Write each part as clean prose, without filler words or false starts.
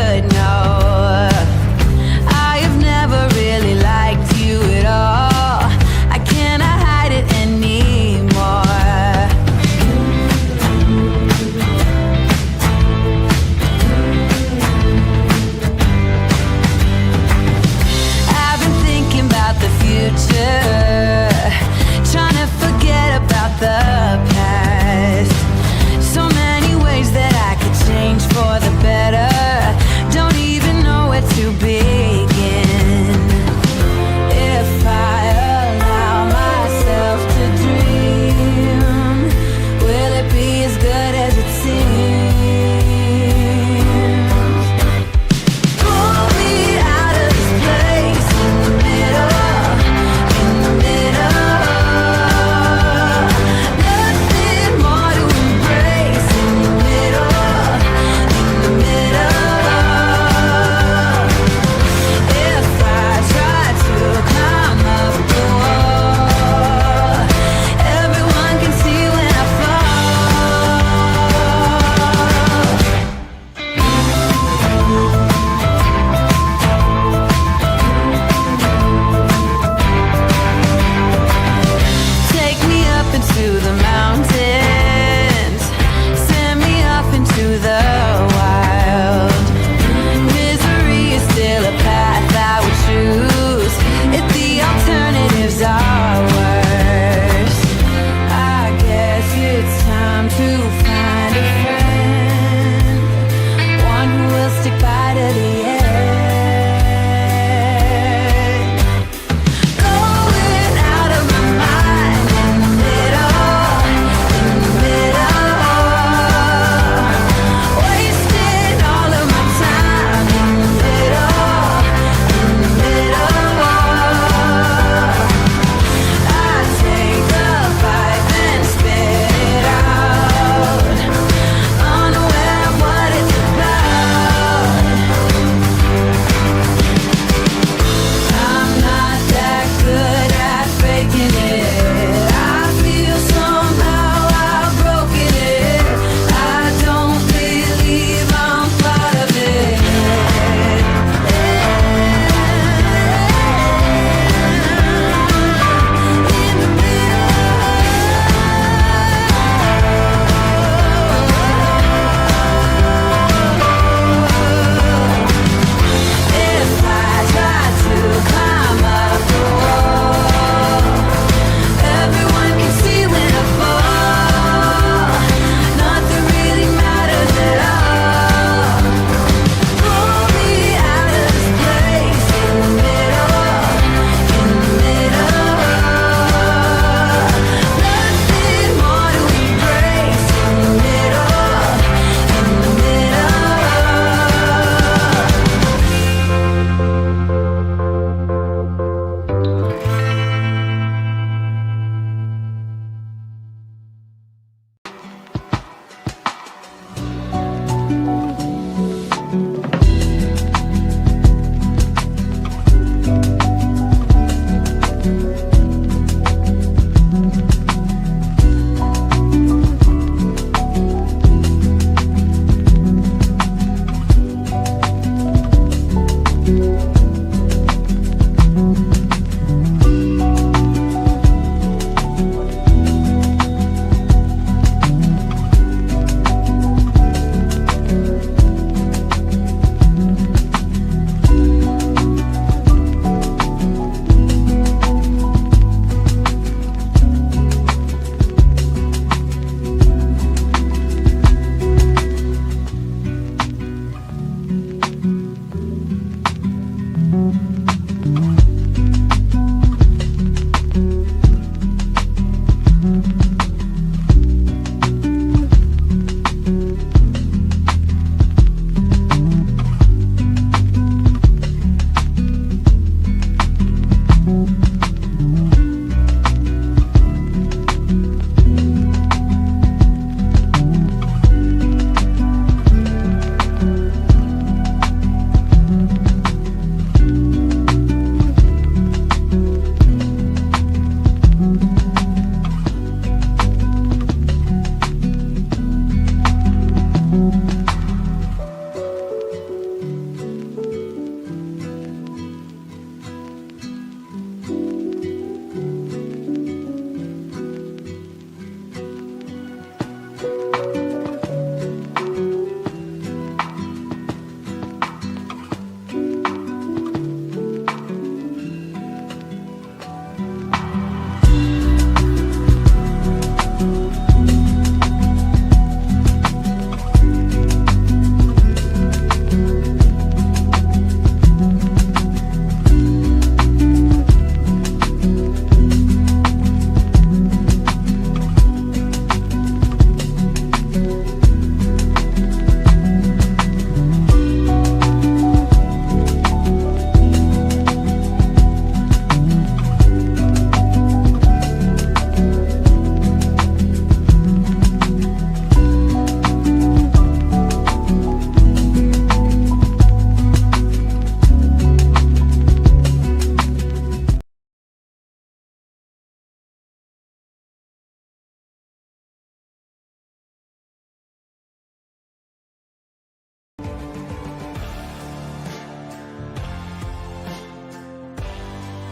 should know. I have never really liked you at all. I cannot hide it anymore. I've been thinking about the future, trying to forget about the past. So many ways that I could change for the better. Don't even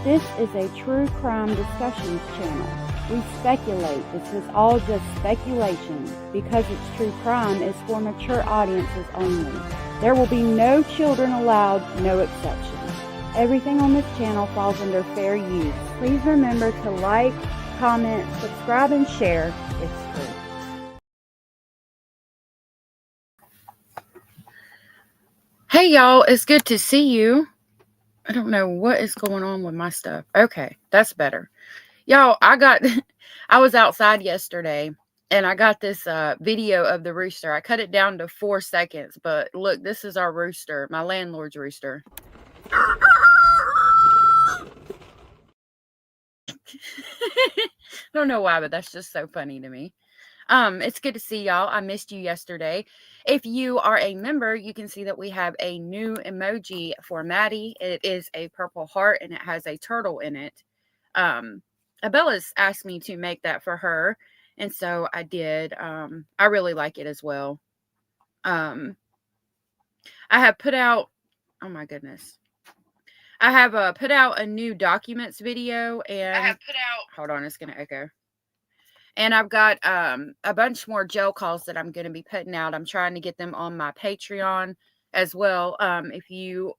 This is a true crime discussions channel. We speculate. This is all just speculation. Because it's true crime, it's for mature audiences only. There will be no children allowed, no exceptions. Everything on this channel falls under fair use. Please remember to like, comment, subscribe, and share. It's free. Hey y'all, it's good to see you. I don't know what is going on with my stuff. Okay, that's better. Y'all, I was outside yesterday and I got this video of the rooster. I cut it down to 4 seconds, but look, this is our rooster, my landlord's rooster. I don't know why, but that's just so funny to me. It's good to see y'all. I missed you yesterday. If you are a member, you can see that we have a new emoji for Maddie. It is a purple heart and it has a turtle in it. Abella's asked me to make that for her, and so I did. I really like it as well. I have put out, oh my goodness. I have put out a new documents video, and hold on, it's going to echo. And I've got a bunch more jail calls that I'm going to be putting out. I'm trying to get them on my Patreon as well. If you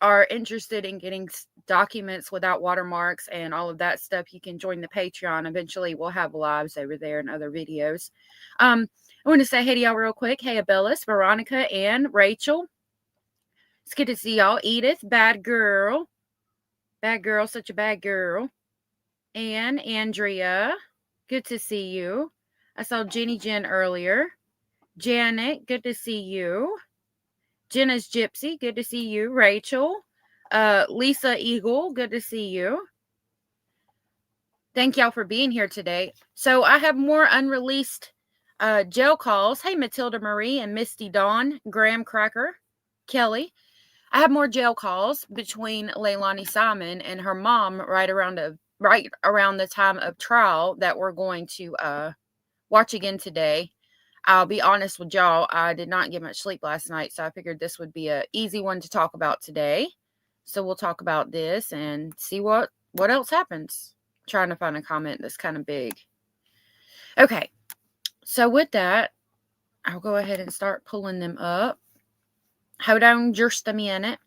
are interested in getting documents without watermarks and all of that stuff, you can join the Patreon. Eventually, we'll have lives over there and other videos. I want to say hey to y'all real quick. Hey, Abellis, Veronica, and Rachel. It's good to see y'all. Edith, bad girl. Bad girl, such a bad girl. And Andrea. Good to see you. I saw Jenny Jen earlier. Janet, good to see you. Jenna's Gypsy, good to see you. Rachel. Lisa Eagle, good to see you. Thank y'all for being here today. So I have more unreleased jail calls. Hey, Matilda Marie and Misty Dawn, Graham Cracker, Kelly. I have more jail calls between Leilani Simon and her mom right around the time of trial that we're going to watch again today. I'll be honest with y'all, I did not get much sleep last night, so I figured this would be an easy one to talk about today. So we'll talk about this and see what else happens. I'm trying to find a comment that's kind of big. Okay, so with that, I'll go ahead and start pulling them up. Hold on just a minute.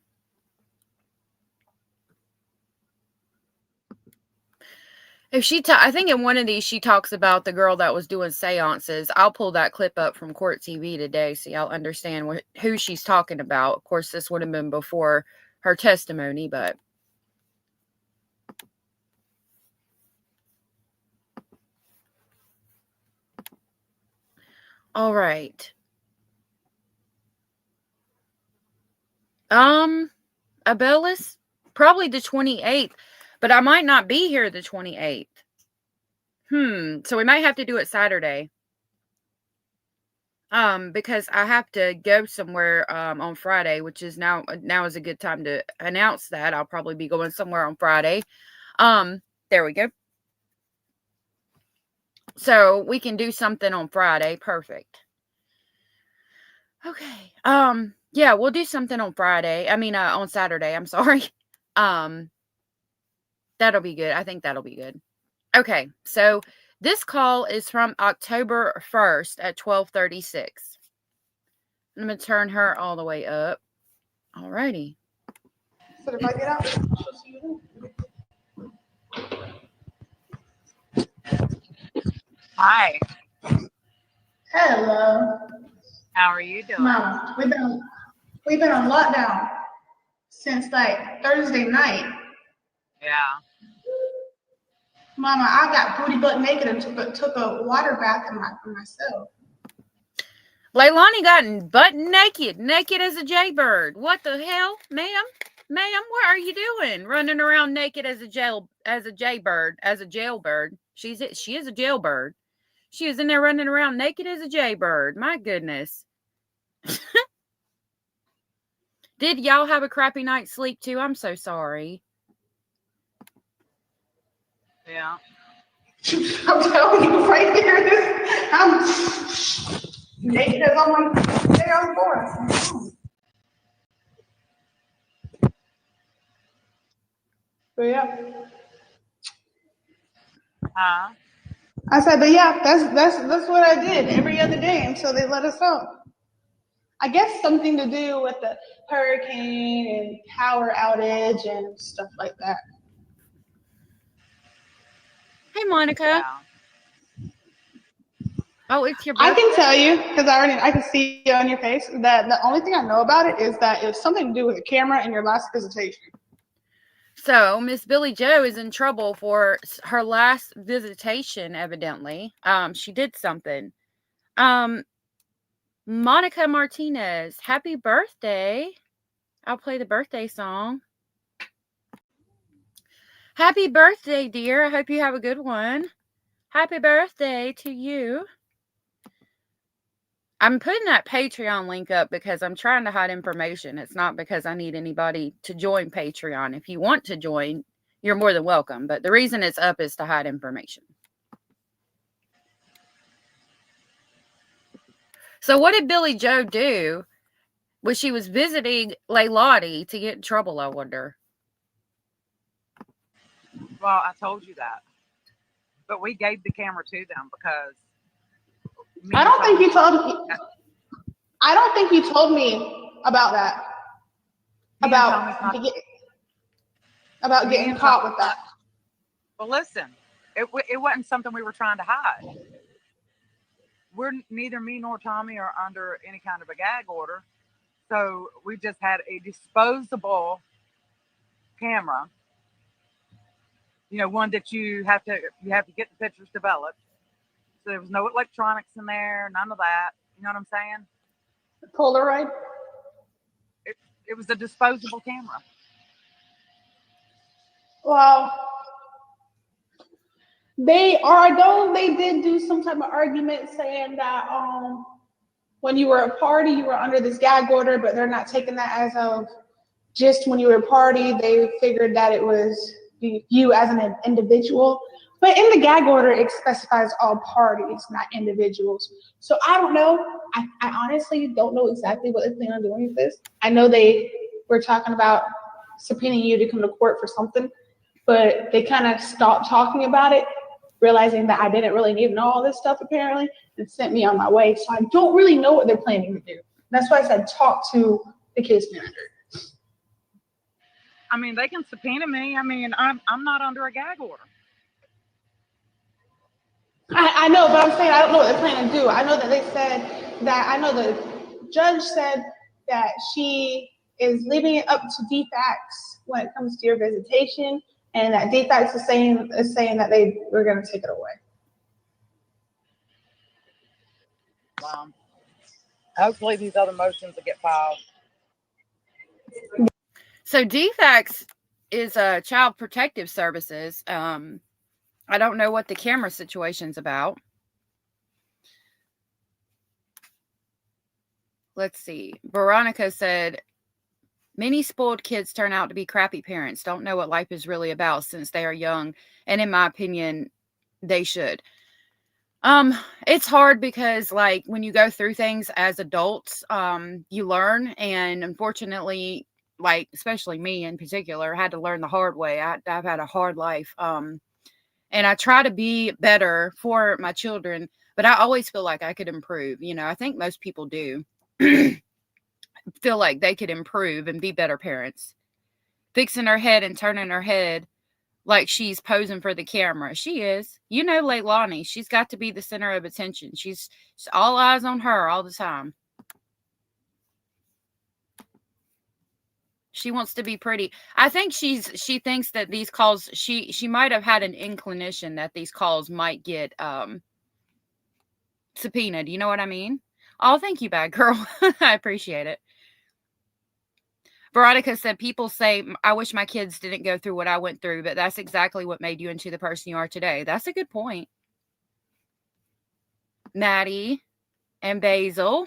I think in one of these she talks about the girl that was doing seances. I'll pull that clip up from Court TV today so y'all understand who she's talking about. Of course, this would have been before her testimony, but all right. Abellis, probably the 28th, but I might not be here the 28th. So we might have to do it Saturday. Because I have to go somewhere on Friday, which is now is a good time to announce that. I'll probably be going somewhere on Friday. There we go. So we can do something on Friday. Perfect. Okay. Yeah, we'll do something on Friday. I mean, on Saturday. I'm sorry. That'll be good. I think that'll be good. Okay. So this call is from October 1st at 12:36. I'm going to turn her all the way up. Alrighty. So if I get out, Hi. hello. How are you doing? Mama, we've been on lockdown since like Thursday night. Yeah. Mama, I got booty butt naked and took a water bath for myself. Leilani got butt naked as a jaybird. What the hell, ma'am? Ma'am, what are you doing? Running around naked as a jailbird. She is a jailbird. She is in there running around naked as a jaybird. My goodness. Did y'all have a crappy night's sleep too? I'm so sorry. Yeah. I'm telling you right here, I'm naked as on my day I was born. But yeah. Huh? I said, but yeah, that's what I did every other day until they let us out. I guess something to do with the hurricane and power outage and stuff like that. Hey, Monica. Yeah. Oh, it's your I birthday. can tell you, because I can see it on your face, that the only thing I know about it is that it's something to do with a camera in your last visitation. So Miss Billy Joe is in trouble for her last visitation, evidently. She did something. Monica Martinez, happy birthday. I'll play the birthday song. Happy birthday, dear. I hope you have a good one. Happy birthday to you. I'm putting that Patreon link up because I'm trying to hide information. It's not because I need anybody to join Patreon. If you want to join, you're more than welcome. But the reason it's up is to hide information. So what did Billy Joe do when she was visiting Leilani to get in trouble, I wonder? Well, I told you that. But we gave the camera to them because I don't think you told me. I don't think you told me about that. About getting caught with that. Well, listen, it wasn't something we were trying to hide. We're neither me nor Tommy are under any kind of a gag order, so we just had a disposable camera. You know, one that you have to get the pictures developed. So there was no electronics in there, none of that. You know what I'm saying? Polaroid. It was a disposable camera. Well, although they did do some type of argument saying that when you were a party you were under this gag order, but they're not taking that as of just when you were a party. They figured that it was you as an individual. But in the gag order, it specifies all parties, not individuals. So I don't know. I honestly don't know exactly what they plan on doing with this. I know they were talking about subpoenaing you to come to court for something, but they kind of stopped talking about it, realizing that I didn't really need to know all this stuff apparently, and sent me on my way. So I don't really know what they're planning to do. That's why I said talk to the case manager. I mean, they can subpoena me. I mean, I'm not under a gag order. I know, but I'm saying I don't know what they're planning to do. I know that they said that, I know the judge said that she is leaving it up to DFACS when it comes to your visitation, and that DFACS is saying that they were going to take it away. Hopefully these other motions will get filed. So DFACS is Child Protective Services. I don't know what the camera situation's about. Let's see. Veronica said, many spoiled kids turn out to be crappy parents, don't know what life is really about since they are young. And in my opinion, they should. It's hard because like when you go through things as adults, you learn. And unfortunately, like, especially me in particular, had to learn the hard way. I've had a hard life. And I try to be better for my children, but I always feel like I could improve. You know, I think most people do feel like they could improve and be better parents. Fixing her head and turning her head like she's posing for the camera. She is. You know, Leilani, she's got to be the center of attention. She's all eyes on her all the time. She wants to be pretty. I think she thinks that these calls, she might have had an inclination that these calls might get subpoenaed. You know what I mean? Oh, thank you, bad girl. I appreciate it. Veronica said, people say, I wish my kids didn't go through what I went through, but that's exactly what made you into the person you are today. That's a good point. Maddie and Basil.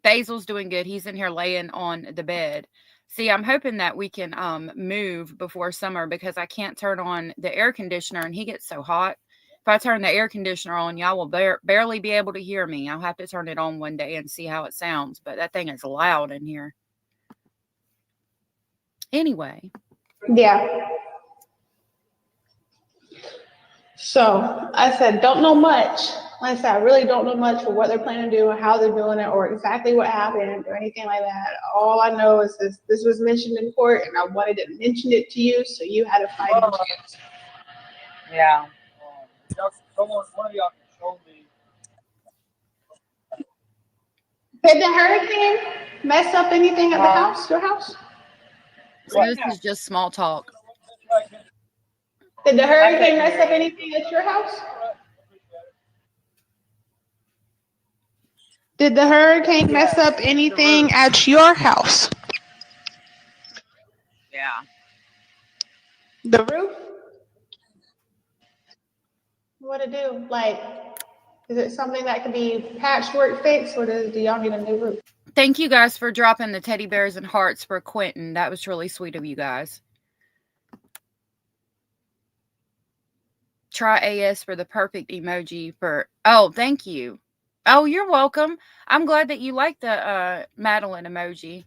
Basil's doing good. He's in here laying on the bed. See, I'm hoping that we can move before summer because I can't turn on the air conditioner and he gets so hot. If I turn the air conditioner on, y'all will barely be able to hear me. I'll have to turn it on one day and see how it sounds, but that thing is loud in here. Anyway, Yeah. So I said, don't know much. Like I said, I really don't know much for what they're planning to do and how they're doing it or exactly what happened or anything like that. All I know is this was mentioned in court and I wanted to mention it to you so you had a fighting chance. Yeah. One of y'all can show me. Did the hurricane mess up anything at the house, your house? So this is just small talk. Did the hurricane mess up anything at your house? Did the hurricane mess up anything at your house? Yeah. The roof? What it do? Like, is it something that can be patchwork fixed or do y'all need a new roof? Thank you guys for dropping the teddy bears and hearts for Quentin. That was really sweet of you guys. Try AS for the perfect emoji for, oh, thank you. Oh, you're welcome. I'm glad that you like the Madeline emoji.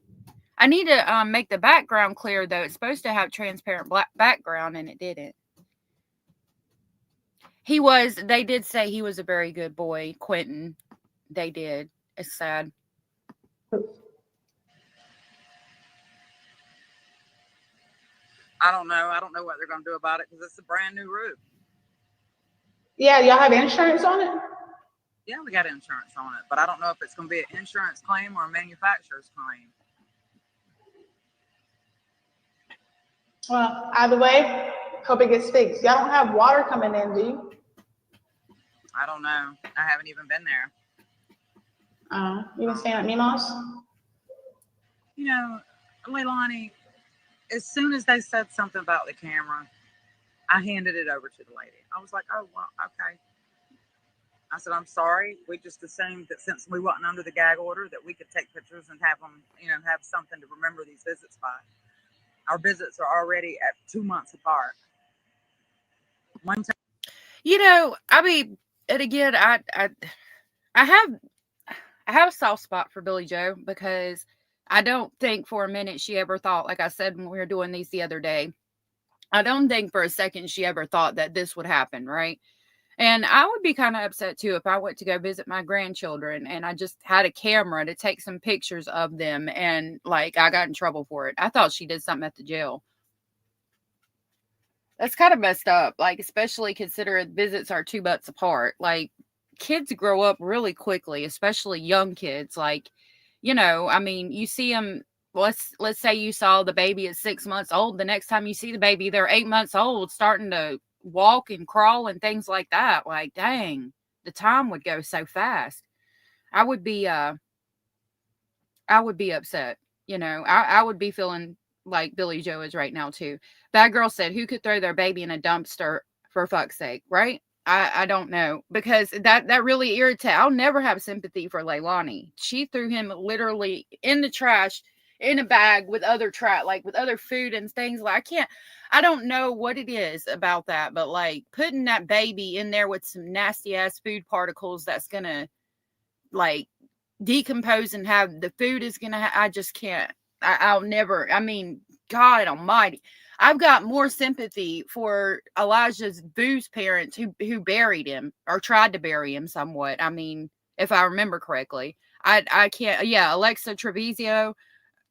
I need to make the background clear, though. It's supposed to have transparent black background, and it didn't. They did say he was a very good boy, Quentin. They did. It's sad. I don't know. I don't know what they're going to do about it because it's a brand new roof. Yeah, y'all have insurance on it? Yeah, we got insurance on it, but I don't know if it's going to be an insurance claim or a manufacturer's claim. Well, either way, hope it gets fixed. Y'all don't have water coming in, do you? I don't know. I haven't even been there. You been staying at Mima's? You know, Leilani, as soon as they said something about the camera, I handed it over to the lady. I was like, oh, well, okay. I said, I'm sorry. We just assumed that since we wasn't under the gag order that we could take pictures and have them, have something to remember these visits by. Our visits are already at 2 months apart. One time. I mean, and again, I have a soft spot for Billy Joe because I don't think for a minute she ever thought, like I said when we were doing these the other day, I don't think for a second she ever thought that this would happen, right? And I would be kind of upset too if I went to go visit my grandchildren and I just had a camera to take some pictures of them and like I got in trouble for it. I thought she did something at the jail. That's kind of messed up, like especially considering visits are 2 months apart. Like kids grow up really quickly, especially young kids. Like, I mean, you see them. Let's say you saw the baby at 6 months old. The next time you see the baby, they're 8 months old, starting to walk and crawl and things like that. Like, dang, the time would go so fast. I would be upset. I would be feeling like Billy Joe is right now too. Bad girl said, who could throw their baby in a dumpster for fuck's sake, right? I don't know, because that really irritates. I'll never have sympathy for Leilani. She threw him literally in the trash in a bag with other like with other food and things. Like I don't know what it is about that, but like putting that baby in there with some nasty ass food particles that's gonna like decompose and have the food is gonna I just can't. I'll never. I mean, God Almighty, I've got more sympathy for Elijah's booze parents who buried him or tried to bury him somewhat. I mean, if I remember correctly, I can't. Yeah, Alexa Treviso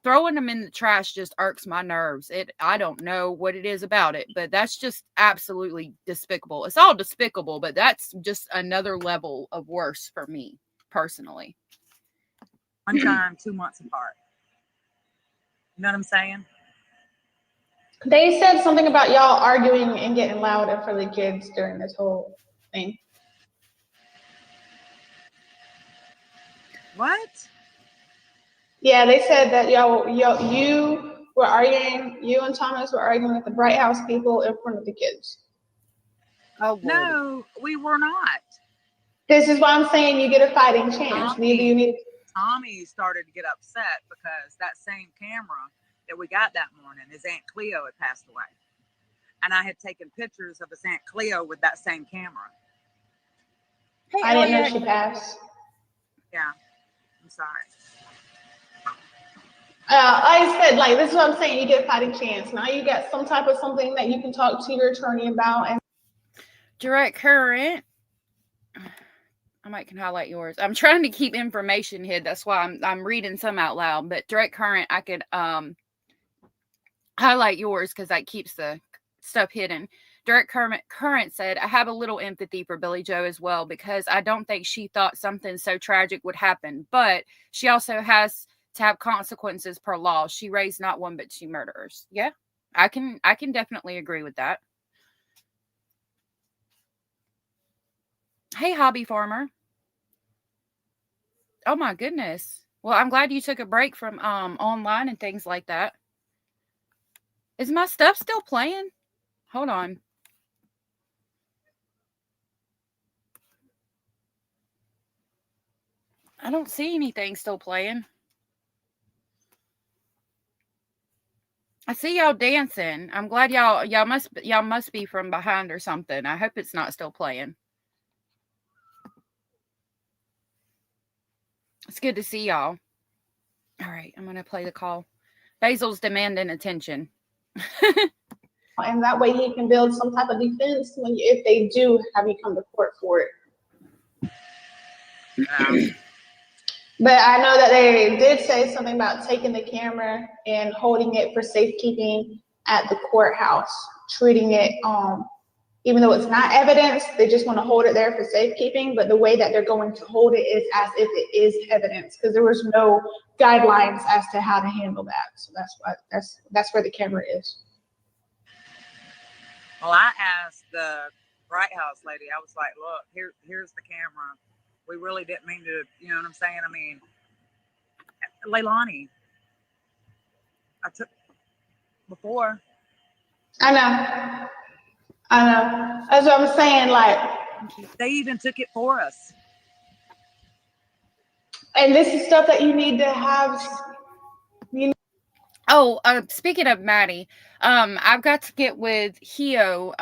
throwing them in the trash just irks my nerves. I don't know what it is about it, but that's just absolutely despicable. It's all despicable, but that's just another level of worse for me personally. One time, 2 months apart. You know what I'm saying? They said something about y'all arguing and getting loud in front of the kids during this whole thing. What? Yeah, they said that you were arguing, you and Thomas were arguing with the Bright House people in front of the kids. Oh, no, we were not. This is why I'm saying you get a fighting chance. Tommy started to get upset because that same camera that we got that morning, his Aunt Cleo had passed away. And I had taken pictures of his Aunt Cleo with that same camera. Hey, I didn't know she passed. Yeah, I'm sorry. Like I said, like this is what I'm saying. You get a fighting chance. Now you got some type of something that you can talk to your attorney about. And Direct current. I might can highlight yours. I'm trying to keep information hid. That's why I'm reading some out loud. But direct current, I could highlight yours because that keeps the stuff hidden. Direct current said, I have a little empathy for Billy Joe as well because I don't think she thought something so tragic would happen. But she also has to have consequences per law. She raised not one but two murderers. Yeah, I can definitely agree with that. Hey, hobby farmer. Oh my goodness. Well, I'm glad you took a break from online and things like that. Is my stuff still playing? Hold on. I don't see anything still playing. I see y'all dancing. I'm glad y'all must be from behind or something. I hope it's not still playing. It's good to see y'all. All right, I'm gonna play the call. Basil's demanding attention. and that way he can build some type of defense if they do have you come to court for it. But I know that they did say something about taking the camera and holding it for safekeeping at the courthouse, treating it, even though it's not evidence, they just want to hold it there for safekeeping. But the way that they're going to hold it is as if it is evidence, because there was no guidelines as to how to handle that. So that's where the camera is. Well, I asked the Bright House lady, I was like, look, here's the camera. We really didn't mean to, you know what I'm saying? I mean, Leilani, I took before. I know. That's what I'm saying. Like, they even took it for us. And this is stuff that you need to have. Speaking of Maddie, I've got to get with Hio.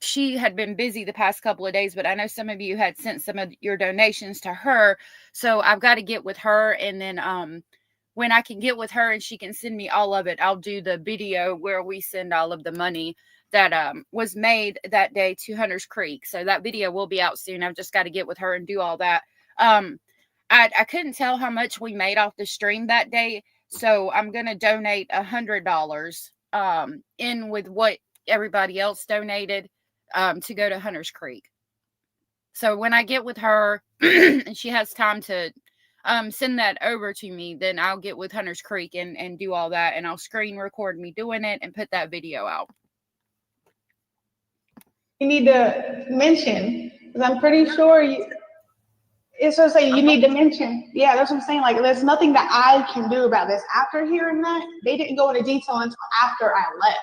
She had been busy the past couple of days, but I know some of you had sent some of your donations to her. So I've got to get with her. And then when I can get with her and she can send me all of it, I'll do the video where we send all of the money that was made that day to Hunter's Creek. So that video will be out soon. I've just got to get with her and do all that. I couldn't tell how much we made off the stream that day. So I'm going to donate $100 in with what everybody else donated to go to Hunter's Creek. So when I get with her and she has time to send that over to me, then I'll get with Hunter's Creek and do all that. And I'll screen record me doing it and put that video out. You need to mention, because I'm pretty sure it's what I'm saying, you need to mention. Yeah, that's what I'm saying. Like, there's nothing that I can do about this. After hearing that, they didn't go into detail until after I left.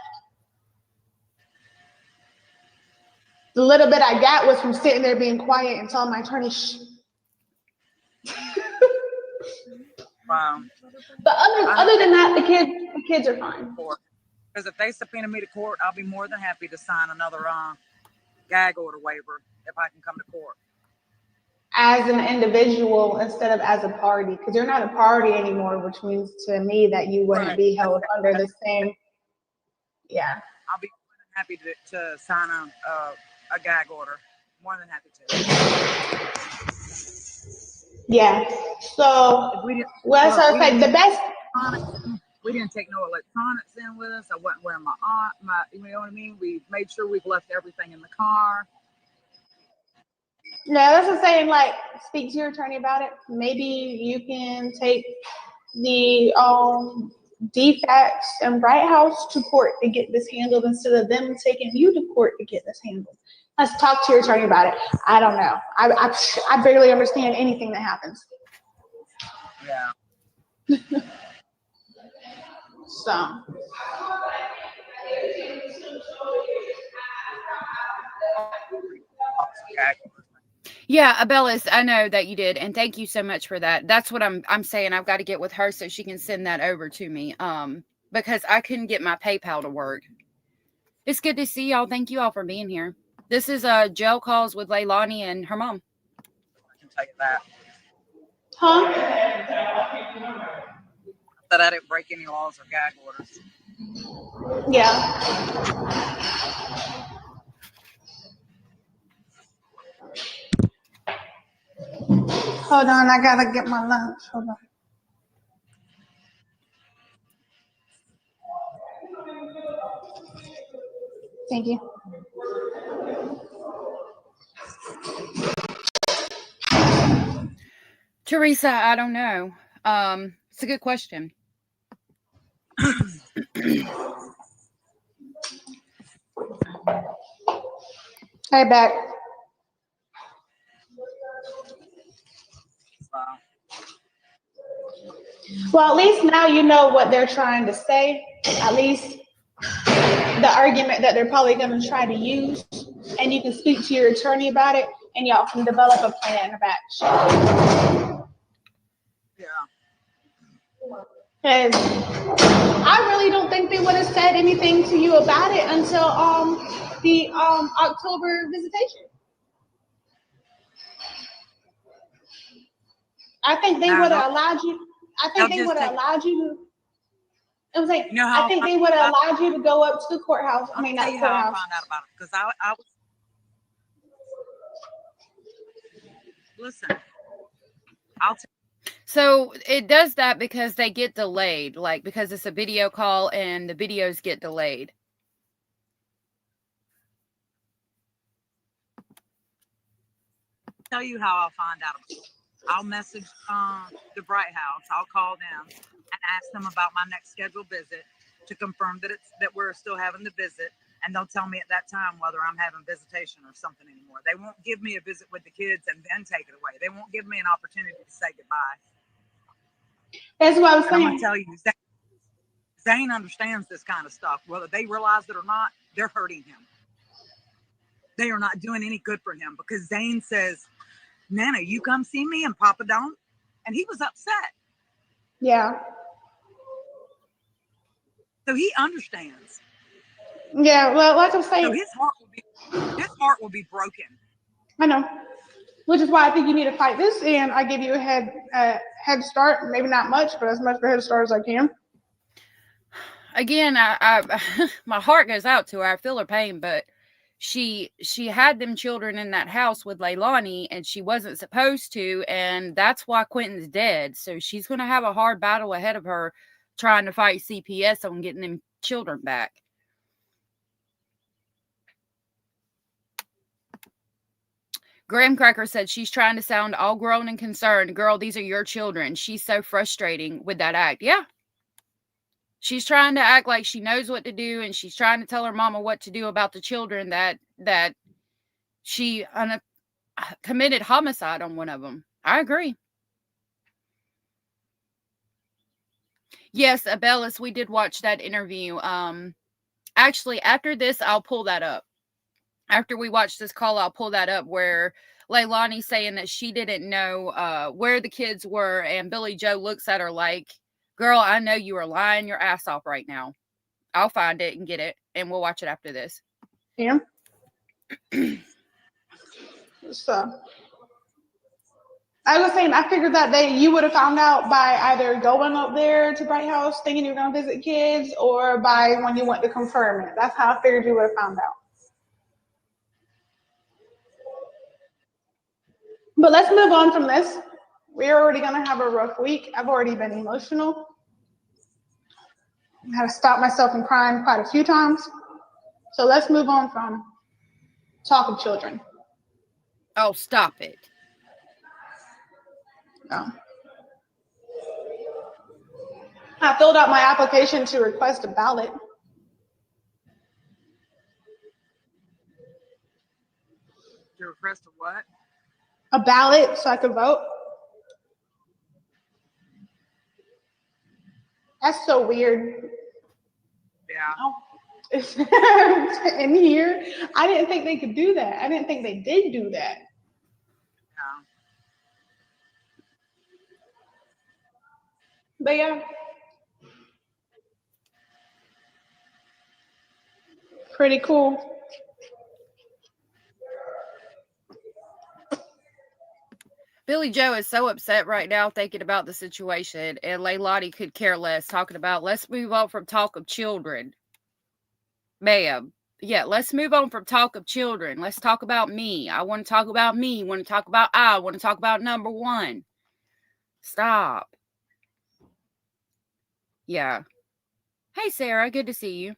The little bit I got was from sitting there being quiet and telling my attorney, shh. Wow. But other than that, the kids are fine. Because if they subpoena me to court, I'll be more than happy to sign another gag order waiver if I can come to court. As an individual instead of as a party, because you're not a party anymore, which means to me that you wouldn't be held under the same. Yeah. I'll be more than happy to sign a gag order. More than happy to. Yeah. So, well, so it's like the best. We didn't take no electronics in with us. I wasn't wearing my, you know what I mean? We made sure we've left everything in the car. No, that's what I'm saying. Like, speak to your attorney about it. Maybe you can take the DFAX and Bright House to court to get this handled instead of them taking you to court to get this handled. Let's talk to your attorney about it. I don't know. I barely understand anything that happens. Yeah. So. Yeah, Abellis, I know that you did, and thank you so much for that. That's what I'm saying. I've got to get with her so she can send that over to me. Because I couldn't get my PayPal to work. It's good to see y'all. Thank you all for being here. This is Jail Calls with Leilani and her mom. I can tell you that. Huh? that I didn't break any laws or gag orders. Yeah. Hold on, I gotta get my lunch. Hold on. Thank you. Teresa, I don't know. It's a good question. Hey, back. Wow. Well, at least now you know what they're trying to say. At least the argument that they're probably going to try to use, and you can speak to your attorney about it, and y'all can develop a plan of action. Yeah. Because I really don't think they would have said anything to you about it until the October visitation. I think they would have allowed you. I think they would have allowed you to. I was like, I think they would have allowed you to go up to the courthouse. I mean, not the courthouse. I found out about it because I was. Listen, So it does that because they get delayed, like because it's a video call and the videos get delayed. Tell you how I'll find out. I'll message the Bright House. I'll call them and ask them about my next scheduled visit to confirm that we're still having the visit, and they'll tell me at that time whether I'm having visitation or something anymore. They won't give me a visit with the kids and then take it away. They won't give me an opportunity to say goodbye. That's what I was saying. I'm gonna tell you, Zane understands this kind of stuff. Whether they realize it or not, they're hurting him. They are not doing any good for him because Zane says, Nana, you come see me and Papa don't. And he was upset. Yeah. So he understands. Yeah, well, like I'm saying. So his heart will be broken. I know. Which is why I think you need to fight this, and I give you a head start. Maybe not much, but as much of a head start as I can. Again, I my heart goes out to her. I feel her pain, but she had them children in that house with Leilani, and she wasn't supposed to, and that's why Quentin's dead. So she's going to have a hard battle ahead of her trying to fight CPS on getting them children back. Graham Cracker said she's trying to sound all grown and concerned. Girl, these are your children. She's so frustrating with that act. Yeah. She's trying to act like she knows what to do, and she's trying to tell her mama what to do about the children that she committed homicide on one of them. I agree. Yes, Abellis, we did watch that interview. Actually, after this, I'll pull that up. After we watch this call, I'll pull that up where Leilani saying that she didn't know where the kids were, and Billy Joe looks at her like, girl, I know you are lying your ass off right now. I'll find it and get it, and we'll watch it after this. Yeah. So I was saying, I figured that you would have found out by either going up there to Bright House thinking you were going to visit kids, or by when you went to confirm it. That's how I figured you would have found out. But let's move on from this. We're already going to have a rough week. I've already been emotional. I had to stop myself from crying quite a few times. So let's move on from talk of children. Oh, stop it. No. I filled out my application to request a ballot. To request a what? A ballot so I could vote. That's so weird. Yeah. In here, I didn't think they could do that. I didn't think they did do that. Yeah. But yeah. Pretty cool. Billy Joe is so upset right now thinking about the situation, and Leilani could care less, talking about, let's move on from talk of children. Ma'am. Yeah, let's move on from talk of children. Let's talk about me. I want to talk about me. I want to talk about I want to talk about number one. Stop. Yeah. Hey, Sarah, good to see you.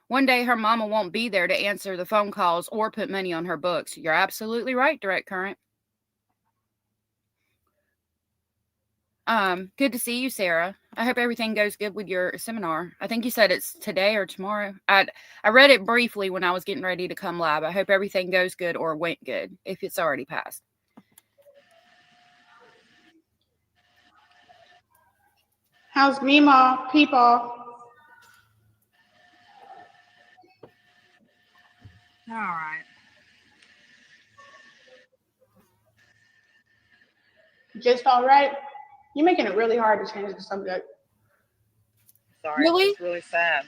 One day her mama won't be there to answer the phone calls or put money on her books. You're absolutely right, Direct Current. Good to see you, Sarah. I hope everything goes good with your seminar. I think you said it's today or tomorrow. I read it briefly when I was getting ready to come live. I hope everything goes good or went good if it's already passed. How's Mima, people? All right. Just all right? You're making it really hard to change the subject. Sorry, Really? it's just really sad.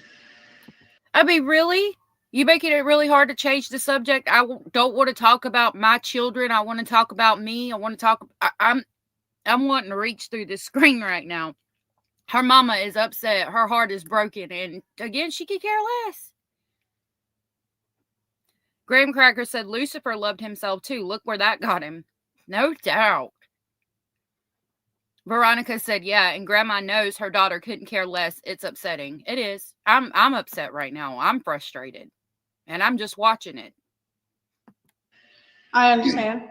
I mean, really? You making it really hard to change the subject? I don't want to talk about my children. I want to talk about me. I want to talk. I'm wanting to reach through the screen right now. Her mama is upset. Her heart is broken. And again, she could care less. Graham Cracker said Lucifer loved himself too. Look where that got him. No doubt. Veronica said, yeah, and Grandma knows her daughter couldn't care less. It's upsetting. It is. I'm upset right now. I'm frustrated. And I'm just watching it. I understand.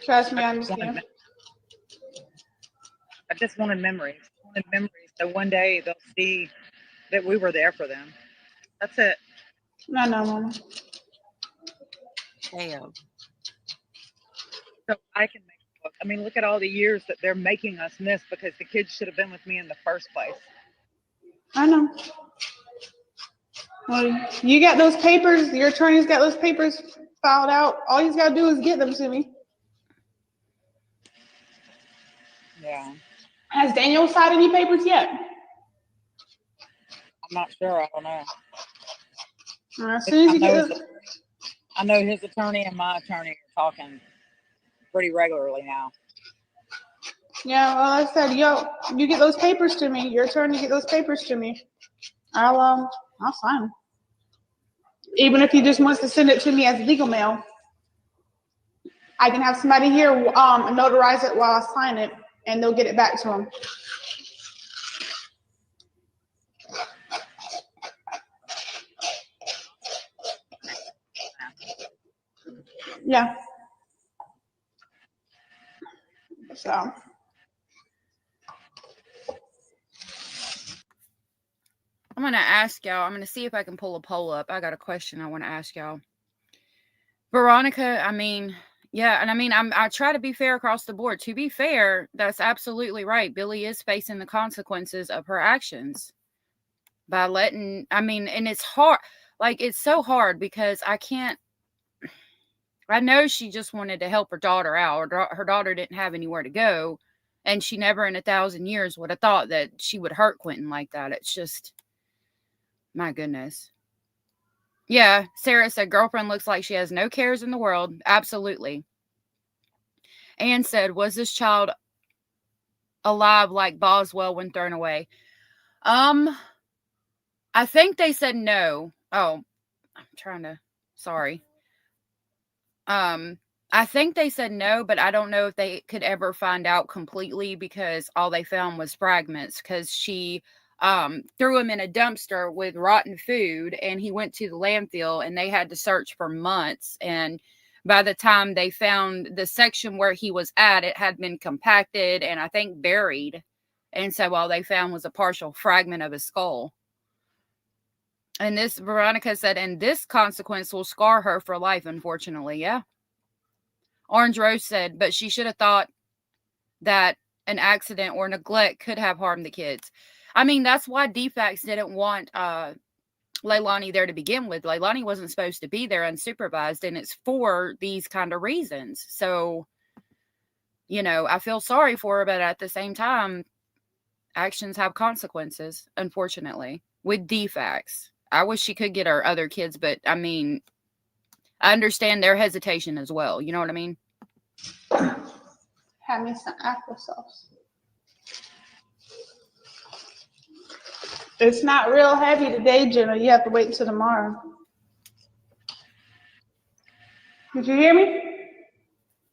Trust me, I understand. I just wanted memories. So one day they'll see that we were there for them. That's it. No, Mama. Damn. So I can make a book. I mean, look at all the years that they're making us miss because the kids should have been with me in the first place. I know. Well, you got those papers. Your attorney's got those papers filed out. All he's got to do is get them to me. Yeah. Has Daniel signed any papers yet? I'm not sure. I don't know. As soon as you get those. I know his attorney and my attorney are talking pretty regularly now. Yeah, well, I said, you get those papers to me. Your attorney get those papers to me. I'll sign them. Even if he just wants to send it to me as legal mail, I can have somebody here notarize it while I sign it, and they'll get it back to him. Yeah. So. I'm going to ask y'all. I'm going to see if I can pull a poll up. I got a question I want to ask y'all. Veronica, I mean, yeah, and I mean, I try to be fair across the board. To be fair, that's absolutely right. Billy is facing the consequences of her actions by letting, I mean, and it's hard. Like, it's so hard because I know she just wanted to help her daughter out. Her daughter didn't have anywhere to go, and she never in 1,000 years would have thought that she would hurt Quentin like that. It's just, my goodness. Yeah, Sarah said, girlfriend looks like she has no cares in the world. Absolutely. Anne said, was this child alive like Boswell when thrown away? I think they said no. Oh, I'm trying to, sorry. I think they said no, but I don't know if they could ever find out completely because all they found was fragments because she threw him in a dumpster with rotten food and he went to the landfill and they had to search for months. And by the time they found the section where he was at, it had been compacted and I think buried. And so all they found was a partial fragment of his skull. And this, Veronica said, and this consequence will scar her for life, unfortunately. Yeah. Orange Rose said, but she should have thought that an accident or neglect could have harmed the kids. I mean, that's why DFACS didn't want Leilani there to begin with. Leilani wasn't supposed to be there unsupervised, and it's for these kind of reasons. So, you know, I feel sorry for her, but at the same time, actions have consequences, unfortunately, with DFACS. I wish she could get our other kids, but I mean, I understand their hesitation as well. You know what I mean? Have me some applesauce. It's not real heavy today, Jenna. You have to wait until tomorrow. Did you hear me?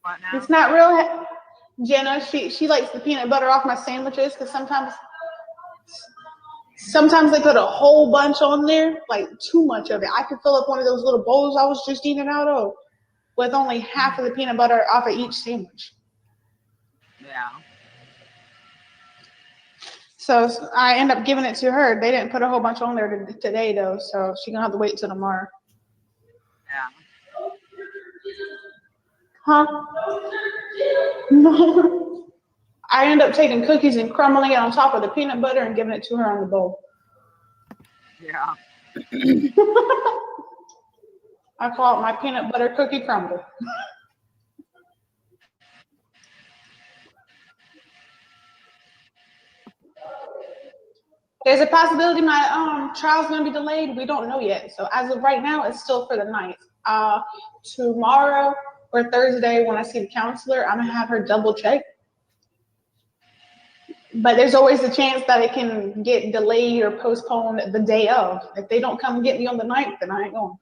What now? It's not real heavy. Jenna, she likes the peanut butter off my sandwiches because sometimes they put a whole bunch on there, like too much of it. I could fill up one of those little bowls I was just eating out of with only half of the peanut butter off of each sandwich. Yeah. So I end up giving it to her. They didn't put a whole bunch on there today though, so she's gonna have to wait till tomorrow. Yeah. Huh? No. I end up taking cookies and crumbling it on top of the peanut butter and giving it to her on the bowl. Yeah. I call it my peanut butter cookie crumble. There's a possibility my trial's gonna be delayed. We don't know yet. So as of right now, it's still for the 9th. Tomorrow or Thursday, when I see the counselor, I'm gonna have her double check. But there's always a chance that it can get delayed or postponed the day of. If they don't come get me on the 9th, then I ain't going.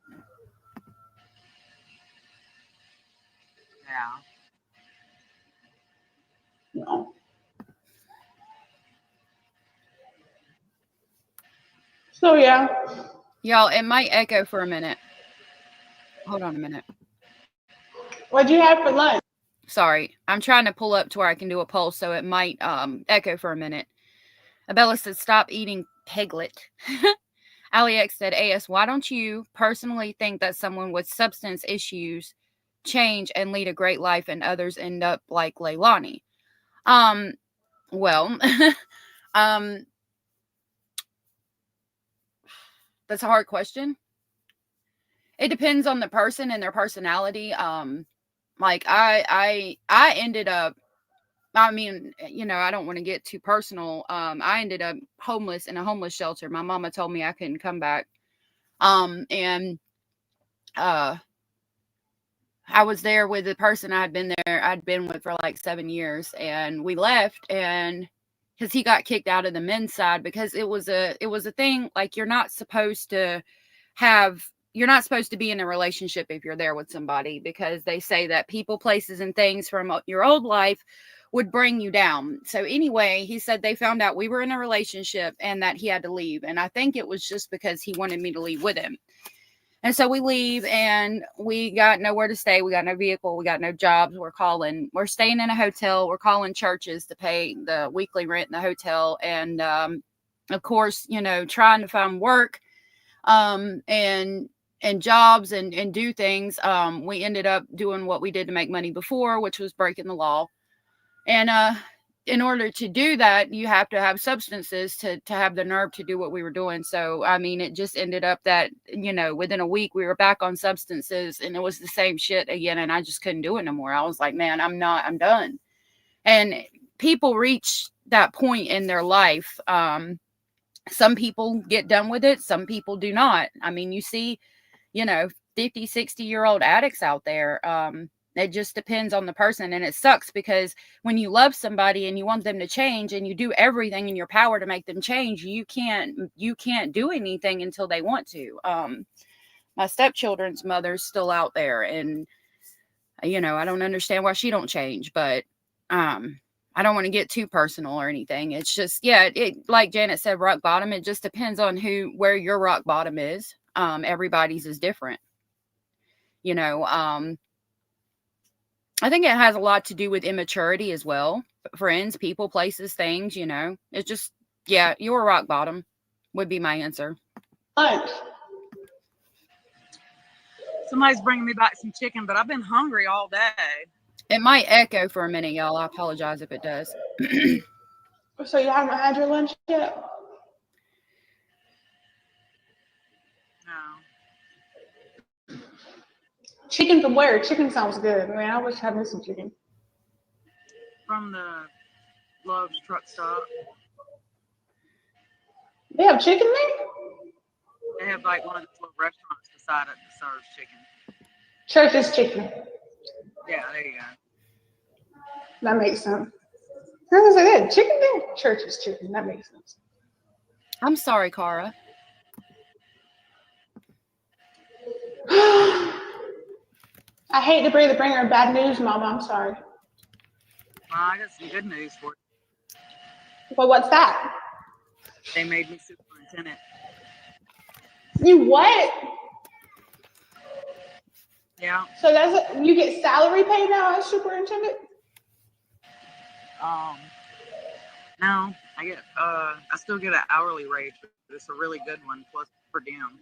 Yeah. No. So yeah. Y'all, it might echo for a minute. Hold on a minute. What'd you have for lunch? Sorry, I'm trying to pull up to where I can do a poll, so it might echo for a minute. Abella said, stop eating piglet. AliX said, AS, why don't you personally think that someone with substance issues change and lead a great life and others end up like Leilani? Well, that's a hard question. It depends on the person and their personality. Like I ended up, I mean, you know, I don't want to get too personal. I ended up homeless in a homeless shelter. My mama told me I couldn't come back. And I was there with the person I'd been with for like 7 years, and we left, and because he got kicked out of the men's side because it was a thing, like you're not supposed to be in a relationship if you're there with somebody, because they say that people, places, and things from your old life would bring you down. So anyway, he said they found out we were in a relationship and that he had to leave. And I think it was just because he wanted me to leave with him. And so we leave, and we got nowhere to stay. We got no vehicle. We got no jobs. We're staying in a hotel. We're calling churches to pay the weekly rent in the hotel. And, of course, you know, trying to find work, and jobs and do things. We ended up doing what we did to make money before, which was breaking the law. And in order to do that, you have to have substances to have the nerve to do what we were doing. So, I mean, it just ended up that, you know, within a week we were back on substances, and it was the same shit again. And I just couldn't do it no more. I was like, man, I'm done. And people reach that point in their life. Some people get done with it. Some people do not. I mean, you see, you know, 50, 60-year-old addicts out there. It just depends on the person. And it sucks because when you love somebody and you want them to change and you do everything in your power to make them change, you can't do anything until they want to. My stepchildren's mother's still out there, and, you know, I don't understand why she don't change, but, I don't want to get too personal or anything. It's just, yeah, it like Janet said, rock bottom. It just depends on where your rock bottom is. Everybody's is different. You know, I think it has a lot to do with immaturity as well. Friends, people, places, things, you know. It's just, yeah, your rock bottom would be my answer. Lunch. Somebody's bringing me back some chicken, but I've been hungry all day. It might echo for a minute, y'all. I apologize if it does. So you haven't had your lunch yet? No. Chicken from where? Chicken sounds good. Man, I wish I had me some chicken. From the Love's truck stop. They have chicken there? They have like one of those little restaurants beside it that serves chicken. Church's chicken. Yeah, there you go. That makes sense. I was like, yeah, chicken there? Church's chicken. That makes sense. I'm sorry, Cara. I hate to bring her bad news, Mama. I'm sorry. Well, I got some good news for you. Well, what's that? They made me superintendent. You what? Yeah. So you get salary pay now as superintendent? No, I still get an hourly rate, but it's a really good one plus per diem.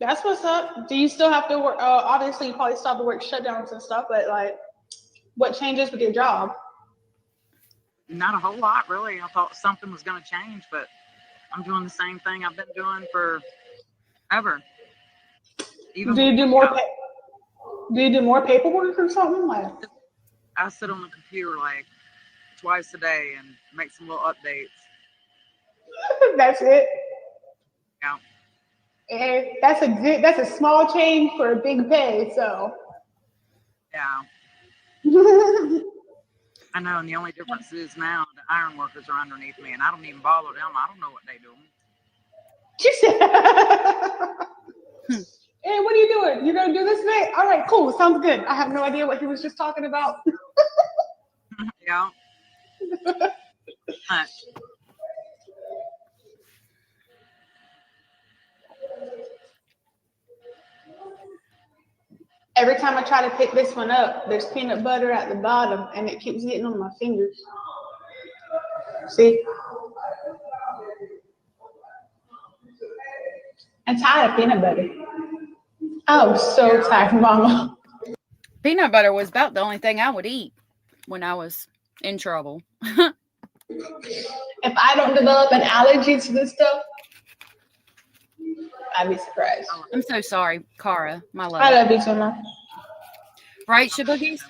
That's what's up. Do you still have to work? Obviously, you probably still have to work shutdowns and stuff, but like, what changes with your job? Not a whole lot, really. I thought something was going to change, but I'm doing the same thing I've been doing forever. Even Do you do more? Do you do more paperwork or something? Like, I sit on the computer like twice a day and make some little updates. That's it. Yeah. And that's a small change for a big pay. So. Yeah. I know, and the only difference is now the iron workers are underneath me, and I don't even bother them. I don't know what they do. Hey, what are you doing? You're gonna do this today? All right, cool. Sounds good. I have no idea what he was just talking about. Yeah. Every time I try to pick this one up, there's peanut butter at the bottom, and it keeps getting on my fingers. See? I'm tired of peanut butter. I'm so tired, Mama. Peanut butter was about the only thing I would eat when I was in trouble. If I don't develop an allergy to this stuff, I'd be surprised. I'm so sorry, Cara, my love. I love you so much. Right, Shaboogies?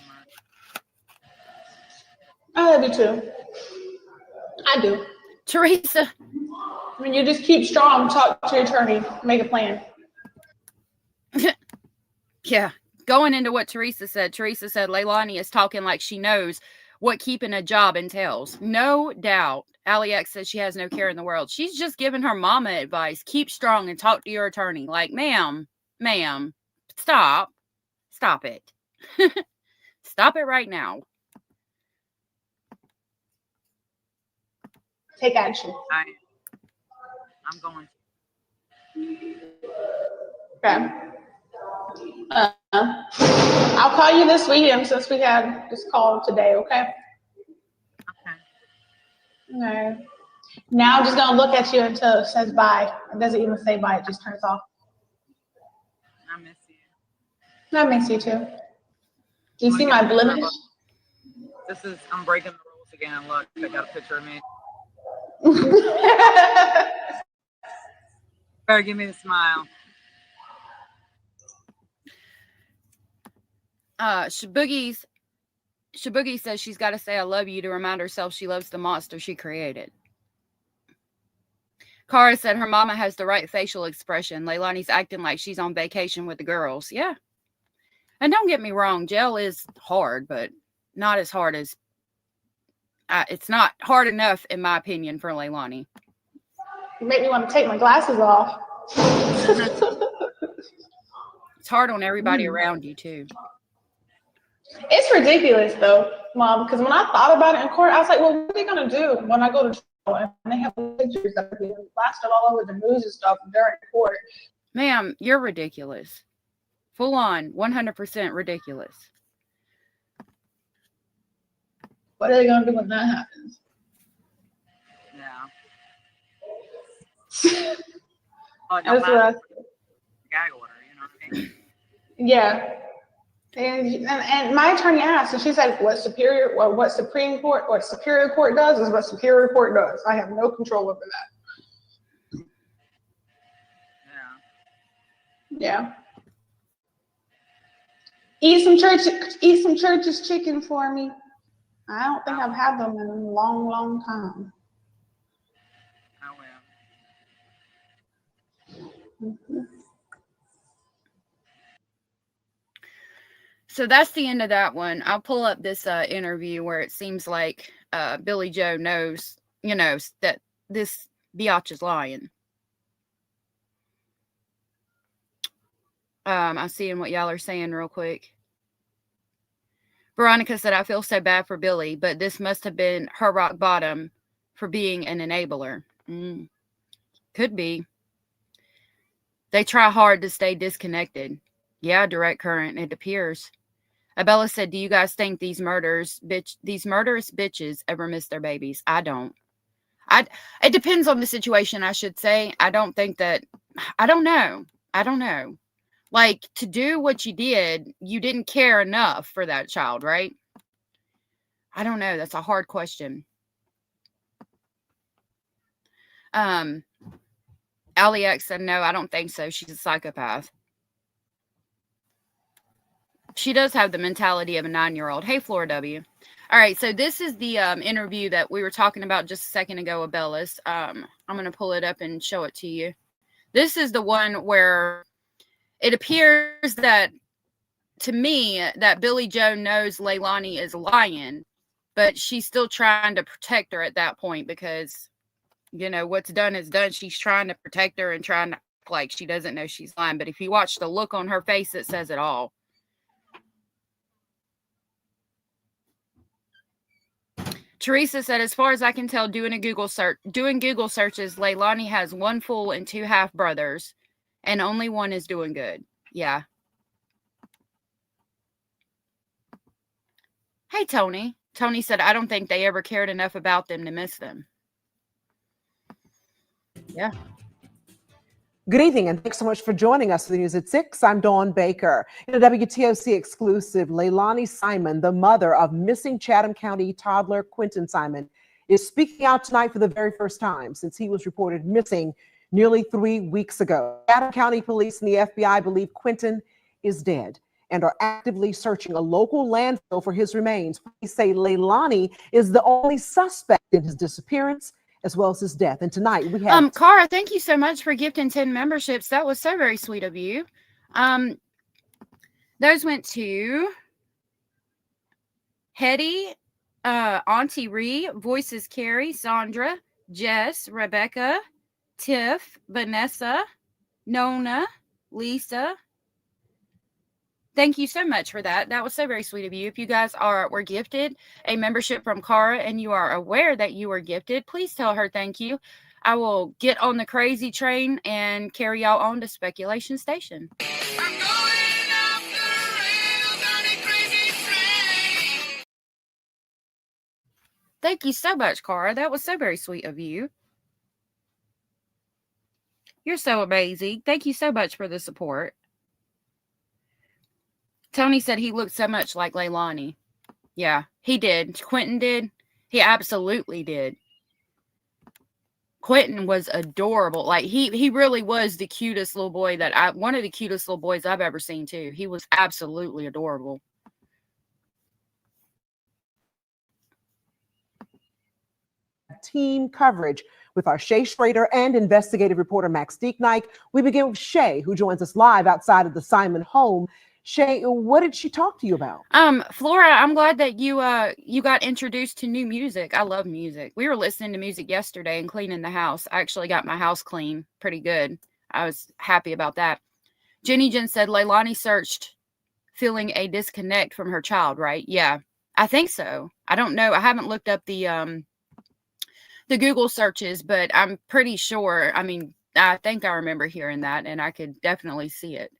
I love you too. I do. Teresa. I mean, you just keep strong, talk to your attorney, make a plan. Yeah. Going into what Teresa said Leilani is talking like she knows what keeping a job entails. No doubt. Allie X says she has no care in the world. She's just giving her mama advice. Keep strong and talk to your attorney. Like, ma'am, stop it. Stop it right now. Take action. I'm going to. Okay. I'll call you this weekend since we had this call today, okay? Okay. Okay. Now I'm just gonna look at you until it says bye. It doesn't even say bye, it just turns off. I miss you. I miss you too. Do you see my blemish? I'm breaking the rules again. Look, they got a picture of me. Better give me the smile. Shaboogie says she's got to say I love you to remind herself she loves the monster she created. Cara said her mama has the right facial expression. Leilani's acting like she's on vacation with the girls. Yeah. And don't get me wrong, jail is hard, but not as hard as it's not hard enough, in my opinion, for Leilani. You make me want to take my glasses off. It's hard on everybody around you, too. It's ridiculous, though, Mom, because when I thought about it in court, I was like, well, what are they going to do when I go to trial? And they have pictures that are being blasted all over the news and stuff during court. Ma'am, you're ridiculous. Full on, 100% ridiculous. What are they going to do when that happens? Yeah. Oh, it don't That's what matter. Gag order, you know what I mean? Yeah. And my attorney asked, and she's like, what Superior Court does is what Superior Court does. I have no control over that. Yeah. Eat some church's chicken for me. I don't think I've had them in a long, long time. I will. Mhm. So that's the end of that one. I'll pull up this interview where it seems like Billy Joe knows, that this biatch is lying. I'm seeing what y'all are saying real quick. Veronica said, I feel so bad for Billy, but this must have been her rock bottom for being an enabler. Could be. They try hard to stay disconnected. Yeah, direct current, it appears. Abella said, do you guys think these murderous bitches ever miss their babies? I don't. It depends on the situation, I should say. I don't know. Like, to do what you did, you didn't care enough for that child, right? I don't know. That's a hard question. Ali X said, no, I don't think so. She's a psychopath. She does have the mentality of a 9-year-old. Hey, Flora W. All right, so this is the interview that we were talking about just a second ago, Abella's. I'm going to pull it up and show it to you. This is the one where it appears that, to me, that Billy Joe knows Leilani is lying, but she's still trying to protect her at that point because, what's done is done. She's trying to protect her and trying to act like she doesn't know she's lying. But if you watch the look on her face, it says it all. Teresa said, as far as I can tell, doing Google searches, Leilani has 1 full and 2 half brothers, and only one is doing good. Yeah. Hey, Tony. Tony said, I don't think they ever cared enough about them to miss them. Yeah. Good evening, and thanks so much for joining us for the news at 6. I'm Dawn Baker. In a WTOC exclusive, Leilani Simon, the mother of missing Chatham County toddler Quentin Simon, is speaking out tonight for the very first time since he was reported missing nearly 3 weeks ago. Chatham County Police and the FBI believe Quentin is dead and are actively searching a local landfill for his remains. Police say Leilani is the only suspect in his disappearance as well as his death. And tonight we have Cara, thank you so much for gifting 10 memberships. That was so very sweet of you. Those went to Hetty, Auntie Ree, Voices Carrie, Sandra, Jess, Rebecca, Tiff, Vanessa, Nona, Lisa. Thank you so much for that. That was so very sweet of you. If you guys were gifted a membership from Cara and you are aware that you were gifted, please tell her thank you. I will get on the crazy train and carry y'all on to Speculation Station. I'm going off the rails on a crazy train. Thank you so much, Cara. That was so very sweet of you. You're so amazing. Thank you so much for the support. Tony said he looked so much like Leilani. Yeah, he did. Quentin did. He absolutely did. Quentin was adorable. Like, he really was the cutest little boy one of the cutest little boys I've ever seen, too. He was absolutely adorable. team coverage with our Shay Schrader and investigative reporter Max Dieknike. We begin with Shay, who joins us live outside of the Simon home. Shay, what did she talk to you about? Flora, I'm glad that you got introduced to new music. I love music. We were listening to music yesterday and cleaning the house. I actually got my house clean pretty good. I was happy about that. Jenny Jen said Leilani searched feeling a disconnect from her child, right? Yeah, I think so. I don't know. I haven't looked up the Google searches, but I'm pretty sure. I mean, I think I remember hearing that, and I could definitely see it.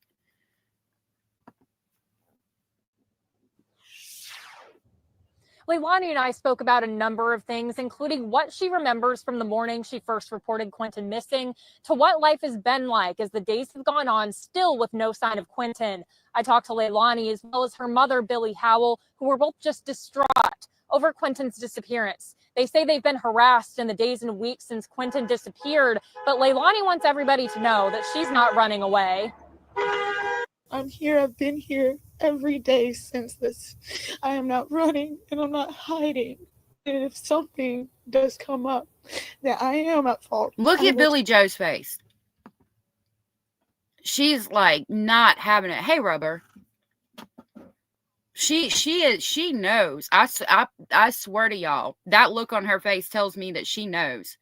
Leilani and I spoke about a number of things, including what she remembers from the morning she first reported Quentin missing to what life has been like as the days have gone on, still with no sign of Quentin. I talked to Leilani as well as her mother, Billy Howell, who were both just distraught over Quentin's disappearance. They say they've been harassed in the days and weeks since Quentin disappeared, but Leilani wants everybody to know that she's not running away. I'm here. I've been here every day since this. I am not running and I'm not hiding. And if something does come up that I am at fault. Look at Billy Joe's face. she's like not having it. Hey, Rubber. She knows. I swear to y'all, that look on her face tells me that she knows.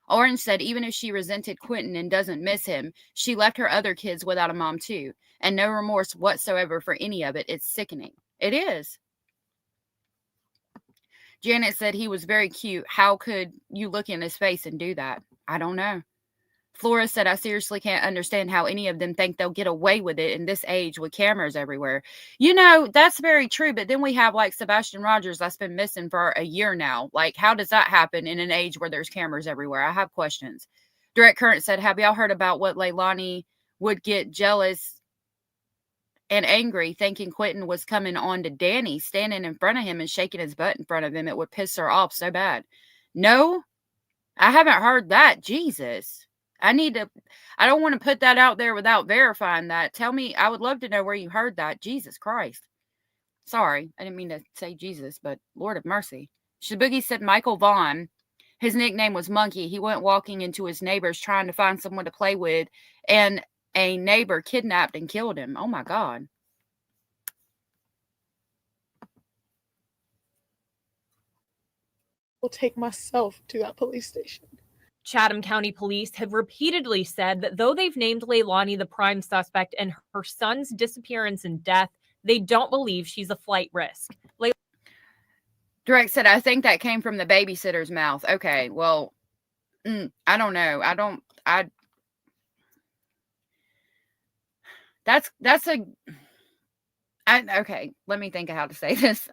Orange said even if she resented Quentin and doesn't miss him, she left her other kids without a mom too, and no remorse whatsoever for any of it. It's sickening. It is. Janet said he was very cute. How could you look in his face and do that? I don't know. Flora said, I seriously can't understand how any of them think they'll get away with it in this age with cameras everywhere. You know, that's very true. But then we have like Sebastian Rogers that's been missing for a year now. Like, how does that happen in an age where there's cameras everywhere? I have questions. Direct Current said, have y'all heard about what Leilani would get jealous and angry thinking Quentin was coming on to Danny, standing in front of him and shaking his butt in front of him? It would piss her off so bad. No, I haven't heard that. Jesus. I don't want to put that out there without verifying that. Tell me, I would love to know where you heard that. Jesus Christ. Sorry, I didn't mean to say Jesus, but Lord of mercy. Shaboogie said Michael Vaughn, his nickname was Monkey. He went walking into his neighbor's trying to find someone to play with, and a neighbor kidnapped and killed him. Oh my God. I'll take myself to that police station. Chatham County Police have repeatedly said that though they've named Leilani the prime suspect in her son's disappearance and death, they don't believe she's a flight risk. Direct said, I think that came from the babysitter's mouth. Okay, well, I don't know. Okay, let me think of how to say this.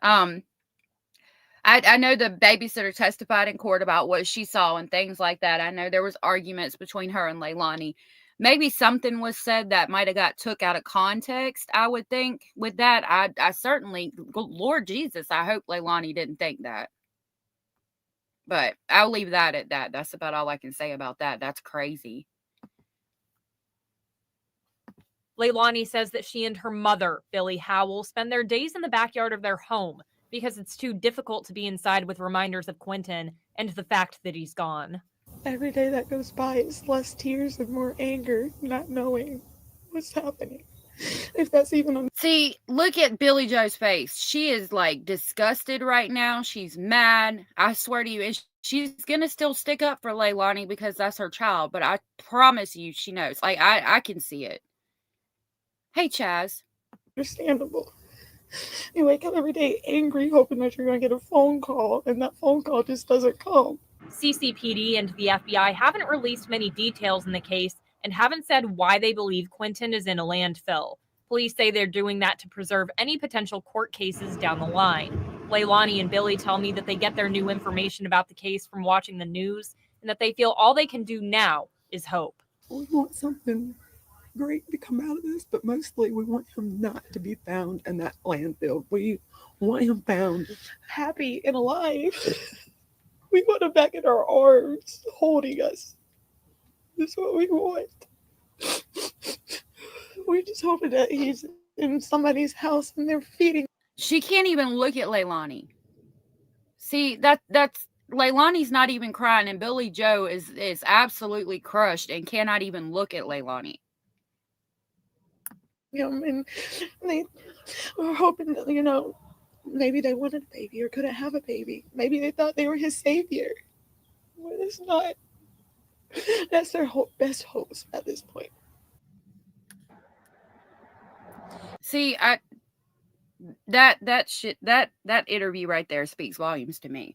I know the babysitter testified in court about what she saw and things like that. I know there was arguments between her and Leilani. Maybe something was said that might have got took out of context, I would think. With that, I certainly, Lord Jesus, I hope Leilani didn't think that. But I'll leave that at that. That's about all I can say about that. That's crazy. Leilani says that she and her mother, Billy Howell, spend their days in the backyard of their home because it's too difficult to be inside with reminders of Quentin and the fact that he's gone. Every day that goes by is less tears and more anger, not knowing what's happening. If that's even a... See, look at Billy Joe's face. She is like disgusted right now. She's mad. I swear to you, and she's gonna still stick up for Leilani because that's her child. But I promise you, she knows. Like I can see it. Hey, Chaz. Understandable. You wake up every day angry, hoping that you're going to get a phone call, and that phone call just doesn't come. CCPD and the FBI haven't released many details in the case and haven't said why they believe Quentin is in a landfill. Police say they're doing that to preserve any potential court cases down the line. Leilani and Billy tell me that they get their new information about the case from watching the news and that they feel all they can do now is hope. We want something great to come out of this, but mostly we want him not to be found in that landfill. We want him found happy and alive. We want him back in our arms, holding us. That's what we want. We're just hoping that he's in somebody's house and they're feeding. She can't even look at Leilani. See, that's Leilani's not even crying, and Billy Joe is absolutely crushed and cannot even look at Leilani. And they were hoping that, maybe they wanted a baby or couldn't have a baby. Maybe they thought they were his savior. But it's not. That's their best hopes at this point. See, that interview right there speaks volumes to me.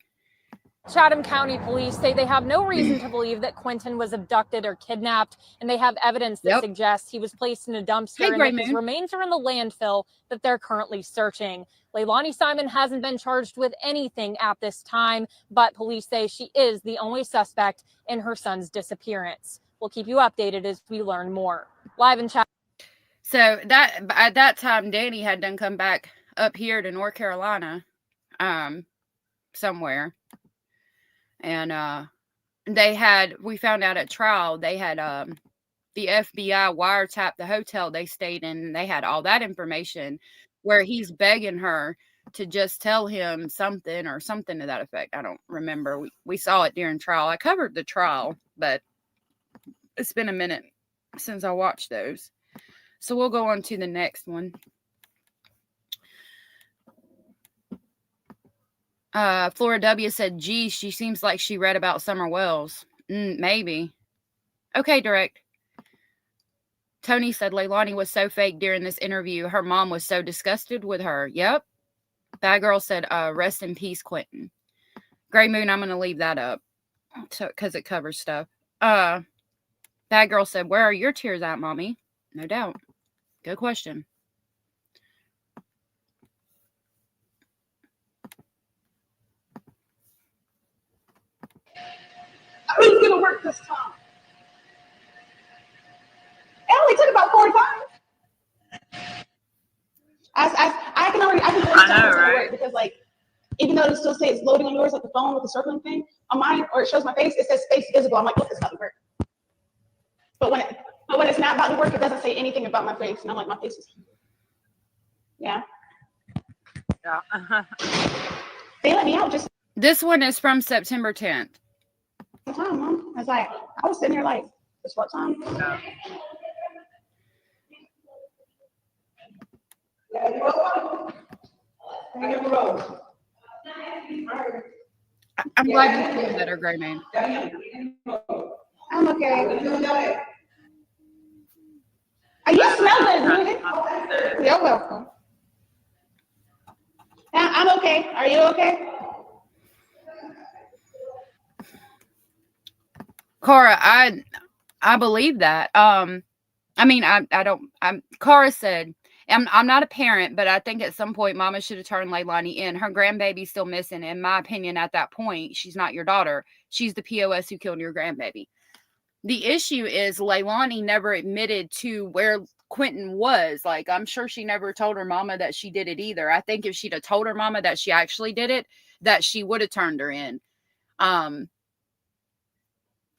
Chatham County Police say they have no reason to believe that Quentin was abducted or kidnapped, and they have evidence that suggests he was placed in a dumpster and that his remains are in the landfill that they're currently searching. Leilani Simon hasn't been charged with anything at this time, but police say she is the only suspect in her son's disappearance. We'll keep you updated as we learn more. Live in Chatham. So that at that time, Danny had done come back up here to North Carolina, somewhere. And we found out at trial, they had the FBI wiretapped the hotel they stayed in, and they had all that information where he's begging her to just tell him something or something to that effect. I don't remember. We saw it during trial. I covered the trial, but it's been a minute since I watched those. So we'll go on to the next one. Flora W said, "Gee, she seems like she read about Summer Wells." Maybe. Okay, direct. Tony said Leilani was so fake during this interview. Her mom was so disgusted with her. Yep. Bad Girl said, "Rest in peace, Quentin." Gray Moon, I'm going to leave that up because it covers stuff. Bad Girl said, "Where are your tears at, Mommy?" No doubt. Good question. Who's gonna work this time? It only took about 4 times. I can already tell it's gonna work because like even though it still says it's loading on yours, like the phone with the circling thing on mine, or it shows my face, it says space visible. I'm like, look, this doesn't work. But when it's not about to work, it doesn't say anything about my face, and I'm like, my face is. Yeah. They let me out just. This one is from September 10th. Time, Mom. I was like, I was sitting here like, it's what time? Yeah. I'm glad you feel better, Gray Man. I'm okay. You smell good, dude. You're welcome. I'm okay. Are you okay? Cora, I believe that. I mean, Cora said, I'm not a parent, but I think at some point Mama should have turned Leilani in. Her grandbaby's still missing. In my opinion, at that point, she's not your daughter. She's the POS who killed your grandbaby. The issue is Leilani never admitted to where Quentin was. Like, I'm sure she never told her mama that she did it either. I think if she'd have told her mama that she actually did it, that she would have turned her in.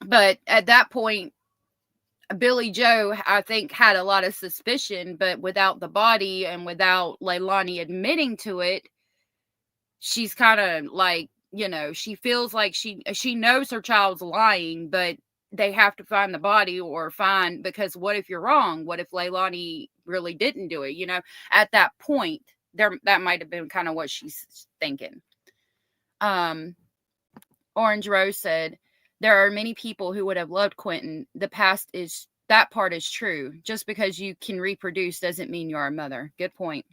But at that point, Billy Joe, I think, had a lot of suspicion, but without the body and without Leilani admitting to it, she's kind of like, you know, she feels like she knows her child's lying, but they have to find the body or find, because what if you're wrong? What if Leilani really didn't do it? You know, at that point, that might have been kind of what she's thinking. Orange Rose said, "There are many people who would have loved Quentin. That part is true. Just because you can reproduce doesn't mean you're a mother." Good point.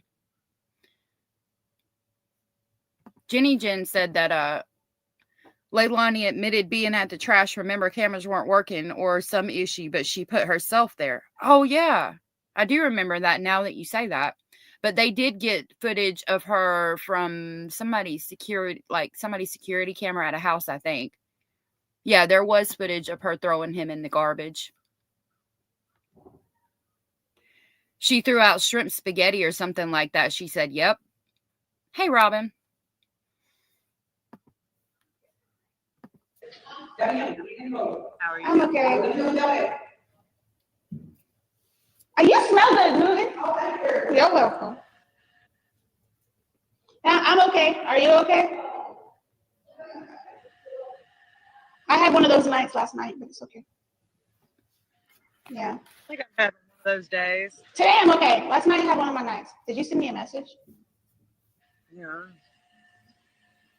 Jenny Jen said that Leilani admitted being at the trash. Remember, cameras weren't working or some issue, but she put herself there. Oh, yeah. I do remember that now that you say that. But they did get footage of her from somebody's security camera at a house, I think. Yeah, there was footage of her throwing him in the garbage. She threw out shrimp spaghetti or something like that. She said, "Yep." Hey, Robin. How are you? I'm okay. You smell good, dude. You're welcome. I'm okay. Are you okay? I had one of those nights last night, but it's okay. Yeah. I think I've had one of those days. Today I'm okay. Last night I had one of my nights. Did you send me a message? Yeah.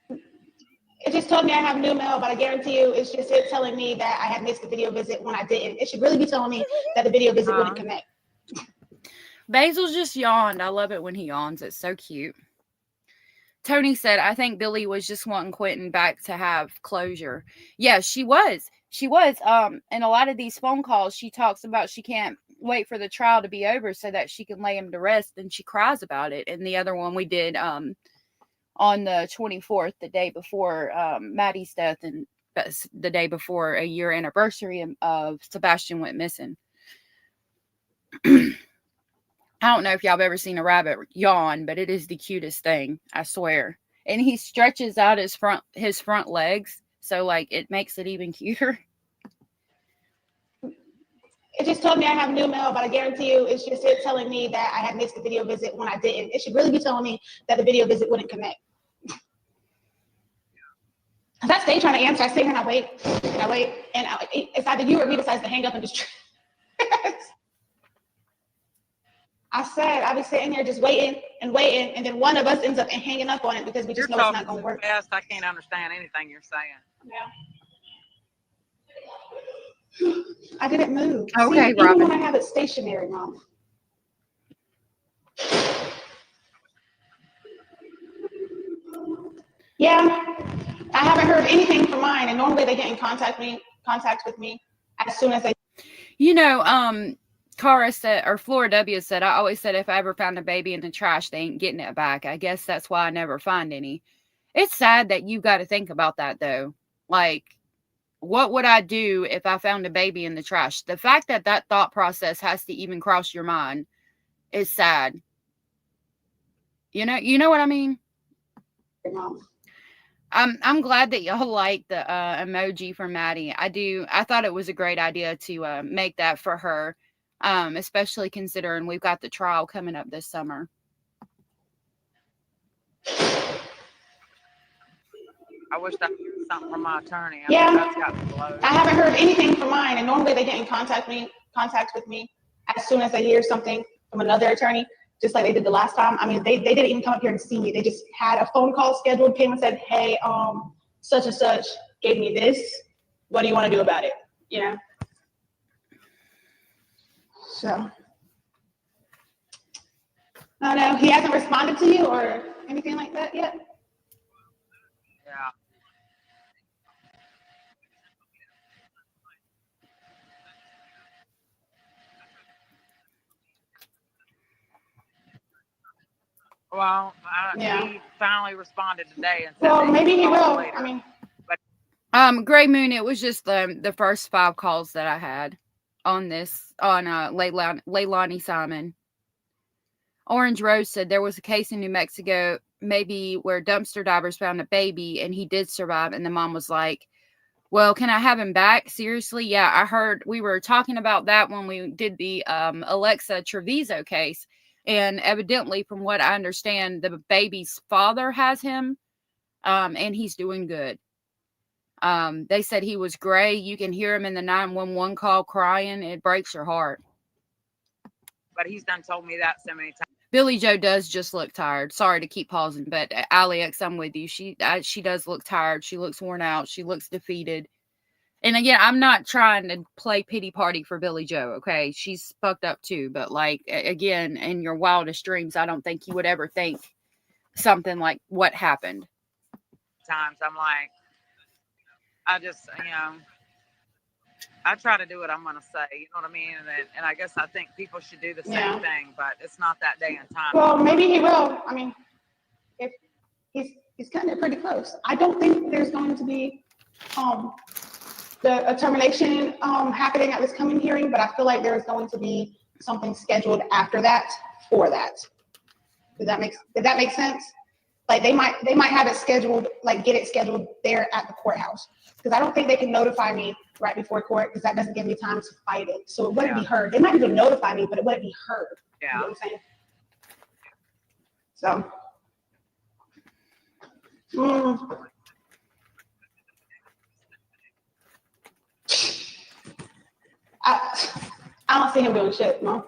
It just told me I have new mail, but I guarantee you it's just it telling me that I had missed the video visit when I didn't. It should really be telling me that the video visit wouldn't connect. Basil just yawned. I love it when he yawns. It's so cute. Tony said, "I think Billy was just wanting Quentin back to have closure." Yeah, she was. She was. In a lot of these phone calls, she talks about she can't wait for the trial to be over so that she can lay him to rest, and she cries about it. And the other one we did on the 24th, the day before Maddie's death, and the day before a year anniversary of Sebastian went missing. I don't know if y'all have ever seen a rabbit yawn, but it is the cutest thing, I swear. And he stretches out his front legs, so like it makes it even cuter. It just told me I have new mail, but I guarantee you it's just it telling me that I had missed the video visit when I didn't. It should really be telling me that the video visit wouldn't connect. Because I stay trying to answer. I sit here and I wait, and it's either you or me decides to hang up and just. I said I was sitting there just waiting, and then one of us ends up hanging up on it because we just You're know it's not talking going to so work. fast, I can't understand anything you're saying. Yeah. I didn't move. Okay, See, Robin. even when I have it stationary, Mom. Yeah, I haven't heard anything from mine, and normally they get in contact with me as soon as they. You know, Cara said, or Flora W said, I always said if I ever found a baby in the trash, they ain't getting it back. I guess that's why I never find any. It's sad that you got to think about that, though. Like, what would I do if I found a baby in the trash? The fact that that thought process has to even cross your mind is sad. You know what I mean? I'm glad that y'all like the emoji for Maddie. I thought it was a great idea to make that for her, especially considering we've got the trial coming up this summer. I wish I could hear something from my attorney. Yeah. That's got me blown. I haven't heard anything from mine, and normally they get in contact with me as soon as they hear something from another attorney, just like they did the last time. I mean, they didn't even come up here and see me. They just had a phone call scheduled, came and said, hey, such and such gave me this. What do you want to do about it? You know? So, I don't know. He hasn't responded to you or anything like that yet? Yeah. Well, he finally responded today and said. Well, maybe he will. Later. I mean, Gray Moon, it was just the first 5 calls that I had on this on Leilani Simon. Orange Rose said there was a case in New Mexico, maybe where dumpster divers found a baby and he did survive, and the mom was like, well, can I have him back? Seriously? Yeah, I heard we were talking about that when we did the Alexa Treviso case. And evidently, from what I understand, the baby's father has him, and he's doing good. They said he was gray. You can hear him in the 911 call crying. It breaks your heart. But he's done told me that so many times. Billy Joe does just look tired. Sorry to keep pausing, but Alex, I'm with you. She does look tired. She looks worn out. She looks defeated. And again, I'm not trying to play pity party for Billy Joe, okay? She's fucked up too. But like, again, in your wildest dreams, I don't think you would ever think something like what happened. Times I'm like, I just, I try to do what I'm going to say, you know what I mean? And I guess I think people should do the same thing, but it's not that day and time. Well, maybe he will. I mean, if he's cutting it pretty close. I don't think there's going to be a termination happening at this coming hearing, but I feel like there's going to be something scheduled after that for that. Did that make sense? Like they might have it scheduled, like get it scheduled there at the courthouse. Because I don't think they can notify me right before court because that doesn't give me time to fight it. So it wouldn't be heard. They might even notify me, but it wouldn't be heard. Yeah. You know what I'm saying? So. I don't see him doing shit, no.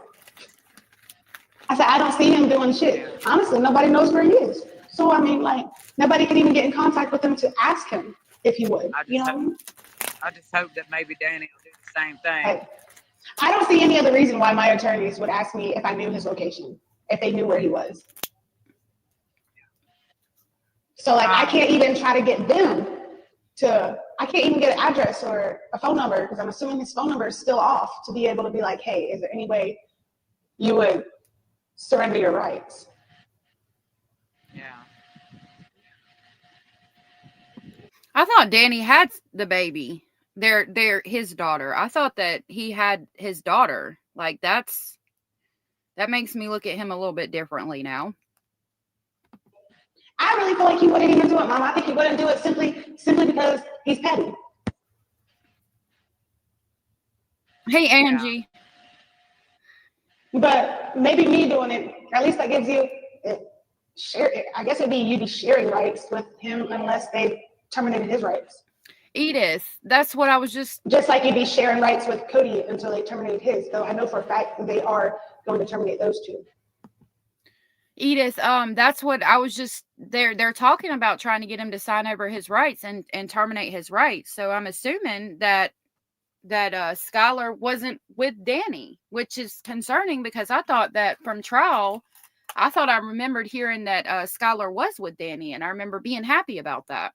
I said, I don't see him doing shit. Honestly, nobody knows where he is. So, I mean, like, nobody can even get in contact with him to ask him if he would. You know what I mean? I just hope that maybe Danny will do the same thing. I don't see any other reason why my attorneys would ask me if I knew his location, if they knew where he was. So, like, I can't even try to get them I can't even get an address or a phone number because I'm assuming his phone number is still off to be able to be like, hey, is there any way you would surrender your rights? Yeah. I thought Danny had the baby. They're his daughter. I thought that he had his daughter. Like that makes me look at him a little bit differently now. I really feel like he wouldn't even do it, Mom. I think he wouldn't do it simply because he's petty. Hey, Angie. Yeah. But maybe me doing it, at least that gives you I guess it'd be you'd be sharing rights with him unless they terminated his rights. Edith, that's what I was just like you'd be sharing rights with Cody until they terminated his. Though I know for a fact that they are going to terminate those two. Edith, that's what I was just they're talking about, trying to get him to sign over his rights and terminate his rights. So I'm assuming that Skylar wasn't with Danny, which is concerning because I thought that from trial, I thought I remembered hearing that Skylar was with Danny, and I remember being happy about that.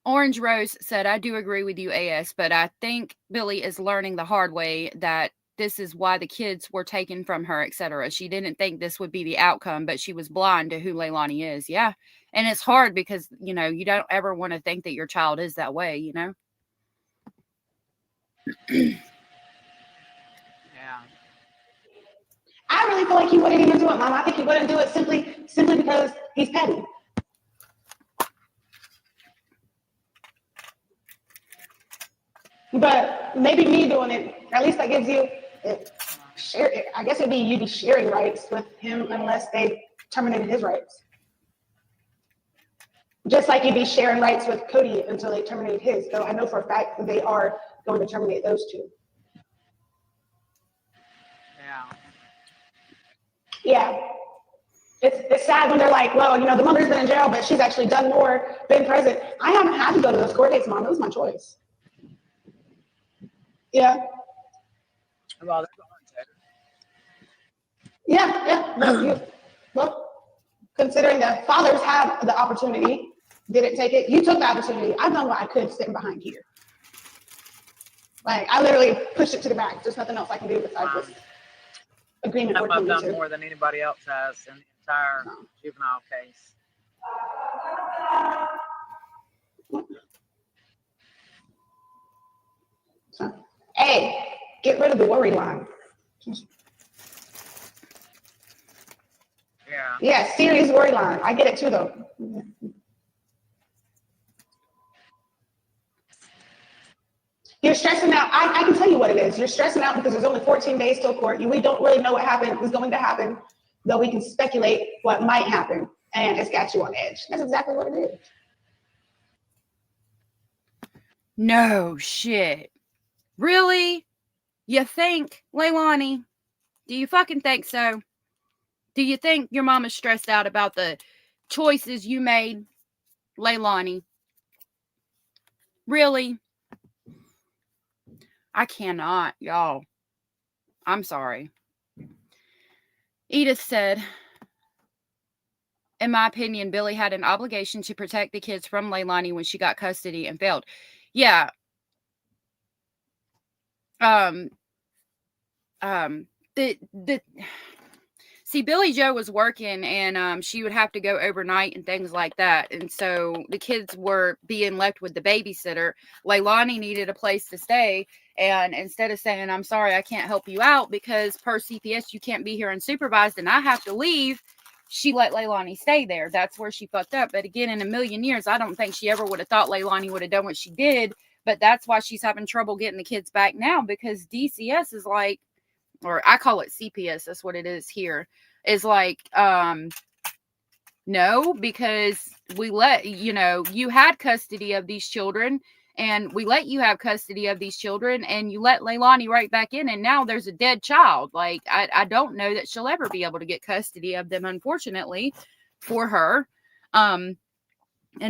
Orange Rose said, I do agree with you, AS, but I think Billy is learning the hard way that this is why the kids were taken from her, etc. She didn't think this would be the outcome, but she was blind to who Leilani is. Yeah. And it's hard because, you know, you don't ever want to think that your child is that way, you know? Yeah. I really feel like he wouldn't even do it, Mom. I think he wouldn't do it simply because he's petty. But maybe me doing it, at least that gives you, I guess it'd be you'd be sharing rights with him unless they terminated his rights. Just like you'd be sharing rights with Cody until they terminate his. Though I know for a fact that they are going to terminate those two. Yeah. Yeah. It's sad when they're like, well, you know, the mother's been in jail, but she's actually done more, been present. I haven't had to go to those court dates, Mom. It was my choice. Yeah. Well, that's Yeah. Well, considering the fathers had the opportunity, didn't take it. You took the opportunity. I've done what I could sitting behind here. Like, I literally pushed it to the back. There's nothing else I can do besides this agreement. I've done more than anybody else has in the entire juvenile case. So, hey, get rid of the worry line. Yeah. Yeah, serious worry line. I get it too, though. You're stressing out. I can tell you what it is. You're stressing out because there's only 14 days till court. We don't really know what is going to happen, though we can speculate what might happen, and it's got you on edge. That's exactly what it is. No shit. Really? You think, Leilani? Do you fucking think so? Do you think your mom is stressed out about the choices you made, Leilani? Really? I cannot, y'all. I'm sorry. Edith said, in my opinion, Billy had an obligation to protect the kids from Leilani when she got custody and failed. Yeah. See, Billy Joe was working, and she would have to go overnight and things like that. And so the kids were being left with the babysitter. Leilani needed a place to stay. And instead of saying, I'm sorry, I can't help you out because per CPS, you can't be here unsupervised and I have to leave, she let Leilani stay there. That's where she fucked up. But again, in a million years, I don't think she ever would have thought Leilani would have done what she did. But that's why she's having trouble getting the kids back now, because DCS is like, or I call it CPS, that's what it is here, is like, no, because we let, you had custody of these children, and we let you have custody of these children, and you let Leilani right back in, and now there's a dead child. Like, I don't know that she'll ever be able to get custody of them, unfortunately, for her. And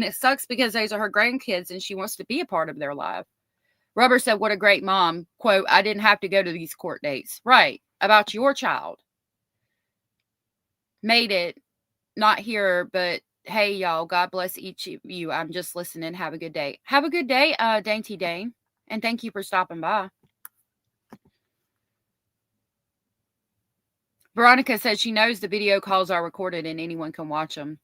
it sucks because those are her grandkids, and she wants to be a part of their life. Rubber said, what a great mom. Quote, I didn't have to go to these court dates. Right. About your child. Made it. Not here, but hey, y'all. God bless each of you. I'm just listening. Have a good day. Have a good day, Dainty Dane. And thank you for stopping by. Veronica said she knows the video calls are recorded and anyone can watch them.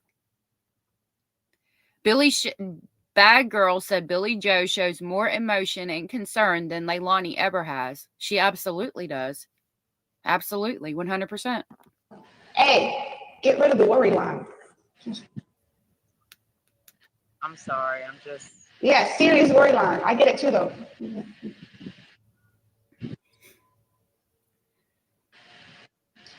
Bad Girl said Billy Joe shows more emotion and concern than Leilani ever has. She absolutely does. Absolutely, 100%. Hey, get rid of the worry line. I'm sorry, I'm just... Yeah, serious worry line. I get it too, though.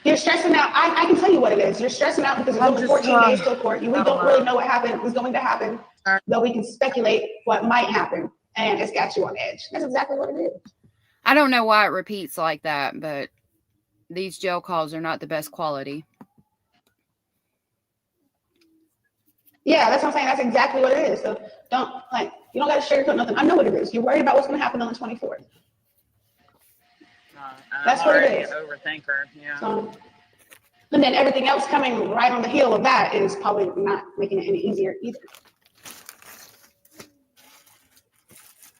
You're stressing out. I can tell you what it is. You're stressing out because there's only 14 days till court. We don't really know what is going to happen, though we can speculate what might happen, and it's got you on edge. That's exactly what it is. I don't know why it repeats like that, but these jail calls are not the best quality. Yeah, that's what I'm saying. That's exactly what it is. So you don't got to sugarcoat nothing. I know what it is. You're worried about what's going to happen on the 24th. That's what it is. I'm already an overthinker. Yeah. So, and then everything else coming right on the heel of that is probably not making it any easier either.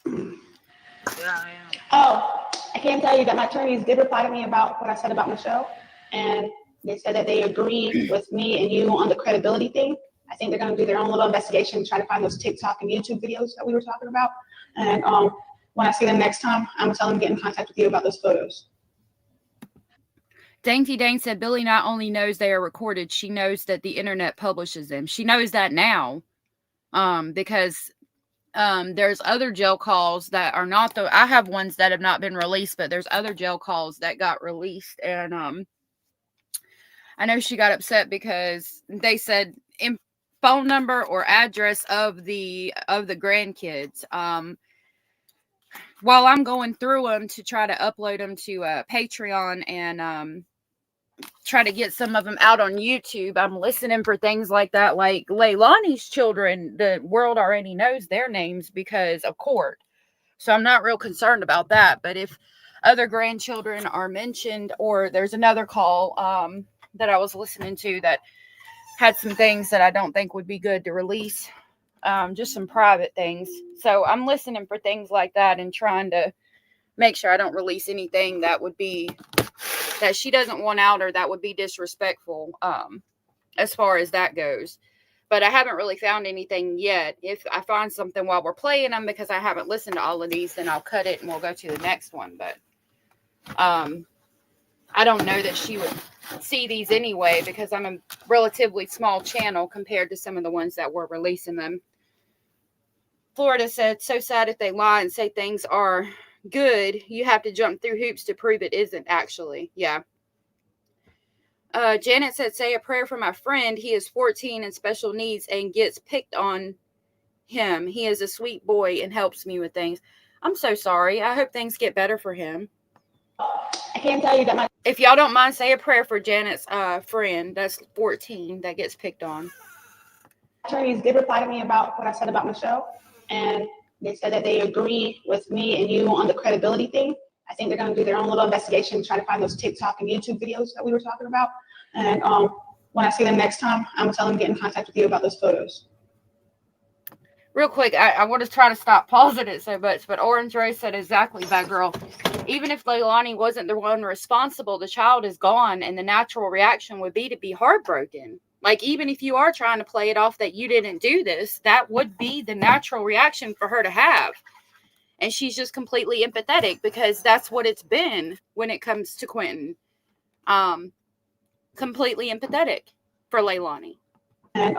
Yeah, I am. Oh, I can tell you that my attorneys did reply to me about what I said about Michelle, and they said that they agree with me and you on the credibility thing. I think they're going to do their own little investigation, try to find those TikTok and YouTube videos that we were talking about. And when I see them next time, I'm going to tell them to get in contact with you about those photos. Dainty Dane said Billy not only knows they are recorded, she knows that the internet publishes them. She knows that now because there's other jail calls that are not I have ones that have not been released, but there's other jail calls that got released. And I know she got upset because they said phone number or address of the grandkids. While I'm going through them to try to upload them to Pateron and try to get some of them out on YouTube, I'm listening for things like that. Like Leilani's children, the world already knows their names because of court. So I'm not real concerned about that. But if other grandchildren are mentioned, or there's another call that I was listening to that had some things that I don't think would be good to release, just some private things. So I'm listening for things like that and trying to make sure I don't release anything that would be, that she doesn't want out or that would be disrespectful as far as that goes. But I haven't really found anything yet. If I find something while we're playing them, because I haven't listened to all of these, then I'll cut it and we'll go to the next one. But I don't know that she would see these anyway because I'm a relatively small channel compared to some of the ones that were releasing them. Florida said, so sad if they lie and say things are good, you have to jump through hoops to prove it isn't actually. Yeah. Janet said, say a prayer for my friend. He is 14 and special needs and gets picked on him. He is a sweet boy and helps me with things. I'm so sorry. I hope things get better for him. I can't tell you that if y'all don't mind, say a prayer for Janet's friend that's 14 that gets picked on. Attorneys did reply to me about what I said about Michelle, and they said that they agree with me and you on the credibility thing. I think they're going to do their own little investigation, try to find those TikTok and YouTube videos that we were talking about. And when I see them next time, I'm going to tell them to get in contact with you about those photos. Real quick, I want to try to stop pausing it so much, but Orange Ray said exactly, bad girl. Even if Leilani wasn't the one responsible, the child is gone, and the natural reaction would be to be heartbroken. Like, even if you are trying to play it off that you didn't do this, that would be the natural reaction for her to have. And she's just completely empathetic because that's what it's been when it comes to Quentin. Completely empathetic for Leilani. And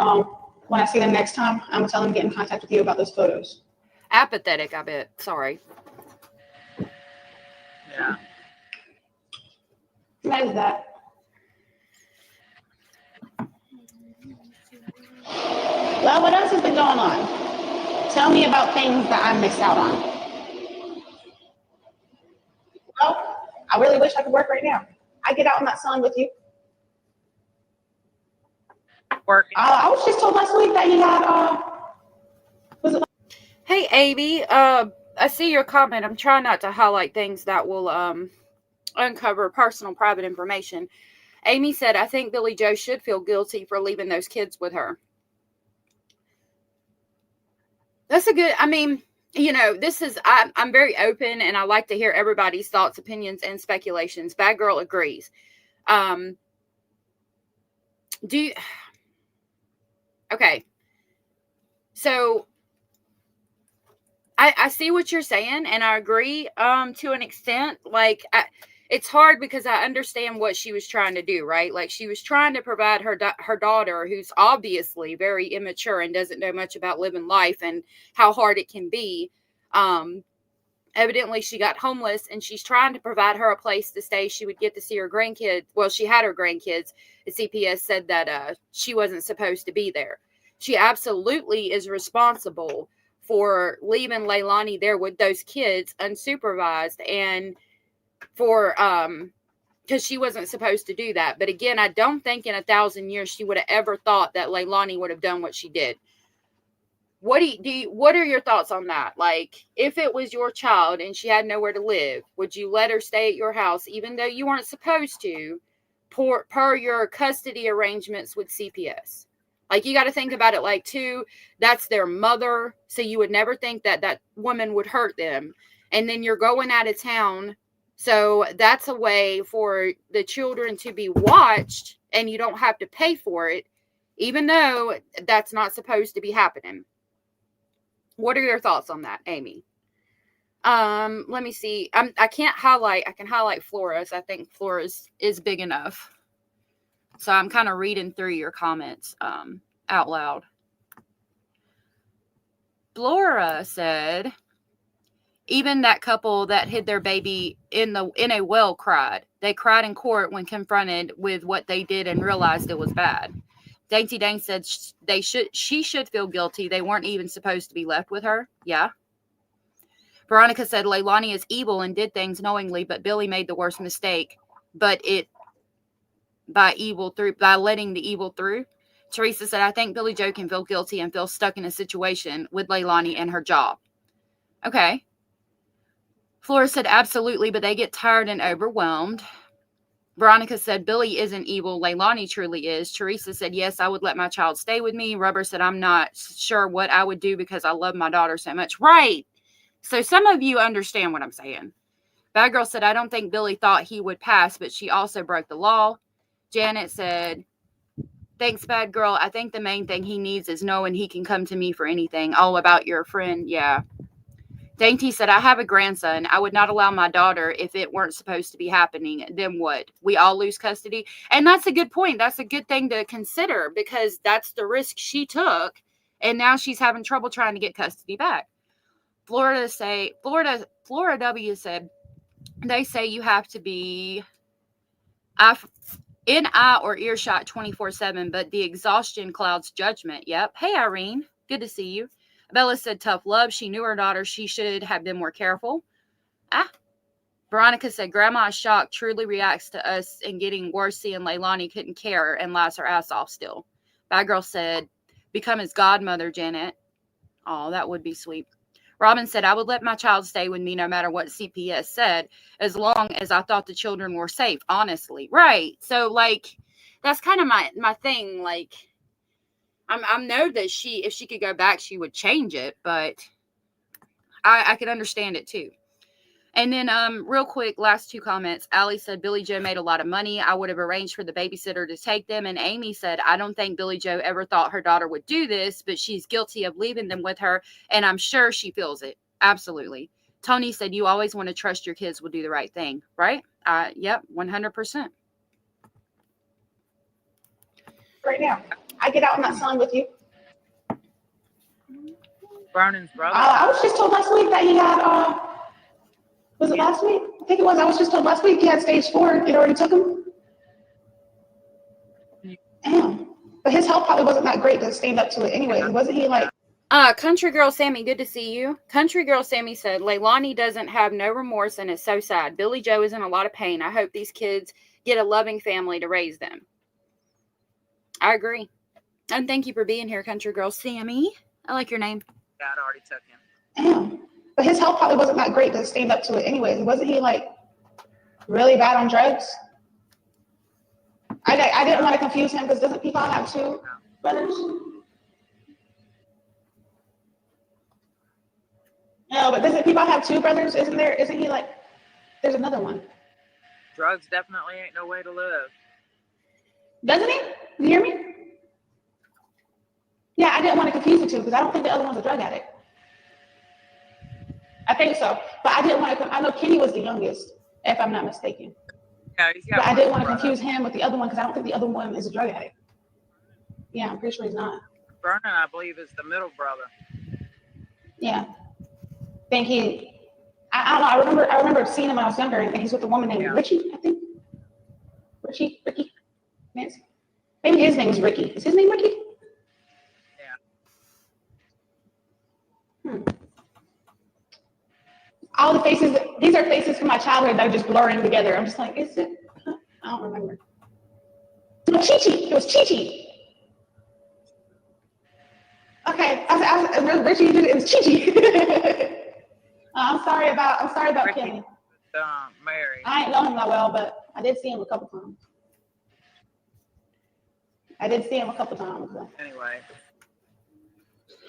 when I see them next time, I'm going to tell them to get in contact with you about those photos. Apathetic, I bet. Sorry. Yeah. That is that. Well, what else has been going on? Tell me about things that I missed out on. Well, I really wish I could work right now. I get out in that sun with you. Working. I was just told last week that you had, was it? Hey, Amy, I see your comment. I'm trying not to highlight things that will uncover personal, private information. Amy said, I think Billy Joe should feel guilty for leaving those kids with her. That's a good, I mean, you know, this is, I'm very open and I like to hear everybody's thoughts, opinions, and speculations. Bad girl agrees. Okay. So I see what you're saying and I agree to an extent. Like, it's hard because I understand what she was trying to do, right? Like, she was trying to provide her daughter, who's obviously very immature and doesn't know much about living life and how hard it can be. Evidently, she got homeless and she's trying to provide her a place to stay. She would get to see her grandkids. Well, she had her grandkids. The CPS said that she wasn't supposed to be there. She absolutely is responsible for leaving Leilani there with those kids unsupervised, and for because she wasn't supposed to do that. But again, I don't think in 1,000 years she would have ever thought that Leilani would have done what she did. What what are your thoughts on that? Like, if it was your child and she had nowhere to live, would you let her stay at your house even though you weren't supposed to, per your custody arrangements with CPS? Like, you got to think about it like, too, that's their mother, so you would never think that that woman would hurt them. And then you're going out of town, so that's a way for the children to be watched, and you don't have to pay for it, even though that's not supposed to be happening. What are your thoughts on that, Amy? Let me see. I can highlight Flora's. I think Flora's is big enough. So I'm kind of reading through your comments out loud. Flora said, even that couple that hid their baby in a well cried. They cried in court when confronted with what they did and realized it was bad. Dainty Dane said she should feel guilty. They weren't even supposed to be left with her. Yeah. Veronica said Leilani is evil and did things knowingly, but Billy made the worst mistake. But by letting the evil through. Teresa said, I think Billy Joe can feel guilty and feel stuck in a situation with Leilani and her job. Okay. Flora said, absolutely, but they get tired and overwhelmed. Veronica said, Billy isn't evil. Leilani truly is. Teresa said, yes, I would let my child stay with me. Rubber said, I'm not sure what I would do because I love my daughter so much. Right. So some of you understand what I'm saying. Bad Girl said, I don't think Billy thought he would pass, but she also broke the law. Janet said, thanks, Bad Girl. I think the main thing he needs is knowing he can come to me for anything. All about your friend. Yeah. Dainty said, I have a grandson. I would not allow my daughter if it weren't supposed to be happening. Then what? We all lose custody? And that's a good point. That's a good thing to consider because that's the risk she took. And now she's having trouble trying to get custody back. Flora W said, they say you have to be in eye or earshot 24/7, but the exhaustion clouds judgment. Yep. Hey, Irene. Good to see you. Bella said tough love. She knew her daughter. She should have been more careful. Veronica said Grandma's shock truly reacts to us and getting worse seeing Leilani couldn't care and lies her ass off still. Bad Girl said become his godmother, Janet. Oh, that would be sweet. Robin said I would let my child stay with me no matter what CPS said as long as I thought the children were safe, honestly. Right. So, like, that's kind of my thing, like, I know that if she could go back, she would change it, but I could understand it too. And then real quick, last two comments. Allie said, Billy Joe made a lot of money. I would have arranged for the babysitter to take them. And Amy said, I don't think Billy Joe ever thought her daughter would do this, but she's guilty of leaving them with her. And I'm sure she feels it. Absolutely. Tony said, you always want to trust your kids will do the right thing, right? Yep, 100%. Right now, I get out on that song with you. Vernon's brother. I was just told last week that he had, was it last week? I think it was. I was just told last week he had stage 4. It already took him. Damn. But his health probably wasn't that great to stand up to it anyway. Wasn't he like? Country Girl Sammy, good to see you. Country Girl Sammy said, Leilani doesn't have no remorse and is so sad. Billy Joe is in a lot of pain. I hope these kids get a loving family to raise them. I agree. And thank you for being here, Country Girl Sammy. I like your name. God already took him. Damn. But his health probably wasn't that great to stand up to it anyway. Wasn't he like really bad on drugs? I didn't want to confuse him because doesn't Peapod have 2 brothers? No, but doesn't Peapod have 2 brothers? Isn't he like, there's another one. Drugs definitely ain't no way to live. Doesn't he? You hear me? Yeah, I didn't want to confuse the 2 because I don't think the other one's a drug addict. I think so, but I didn't want to. I know Kenny was the youngest, if I'm not mistaken. Yeah, he's got but I didn't want to brother. confuse him with the other one because I don't think the other one is a drug addict. Yeah, I'm pretty sure he's not. Vernon, I believe, is the middle brother. Yeah, I think he. I don't know. I remember seeing him when I was younger, and he's with a woman named Richie. I think. Ricky, Nancy. Maybe his name is Ricky. Is his name Ricky? Yeah. all the faces, these are faces from my childhood that are just blurring together. I'm just like, is it? I don't remember. No, Chi-Chi. It was Chi-Chi. Okay, Richie, it was Chi-Chi. I'm sorry about Ricky, Kenny. Mary. I ain't know him that well, but I did see him a couple times. So. Anyway.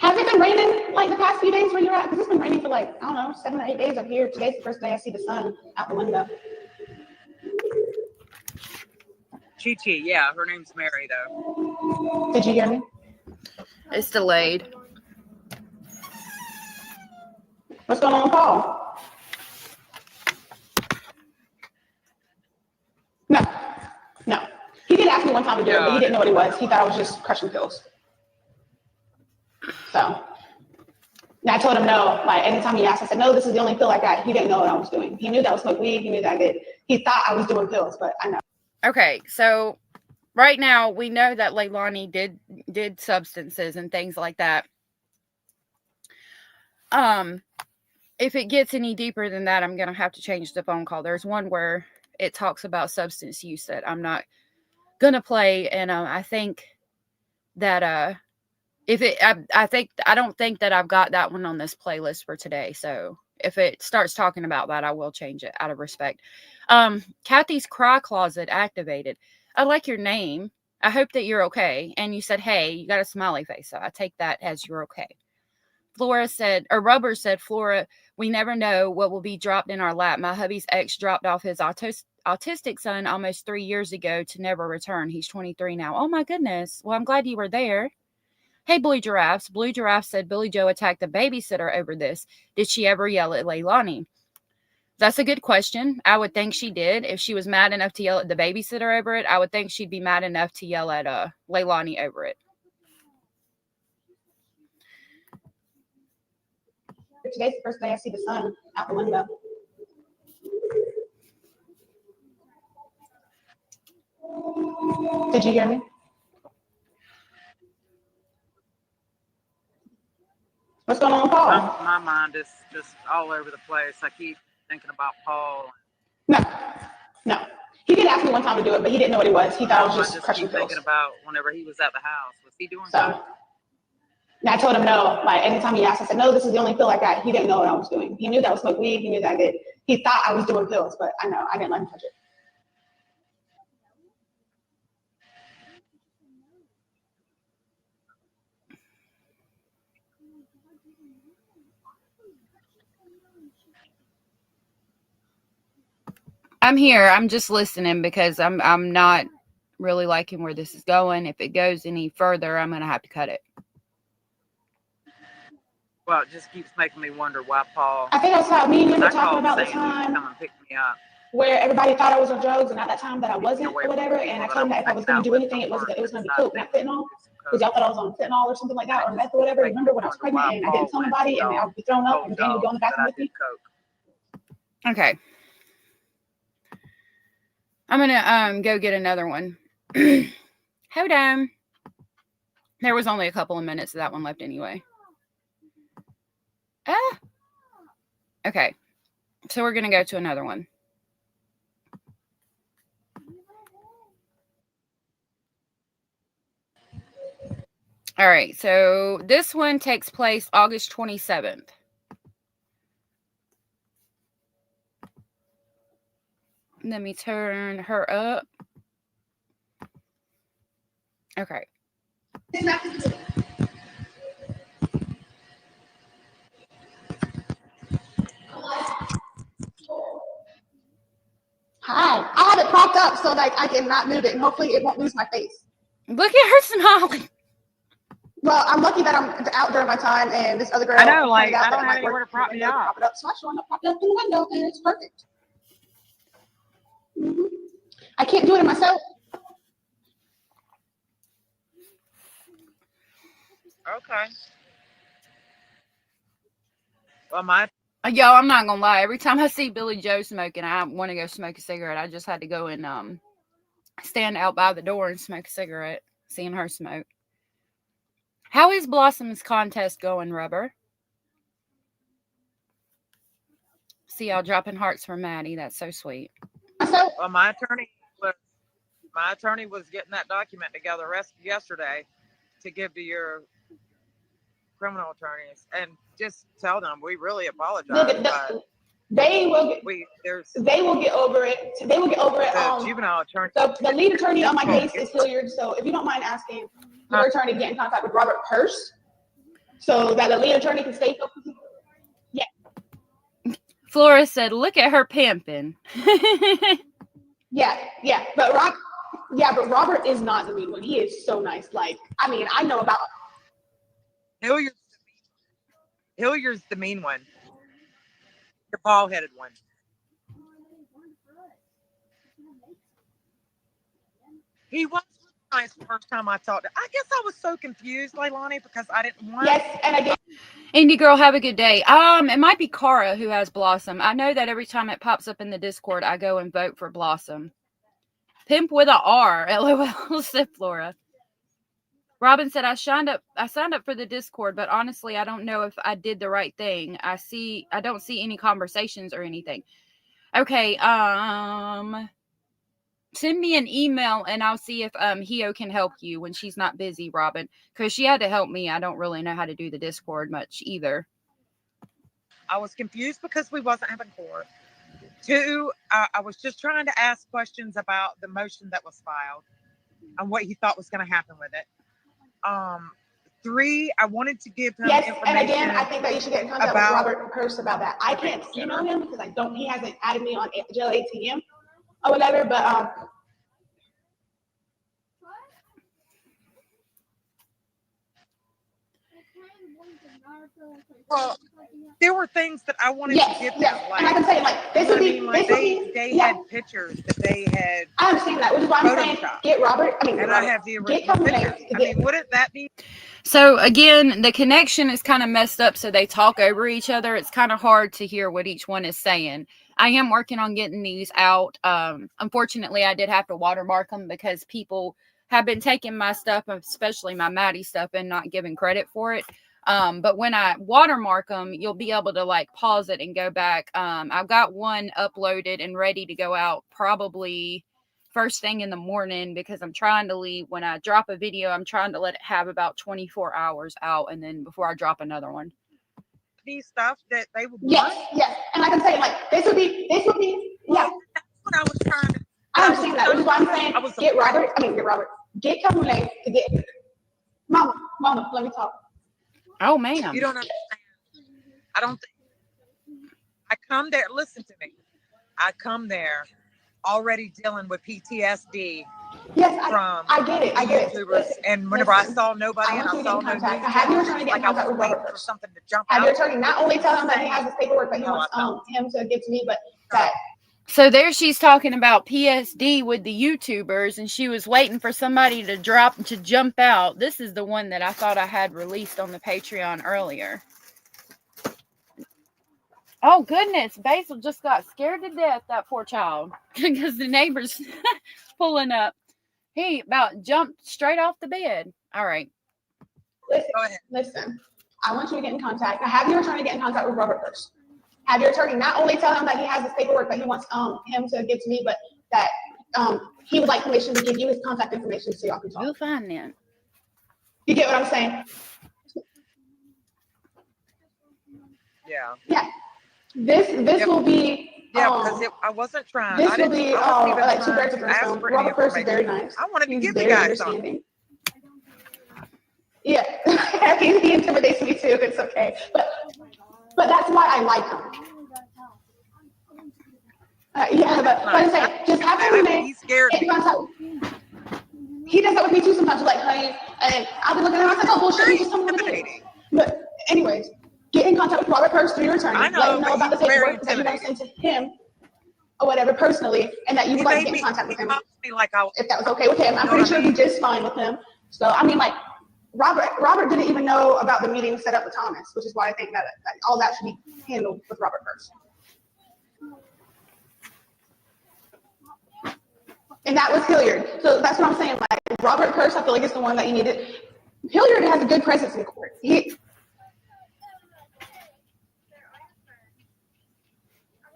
Has it been raining like the past few days where you're at? Because it's been raining for like, I don't know, 7 or 8 days up here. Today's the first day I see the sun out the window. Chi-Chi, yeah, her name's Mary, though. Did you hear me? It's delayed. What's going on, Paul? No. He did ask me one time to do it, but he didn't know what it was. He thought I was just crushing pills. So, and I told him no. Like, anytime he asked, I said, no, this is the only pill I got. He didn't know what I was doing. He knew that I was smoking weed. He knew that I did. He thought I was doing pills, but I know. Okay, so right now we know that Leilani did substances and things like that. If it gets any deeper than that, I'm gonna have to change the phone call. There's one where it talks about substance use that I'm not gonna play, and I think that I don't think that I've got that one on this playlist for today. So if it starts talking about that, I will change it out of respect. Kathy's cry closet activated. I like your name. I hope that you're okay. And you said, hey, you got a smiley face. So I take that as you're okay. Rubber said, Flora, we never know what will be dropped in our lap. My hubby's ex dropped off his autistic son almost 3 years ago to never return. He's 23 now. Oh my goodness. Well, I'm glad you were there. Hey, Blue Giraffes. Blue Giraffe said Billy Joe attacked the babysitter over this. Did she ever yell at Leilani? That's a good question. I would think she did. If she was mad enough to yell at the babysitter over it, I would think she'd be mad enough to yell at Leilani over it. Today's the first day I see the sun out the window. Did you hear me? What's going on, Paul? My mind is just all over the place. I keep thinking about Paul. No. He did ask me one time to do it, but he didn't know what it was. He thought I was just crushing pills. Thinking about whenever he was at the house. Was he doing so? And I told him no. Like, anytime he asked, I said, no, this is the only pill I got. He didn't know what I was doing. He knew that I was smoking weed. He knew that I did. He thought I was doing pills, but I know I didn't let him touch it. I'm here. I'm just listening because I'm not really liking where this is going. If it goes any further, I'm gonna have to cut it. Well, it just keeps making me wonder why Paul. I think that's how me and you were talking about the time come and pick me up. Where everybody thought I was on drugs, and at that time that I wasn't, or whatever. And I told him that if I was going to do anything, it was going to be coke, not fentanyl, because y'all thought I was on fentanyl or something like that, or meth or whatever. Remember when I was pregnant and I didn't tell nobody, and I would be thrown up, and Danny would go in the bathroom with me. Okay. I'm gonna go get another one. Hold on. There was only a couple of minutes of that one left anyway. Okay. So we're gonna go to another one. All right. So this one takes place August 27th. Let me turn her up. Okay. Hi. I have it propped up so like I can not move it, and hopefully it won't lose my face. Look at her smiling. Well, I'm lucky that I'm out during my time, and this other girl. I know, like I don't have anywhere to prop me up. So I show up propped up in the window, and it's perfect. Mm-hmm. I can't do it myself. Okay. Well, Yo, I'm not gonna lie. Every time I see Billy Joe smoking, I want to go smoke a cigarette. I just had to go and stand out by the door and smoke a cigarette, seeing her smoke. How is Blossom's contest going, Rubber? See y'all dropping hearts for Maddie. That's so sweet. So, Well, my attorney was getting that document together yesterday to give to your criminal attorneys, and just tell them we really apologize. But they will get over it. They will get over it. The juvenile attorney. The lead attorney on my case is Hilliard. So if you don't mind asking your attorney to get in contact with Robert Purse, so that the lead attorney can stay focused. Yeah. Flora said, "Look at her pimping." Yeah. But Robert is not the mean one. He is so nice. Like, I mean, I know about Hilliard's the mean one. The bald-headed one. He was nice the first time I talked to him. I guess I was so confused, Leilani, because I didn't want. Yes, and again. Indie girl, have a good day. It might be Cara who has Blossom. I know that every time it pops up in the Discord, I go and vote for Blossom. Pimp with a R, LOL, said Flora. Robin said, I signed up for the Discord, but honestly, I don't know if I did the right thing. I don't see any conversations or anything. Okay, send me an email and I'll see if Hio can help you when she's not busy, Robin, because she had to help me. I don't really know how to do the Discord much either. I was confused because we wasn't having court. 2, I was just trying to ask questions about the motion that was filed and what he thought was going to happen with it. 3, I wanted to give him information. And again, I think that you should get in contact with Robert Purse about that. I can't email him because he hasn't added me on jail ATM or whatever, but well, there were things that I wanted to give them. Like, and I can say, like, this would be, they had pictures that they had. I understand that, which is why I'm saying, get Robert. I have the original pictures. Wouldn't that be? So again, the connection is kind of messed up, so they talk over each other. It's kind of hard to hear what each one is saying. I am working on getting these out. Unfortunately, I did have to watermark them because people have been taking my stuff, especially my Maddie stuff, and not giving credit for it. But when I watermark them, you'll be able to like pause it and go back. I've got one uploaded and ready to go out probably first thing in the morning because I'm trying to leave. When I drop a video, I'm trying to let it have about 24 hours out, and then before I drop another one. These stuff that they would. Yes, and I can say like this would be. That's what I was trying to. I understand that. Which is why I'm saying get Robert. Get Kamule to get. Mama, let me talk. Oh, man. You don't understand. I don't think. I come there. Listen to me. I come there already dealing with PTSD. Yes, from I get it. YouTubers. And whenever I saw nobody and I saw no news, have your attorney get in contact with Robert for something to jump out. Have your attorney not only tell him that he has his paperwork, but he wants him to give to me, but that. So there she's talking about PSD with the YouTubers, and she was waiting for somebody to jump out. This is the one that I thought I had released on the Patreon earlier. Oh, goodness. Basil just got scared to death, that poor child, because the neighbor's pulling up. He about jumped straight off the bed. All right. Listen. I want you to get in contact. Have your attorney get in contact with Robert first. Have your attorney not only tell him that he has his paperwork, but he wants him to give to me, but that he would like permission to give you his contact information so y'all can talk. We'll find then. You get what I'm saying? Yeah. This will be. Because I wasn't trying. This will be like 2 birds with one stone. Robert Purse is very nice. I wanted to He's give the very guy understanding. Yeah, he intimidates me too. It's okay, but that's why I like him. But I'm saying, just have him He's scared me. He does that with me too sometimes. Like, honey, and I'll be looking at him. I was like, oh bullshit, he's just coming with me. But anyways, get in contact with Robert Purse through your attorney. Let him know about the paperwork that you want to send to him or whatever personally, and that you would like to get in contact with him. If that was okay with him, I'm pretty sure he'd be just fine with him. So I mean, like. Robert didn't even know about the meeting set up with Thomas, which is why I think that all that should be handled with Robert first. And that was Hilliard. So that's what I'm saying. Like Robert Purse, I feel like it's the one that you needed. Hilliard has a good presence in court.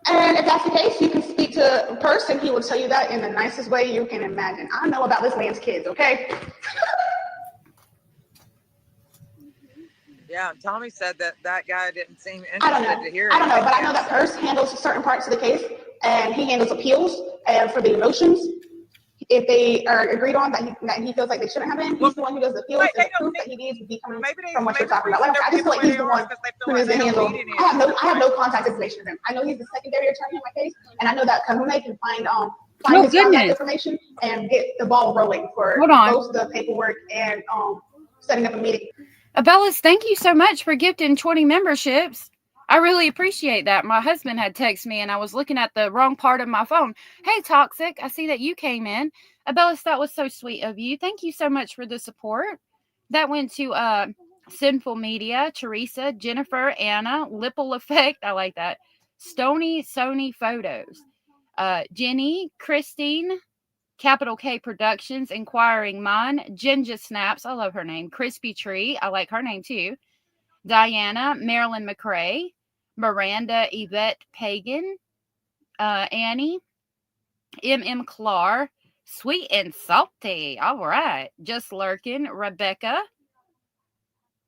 And if that's the case, you can speak to a person. He will tell you that in the nicest way you can imagine. I know about this man's kids, okay? Yeah, Tommy said that that guy didn't seem I don't interested know. to hear I don't know, anything but I know else. that Purse handles certain parts of the case, and he handles appeals and for the emotions. If they are agreed on that he feels like they shouldn't have been, he's the one who does the appeals, and the proof that he needs would be coming from what you're talking about. Like I just feel like he's the one who needs to handle. I have no contact information of him. I know he's the secondary attorney in my case, and I know that Kahuna can find his contact information and get the ball rolling for both the paperwork and setting up a meeting. Abellis, thank you so much for gifting 20 memberships. I really appreciate that. My husband had texted me and I was looking at the wrong part of my phone. Hey, Toxic, I see that you came in. Abellis, that was so sweet of you. Thank you so much for the support. That went to Sinful Media, Teresa, Jennifer, Anna, Lipple Effect. I like that. Stony Sony Photos. Jenny, Christine, Capital K Productions, Inquiring Mind, Ginger Snaps, I love her name, Crispy Tree, I like her name too, Diana, Marilyn McCrae, Miranda Yvette Pagan, Annie, M.M. Clark, Sweet and Salty, all right, Just Lurking, Rebecca.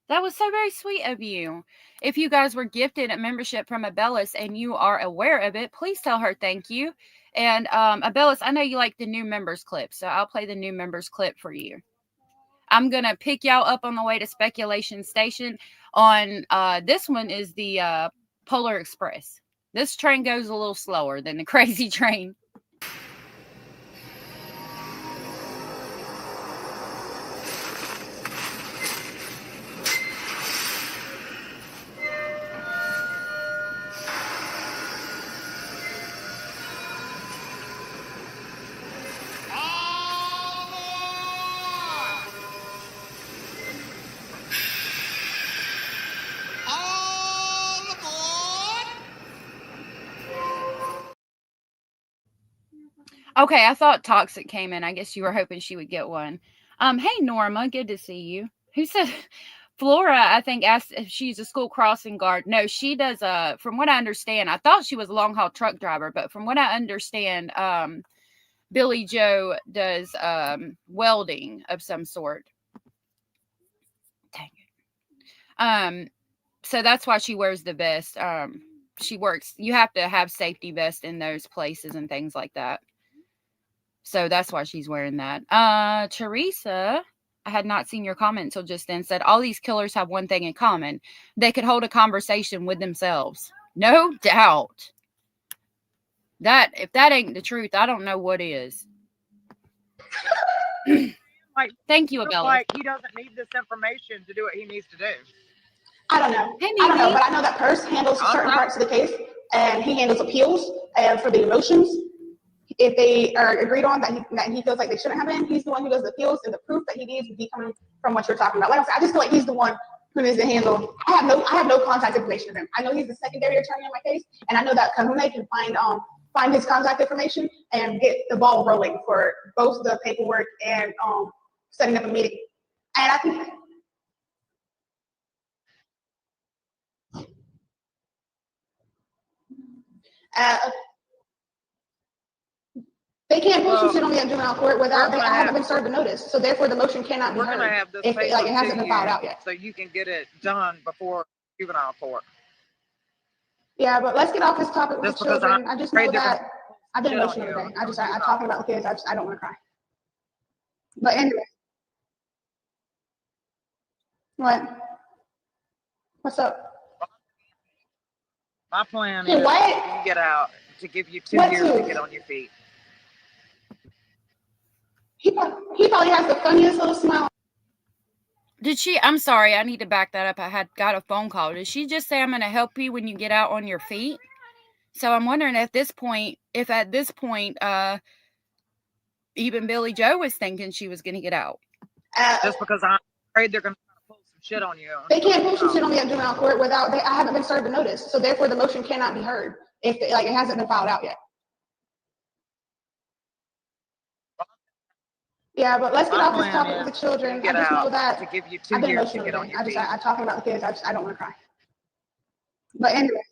That was so very sweet of you. If you guys were gifted a membership from Abellis and you are aware of it, please tell her thank you. And Abellis, I know you like the new members clip, so I'll play the new members clip for you. I'm going to pick y'all up on the way to Speculation Station. On this one is the Polar Express. This train goes a little slower than the crazy train. Okay, I thought Toxic came in. I guess you were hoping she would get one. Hey, Norma, good to see you. Who said Flora, I think, asked if she's a school crossing guard. No, she does, from what I understand, I thought she was a long-haul truck driver, but from what I understand, Billy Joe does welding of some sort. Dang it. So that's why she wears the vest. She works, you have to have safety vests in those places and things like that. So that's why she's wearing that. Teresa, I had not seen your comment until just then, said all these killers have one thing in common. They could hold a conversation with themselves. No doubt. That, if that ain't the truth, I don't know what is. Like, thank you, Abella. Like he doesn't need this information to do what he needs to do. I don't know. I don't know, but I know that Purse handles certain parts of the case, and he handles appeals and for the emotions. If they are agreed on that he feels like they shouldn't have been, he's the one who does the appeals, and the proof that he needs would be coming from what you're talking about. Like I said, I just feel like he's the one who needs to handle. I have no contact information of him. I know he's the secondary attorney in my case, and I know that Kahuna can find his contact information and get the ball rolling for both the paperwork and setting up a meeting. And I think they can't pull some shit on me at juvenile court without I haven't been served a notice. So therefore, the motion cannot be heard. We're going to have this if it hasn't been filed out yet. So you can get it done before juvenile court. Yeah, but let's get off this topic with the children. I just know that I've been emotional today. I'm talking about the kids. I don't want to cry. But anyway, what? What's up? My plan is to get out to give you 2 years to get on your feet. He probably has the funniest little smile. Did she? I'm sorry. I need to back that up. I had got a phone call. Did she just say I'm going to help you when you get out on your feet? So I'm wondering if at this point, even Billy Joe was thinking she was going to get out. Just because I'm afraid they're going to pull some shit on you. They can't pull some shit on me at juvenile court without. I haven't been served a notice. So therefore, the motion cannot be heard if it hasn't been filed out yet. Yeah, but let's get off this topic with the children. I just know that to give you 2 years to get on your feet. I'm talking about the kids. I don't want to cry. But anyway.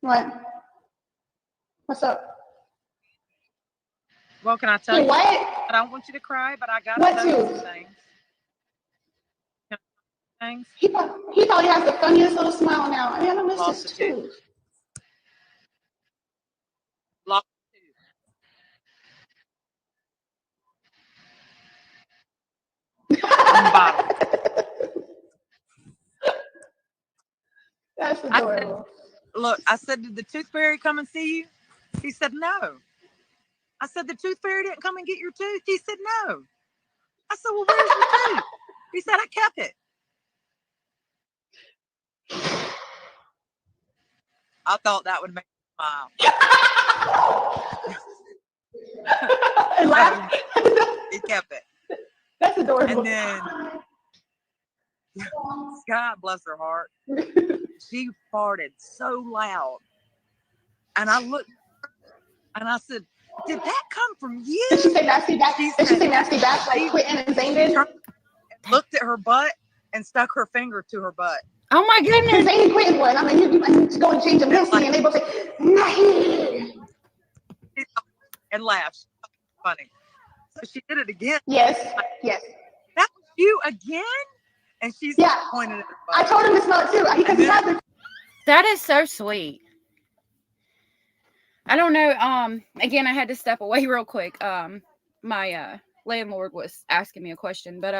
What? What's up? Well, can I tell Hey, you? what? I don't want you to cry, but I got to What tell you tooth? some things. Things. He probably has the funniest little smile now. I never missed Lost his a tooth. tooth. Lost a tooth. On the bottom. That's adorable. I said, did the tooth fairy come and see you? He said, no. I said, the tooth fairy didn't come and get your tooth? He said, no. I said, well, where's your tooth? He said, I kept it. I thought that would make me smile. And laugh. He kept it. That's adorable. And then, God bless her heart, she farted so loud. And I looked and I said, did that come from you? Did she say nasty back? Did she say nasty back like Quentin and Zane did? Looked at her butt and stuck her finger to her butt. Oh my Because goodness. Zane and Quentin would. I mean, you go and change them loosely, and they both say, "Nahi." And laughed. Funny. So she did it again. Yes, yes. That was you again? And she's pointing at her butt. I told him to smell it too because he has the. That is so sweet. I don't know. Again, I had to step away real quick. My landlord was asking me a question, but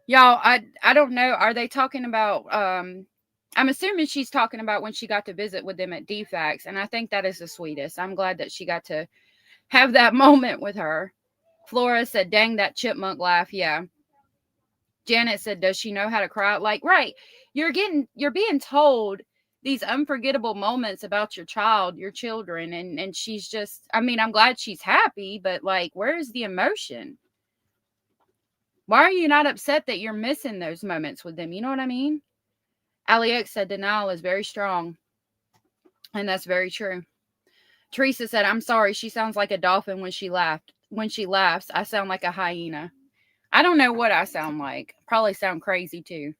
y'all, I don't know. Are they talking about? I'm assuming she's talking about when she got to visit with them at DFAX, and I think that is the sweetest. I'm glad that she got to have that moment with her. Flora said, "Dang, that chipmunk laugh." Yeah. Janet said, "Does she know how to cry?" Like, right. You're being told these unforgettable moments about your child, your children, and she's just, I mean, I'm glad she's happy, but like, where's the emotion? Why are you not upset that you're missing those moments with them? You know what I mean? Ali X said denial is very strong. And that's very true. Teresa said, I'm sorry, she sounds like a dolphin when she laughed. When she laughs, I sound like a hyena. I don't know what I sound like. Probably sound crazy too.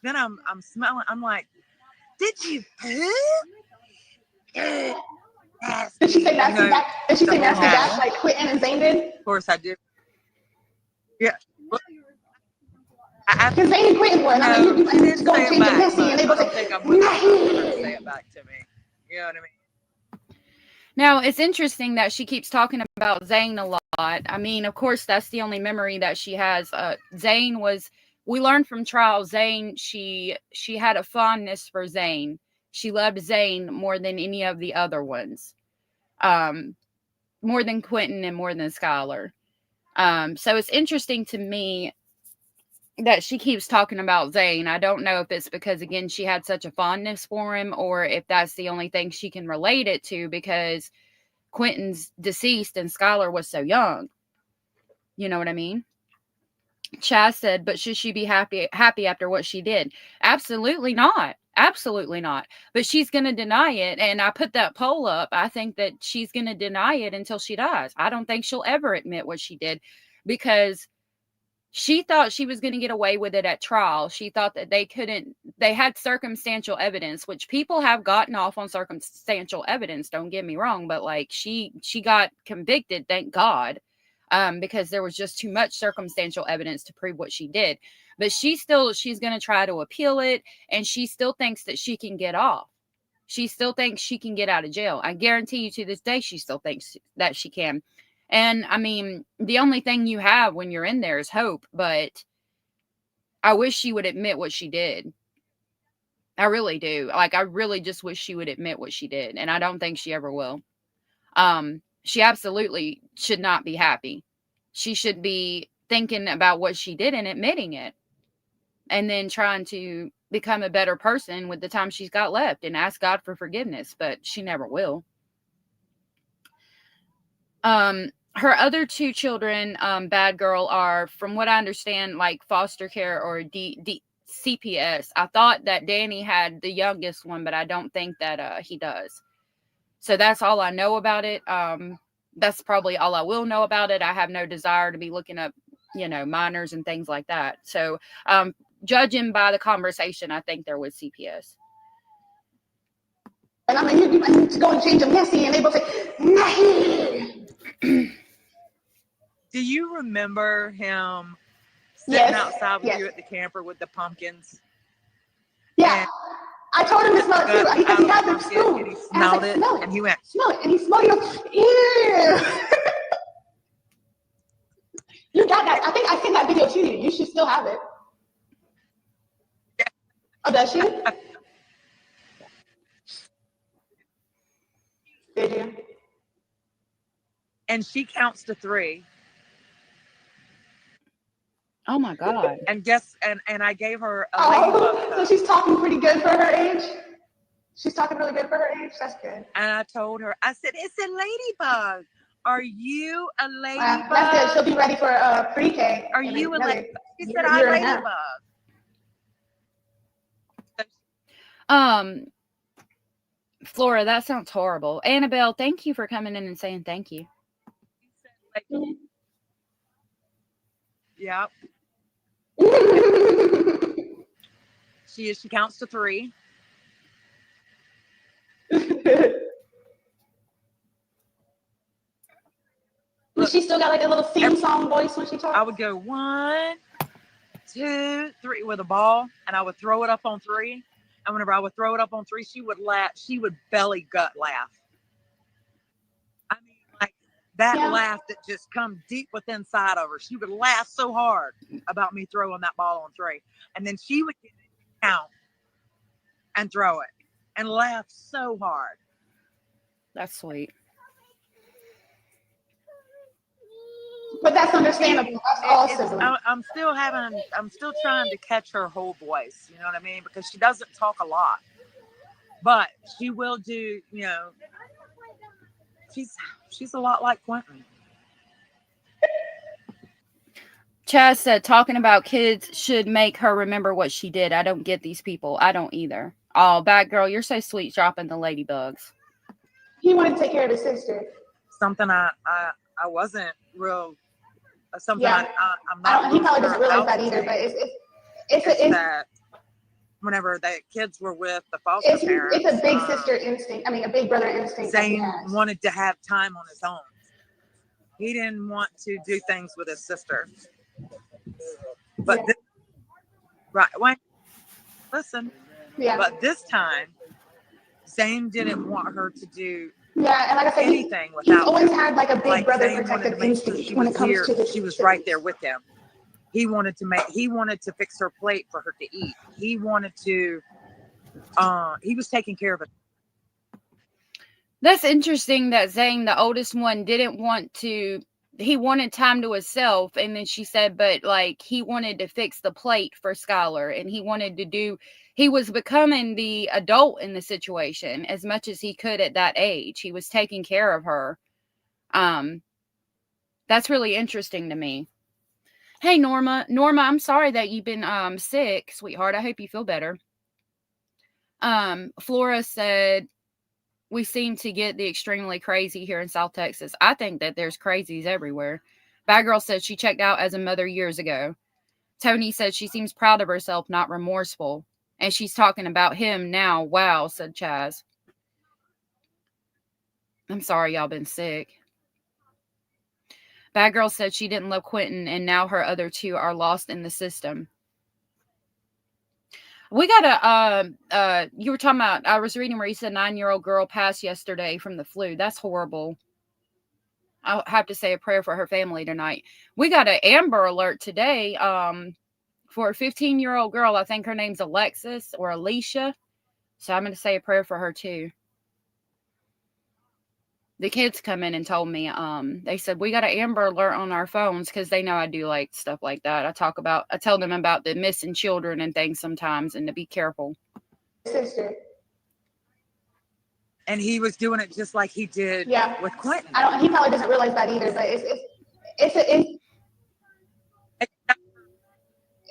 Then I'm smelling. I'm like, did you poo? Did she say nasty back? Did she say nasty back like Quentin and Zane did? Of course I did. Yeah. Because Zane and Quentin would. I mean, you go and change them loosely, and they both say, "Nahi." Say it back to me. You know what I mean? Now, it's interesting that she keeps talking about Zane a lot. I mean, of course, that's the only memory that she has. Zane was, we learned from trial, Zane, she had a fondness for Zane. She loved Zane more than any of the other ones. More than Quentin and more than Skylar. So it's interesting to me that she keeps talking about Zane. I don't know if it's because, again, she had such a fondness for him, or if that's the only thing she can relate it to, because Quentin's deceased and Skylar was so young. You know what I mean? Chaz said, but should she be happy after what she did? Absolutely not. Absolutely not. But she's going to deny it. And I put that poll up. I think that she's going to deny it until she dies. I don't think she'll ever admit what she did, because she thought she was going to get away with it at trial. She thought that they had circumstantial evidence, which people have gotten off on circumstantial evidence. Don't get me wrong. But like she got convicted, thank God, because there was just too much circumstantial evidence to prove what she did. But she's going to try to appeal it. And she still thinks that she can get off. She still thinks she can get out of jail. I guarantee you to this day, she still thinks that she can. And I mean, the only thing you have when you're in there is hope, but I wish she would admit what she did. I really do. Like, I really just wish she would admit what she did. And I don't think she ever will. She absolutely should not be happy. She should be thinking about what she did and admitting it. And then trying to become a better person with the time she's got left and ask God for forgiveness, but she never will. Her other two children, Bad Girl, are, from what I understand, like foster care or CPS. I thought that Danny had the youngest one, but I don't think that he does. So that's all I know about it. That's probably all I will know about it. I have no desire to be looking up, minors and things like that. So judging by the conversation, I think they're with CPS. And I'm like, I need to go and change them, Nessie. And they both say, Nahi. Do you remember him sitting Yes, outside with yes. you at the camper with the pumpkins? Yeah. And I told him to smell it too because he had the pumpkin, spoon. and he And I was smelled like, it, smell it. and he went, Smell it. And he smelled it. He goes, ew. You got that. I think I sent that video to you. You should still have it. Oh, does she? Did you? and she counts to 3. Oh my God. And I gave her a Oh, ladybug so cup. she's talking pretty good for her age? She's talking really good for her age? That's good. And I told her, I said, it's a ladybug. Are you a ladybug? That's good. She'll be ready for pre-K. Are you a ladybug? She said, You're I'm in half. ladybug. Flora, that sounds horrible. Annabelle, thank you for coming in and saying thank you. Yep. She counts to 3. She still got like a little sing-song voice when she talks. I would go 1, 2, 3 with a ball, and I would throw it up on 3. And whenever I would throw it up on 3, she would laugh. She would belly gut laugh. I mean, like that laugh that just comes deep within inside of her. She would laugh so hard about me throwing that ball on 3, and then she would get it, count and throw it and laugh so hard. That's sweet. But that's understandable. That's all siblings. I'm still trying to catch her whole voice. You know what I mean? Because she doesn't talk a lot, but she will do. You know, she's a lot like Quentin. Chaz said talking about kids should make her remember what she did. I don't get these people. I don't either. Oh, bad girl, you're so sweet dropping the ladybugs. He wanted to take care of his sister. Something I wasn't real. Something I'm not. He probably doesn't realize that either. But it's that whenever the kids were with the foster parents, it's a big sister instinct. I mean, a big brother instinct. Zane wanted to have time on his own. He didn't want to do things with his sister. But wait, listen. Yeah. But this time, Zane didn't want her to do. Yeah, and like I said, anything without. He's always had like a big brother protective instinct when it comes to she was right there with him. He wanted to fix her plate for her to eat. He wanted to. He was taking care of it. That's interesting that Zane, the oldest one, didn't want to. He wanted time to himself, and then she said, but like he wanted to fix the plate for Skylar, and he wanted to do. He was becoming the adult in the situation as much as he could at that age. He was taking care of her. That's really interesting to me. Hey, Norma, I'm sorry that you've been sick, sweetheart. I hope you feel better. Flora said, we seem to get the extremely crazy here in South Texas. I think that there's crazies everywhere. Bad Girl said she checked out as a mother years ago. Tony said she seems proud of herself, not remorseful. And she's talking about him now. Wow, said Chaz. I'm sorry y'all been sick. Bad Girl said she didn't love Quentin, and now her other 2 are lost in the system. We got you were talking about, I was reading where you said 9-year-old girl passed yesterday from the flu. That's horrible. I'll have to say a prayer for her family tonight. We got an Amber Alert today for a 15-year-old girl. I think her name's Alexis or Alicia. So I'm going to say a prayer for her too. The kids come in and told me, they said, we got an Amber Alert on our phones because they know I do like stuff like that. I tell them about the missing children and things sometimes and to be careful. Sister. And he was doing it just like he did with Quentin. He probably doesn't realize that either, but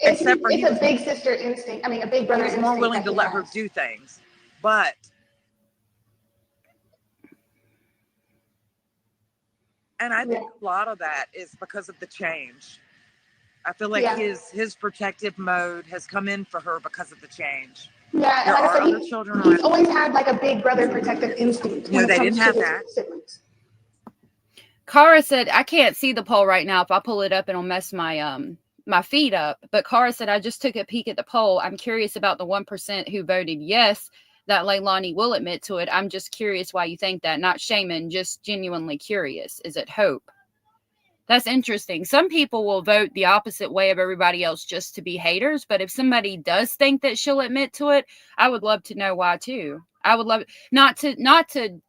it's a big sister instinct. I mean, a big brother instinct. He was more willing to let her do things, but and I think a lot of that is because of the change. I feel like his protective mode has come in for her because of the change. Yeah, and There like I are said, other children on he's always had like a big brother protective instinct No, when they it comes didn't to have his that. siblings. Kara said, I can't see the poll right now. If I pull it up, it'll mess my my feed up. But Kara said, I just took a peek at the poll. I'm curious about the 1% who voted yes, that Leilani will admit to it. I'm just curious why you think that. Not shaming, just genuinely curious. Is it hope? That's interesting. Some people will vote the opposite way of everybody else just to be haters. But if somebody does think that she'll admit to it, I would love to know why too. I would love not to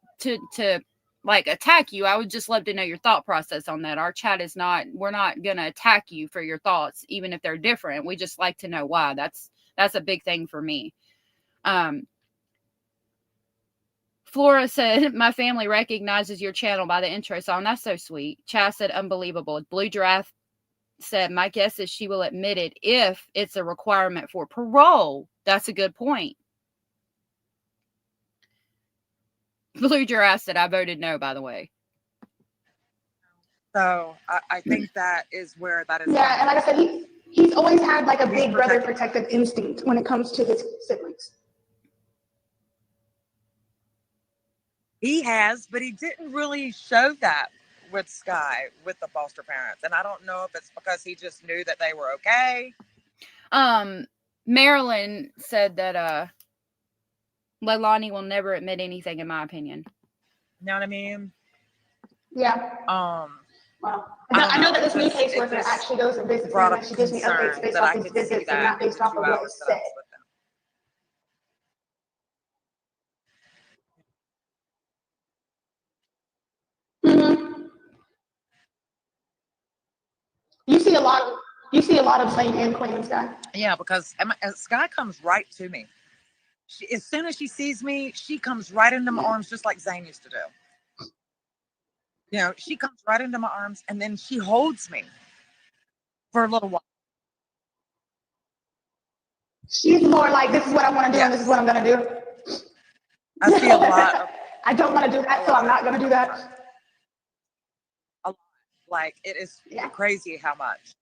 like attack you. I would just love to know your thought process on that. Our chat is not, we're not going to attack you for your thoughts, even if they're different. We just like to know why. That's a big thing for me. Flora said, my family recognizes your channel by the intro song. That's so sweet. Chaz said, unbelievable. Blue Giraffe said, my guess is she will admit it if it's a requirement for parole. That's a good point. Blue Giraffe said, I voted no, by the way. So I think that is where that is. Yeah, and like I said, he's always had like a He's big brother protective instinct when it comes to his siblings. He has, but he didn't really show that with Sky, with the foster parents. And I don't know if it's because he just knew that they were okay. Marilyn said that Leilani will never admit anything, in my opinion. You know what I mean? Yeah. Well, I know that this new caseworker actually goes and visits him, and she gives me updates based off his visits and not based off of what is said. Mm-hmm. You see a lot of blame and claims, Sky. Yeah, because Sky comes right to me. As soon as she sees me, she comes right into my arms, just like Zane used to do. You know, she comes right into my arms, and then she holds me for a little while. She's more like, this is what I want to do, and this is what I'm going to do. I see a lot of. I don't want to do that, so I'm not going to do that. A lot. Like, it is crazy how much.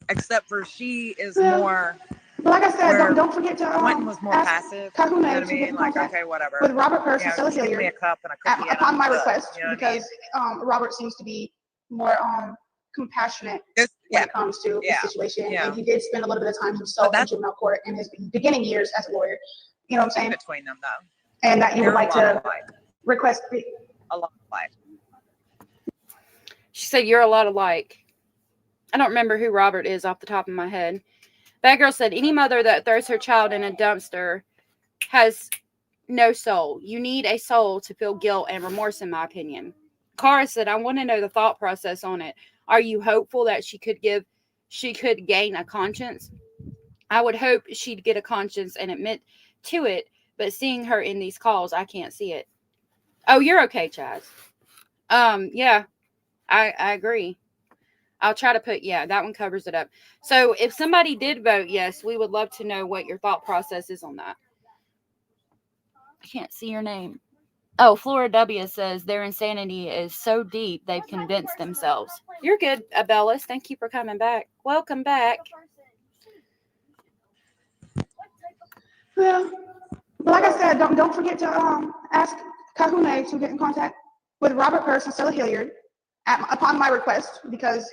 Except for she is more. But like I said, don't forget to. Quentin was more passive. Kahuna, you know what I mean? Like, okay, whatever. With Robert Purse and just give me a cup and a cookie upon my good, request, you know because Robert seems to be more compassionate when it comes to the situation, and he did spend a little bit of time himself in juvenile court in his beginning years as a lawyer. You know what I'm saying? Between them, though. And that you would like to request a lot of life. She said, you're a lot alike. I don't remember who Robert is off the top of my head. That girl said, any mother that throws her child in a dumpster has no soul. You need a soul to feel guilt and remorse, in my opinion. Cara said, I want to know the thought process on it. Are you hopeful that she could gain a conscience? I would hope she'd get a conscience and admit to it, but seeing her in these calls, I can't see it. Oh, you're okay, Chaz. Yeah, I agree. I'll try to put, that one covers it up. So if somebody did vote yes, we would love to know what your thought process is on that. I can't see your name. Oh, Flora W says their insanity is so deep they've convinced themselves. You're good, Abellis. Thank you for coming back. Welcome back. Yeah. But like I said, don't forget to ask Kahuna to get in contact with Robert Purse and Stella Hilliard upon my request, because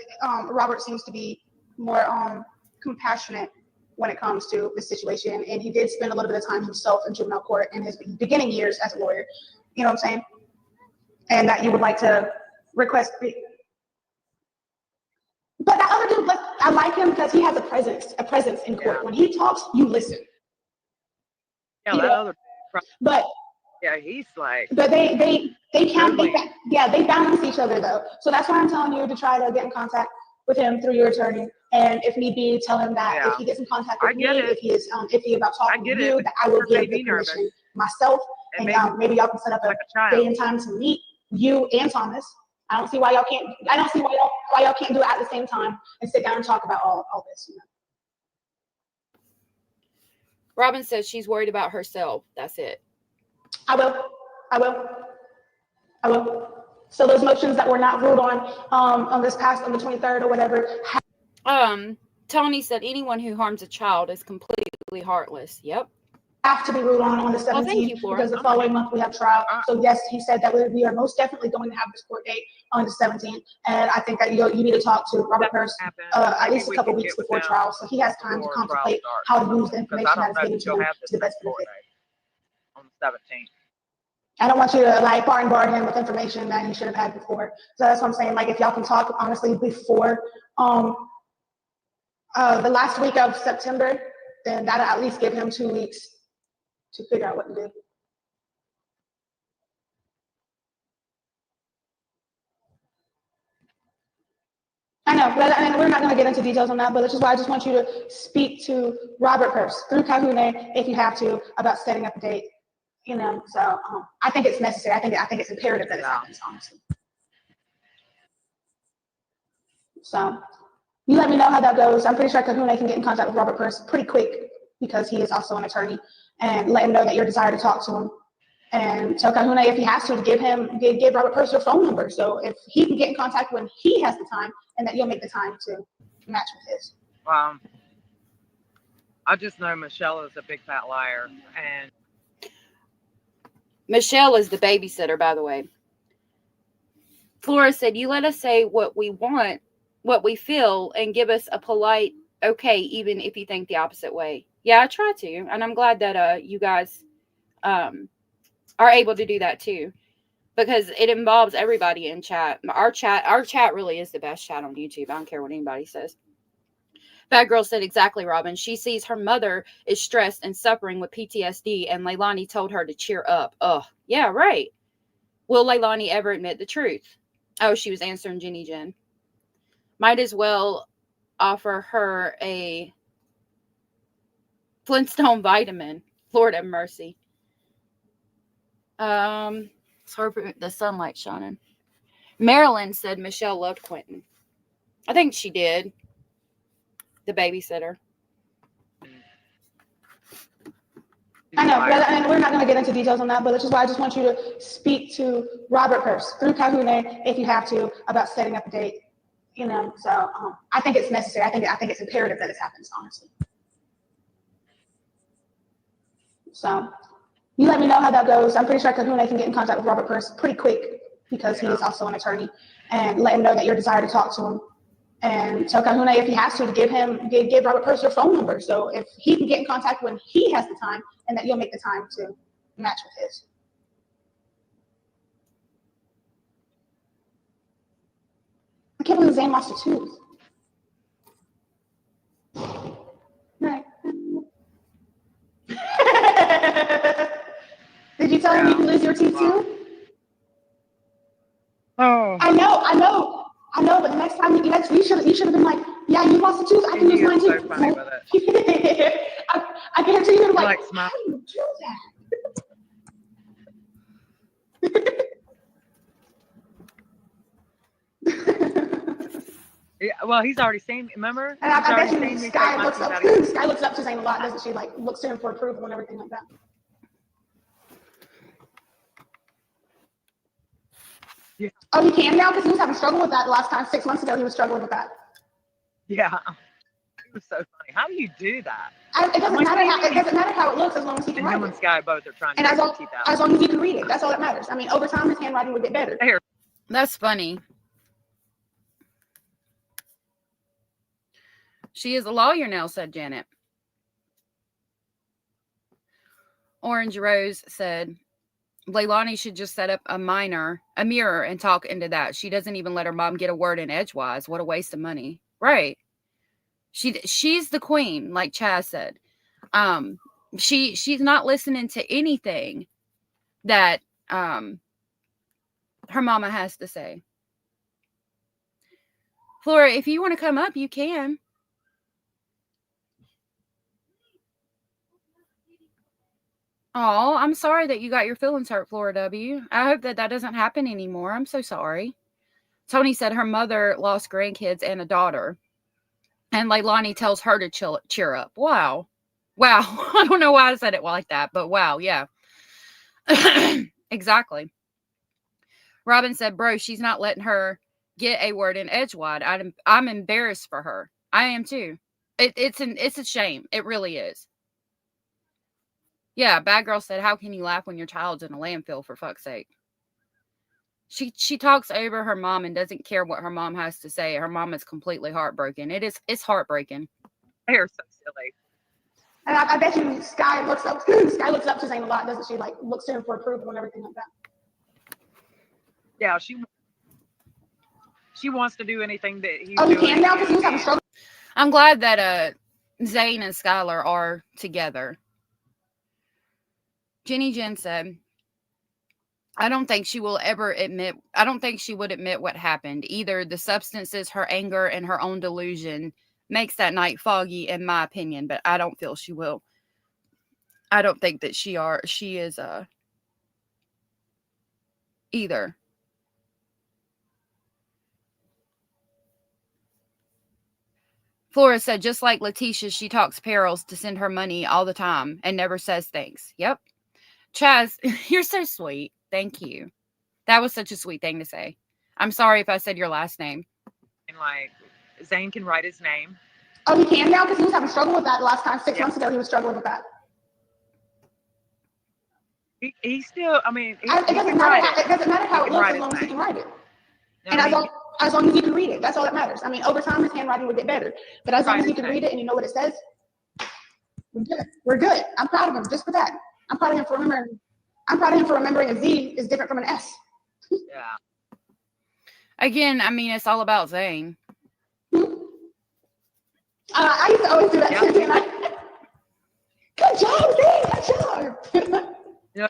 Robert seems to be more compassionate when it comes to the situation, and he did spend a little bit of time himself in juvenile court in his beginning years as a lawyer. You know what I'm saying? And that you would like to request. But that other dude, I like him because he has a presence in court. When he talks, you listen. Yeah, that other. But yeah, he's like. But they can't. They balance each other though. So that's why I'm telling you to try to get in contact with him through your attorney, and if need be, tell him that if he gets in contact with me, if he is iffy about talking to you, that I will give the permission myself, and maybe y'all can set up a day and time to meet you and Thomas. I don't see why y'all can't. I don't see why y'all can't do it at the same time and sit down and talk about all this. You know? Robin says she's worried about herself. That's it. I will. So those motions that were not ruled on this past on the 23rd or whatever. Tony said anyone who harms a child is completely heartless. Yep. have to be ruled on the 17th Well, thank you, Flora. because the following month we have trial. So yes, he said that we are most definitely going to have this court date on the 17th, and I think that you need to talk to Robert Purse at least a couple weeks before trial, so he has time to contemplate how to use the information that is given to him to the best benefit. On the 17th. I don't want you to like bar him with information that he should have had before. So that's what I'm saying. Like if y'all can talk honestly before the last week of September, then that'll at least give him 2 weeks to figure out what to do. I know, but and we're not going to get into details on that, but which is why I just want you to speak to Robert Purse through Kahune if you have to about setting up a date. You know, so I think it's necessary. I think it's imperative that it happens, honestly. So you let me know how that goes. I'm pretty sure Kahune can get in contact with Robert Purse pretty quick because he is also an attorney, and let him know that your desire to talk to him. And tell Kahune if he has to give Robert Purse your phone number. So if he can get in contact when he has the time, and that you'll make the time to match with his. I just know Michelle is a big fat liar, and Michelle is the babysitter, by the way. Flora said, you let us say what we want, what we feel, and give us a polite okay, even if you think the opposite way. Yeah, I try to, and I'm glad that you guys are able to do that too, because it involves everybody in chat. Our chat really is the best chat on YouTube. I don't care what anybody says. Bad Girl said, exactly, Robin. She sees her mother is stressed and suffering with PTSD, and Leilani told her to cheer up. Oh, yeah, right. Will Leilani ever admit the truth? Oh, she was answering Jenny Jen. Might as well offer her a Flintstone vitamin. Lord have mercy. Sorry, the sunlight shining. Marilyn said Michelle loved Quentin. I think she did. The babysitter. I know, and we're not going to get into details on that, but which is why I just want you to speak to Robert Purse through Kahune if you have to about setting up a date. You know, so I think it's necessary. I think it's imperative that it happens, honestly. So you let me know how that goes. I'm pretty sure Kahune can get in contact with Robert Purse pretty quick because he is also an attorney, and let him know that your desire to talk to him. And tell Kahune if he has to give Robert Purse your phone number. So if he can get in contact when he has the time, and that you'll make the time to match with his. I can't believe Zane lost a tooth. Right. Did you tell him you can lose your teeth too? Oh. I know, but the next time you should have been like, yeah, you lost a tooth, I can lose mine too. So funny with it. I guarantee you, Like how do you do that? Yeah, well, he's already seen. Remember? And I bet seen you me Sky take my looks teeth up. out again. Sky looks up to Zane a lot, doesn't she? Like looks to him for approval and everything like that. Yeah. Oh, he can now because he was having struggle with that the last time. 6 months ago, he was struggling with that. Yeah, it was so funny. How do you do that? It doesn't matter how it looks as long as he can And write him and it. Sky both are trying to And get their teeth out. as long as you can read it, that's all that matters. I mean, over time, his handwriting would get better. That's funny. She is a lawyer now, said Janet. Orange Rose said, Leilani should just set up a mirror and talk into that. She doesn't even let her mom get a word in edgewise. What a waste of money. Right. She's the queen, like Chaz said. She's not listening to anything that her mama has to say. Flora, if you want to come up, you can. Oh, I'm sorry that you got your feelings hurt, Flora W. I hope that doesn't happen anymore. I'm so sorry. Tony said her mother lost grandkids and a daughter. And Leilani tells her to cheer up. Wow. I don't know why I said it like that, but wow, yeah. Exactly. Robin said, bro, she's not letting her get a word in edgewise. I'm embarrassed for her. I am too. It's a shame. It really is. Yeah, Bad Girl said, how can you laugh when your child's in a landfill, for fuck's sake? She talks over her mom and doesn't care what her mom has to say. Her mom is completely heartbroken. It's heartbreaking. They are so silly. And I bet you Sky looks up to Zane a lot, doesn't she? Like, looks to him for approval and everything like that. Yeah, she wants to do anything that he's Oh, you doing. can now because he's having struggle. I'm glad that Zane and Skylar are together. Jenny Jen said, I don't think she would admit what happened. Either the substances, her anger, and her own delusion makes that night foggy, in my opinion, but I don't feel she will. I don't think that she is either. Flora said, just like Letitia, she talks perils to send her money all the time and never says thanks. Yep. Chaz, you're so sweet. Thank you. That was such a sweet thing to say. I'm sorry if I said your last name. And like, Zane can write his name. Oh, he can now because he was having struggle with that last time. 6 months ago, he was struggling with that. He still, I mean, it doesn't matter how it looks as long as he can write it. And as long as you can read it, that's all that matters. I mean, over time, his handwriting would get better. But as long as you can read it and you know what it says, we're good. We're good. I'm proud of him just for that. I'm proud of him for remembering a Z is different from an S. Yeah. Again, I mean, it's all about Zane. I used to always do that too. And good job, Zane. Good job. Yeah.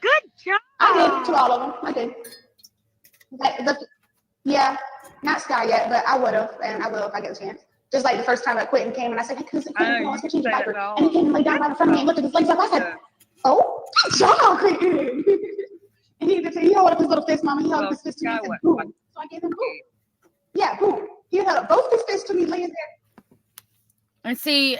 Good job. I did to all of them. I did. Yeah, not Sky yet, but I would have, and I will if I get a chance. Just like the first time I quit and came, and I said, hey, Quentin, come on, let's go change your diaper. And he came and laid down right in front of me and looked at his legs up. I said, oh, good job, Quentin. And he held up his little fist, Mama. He held up his fist to me and said, boom. So I gave him boom. Yeah, boom. He held up both his fists to me laying there. And see,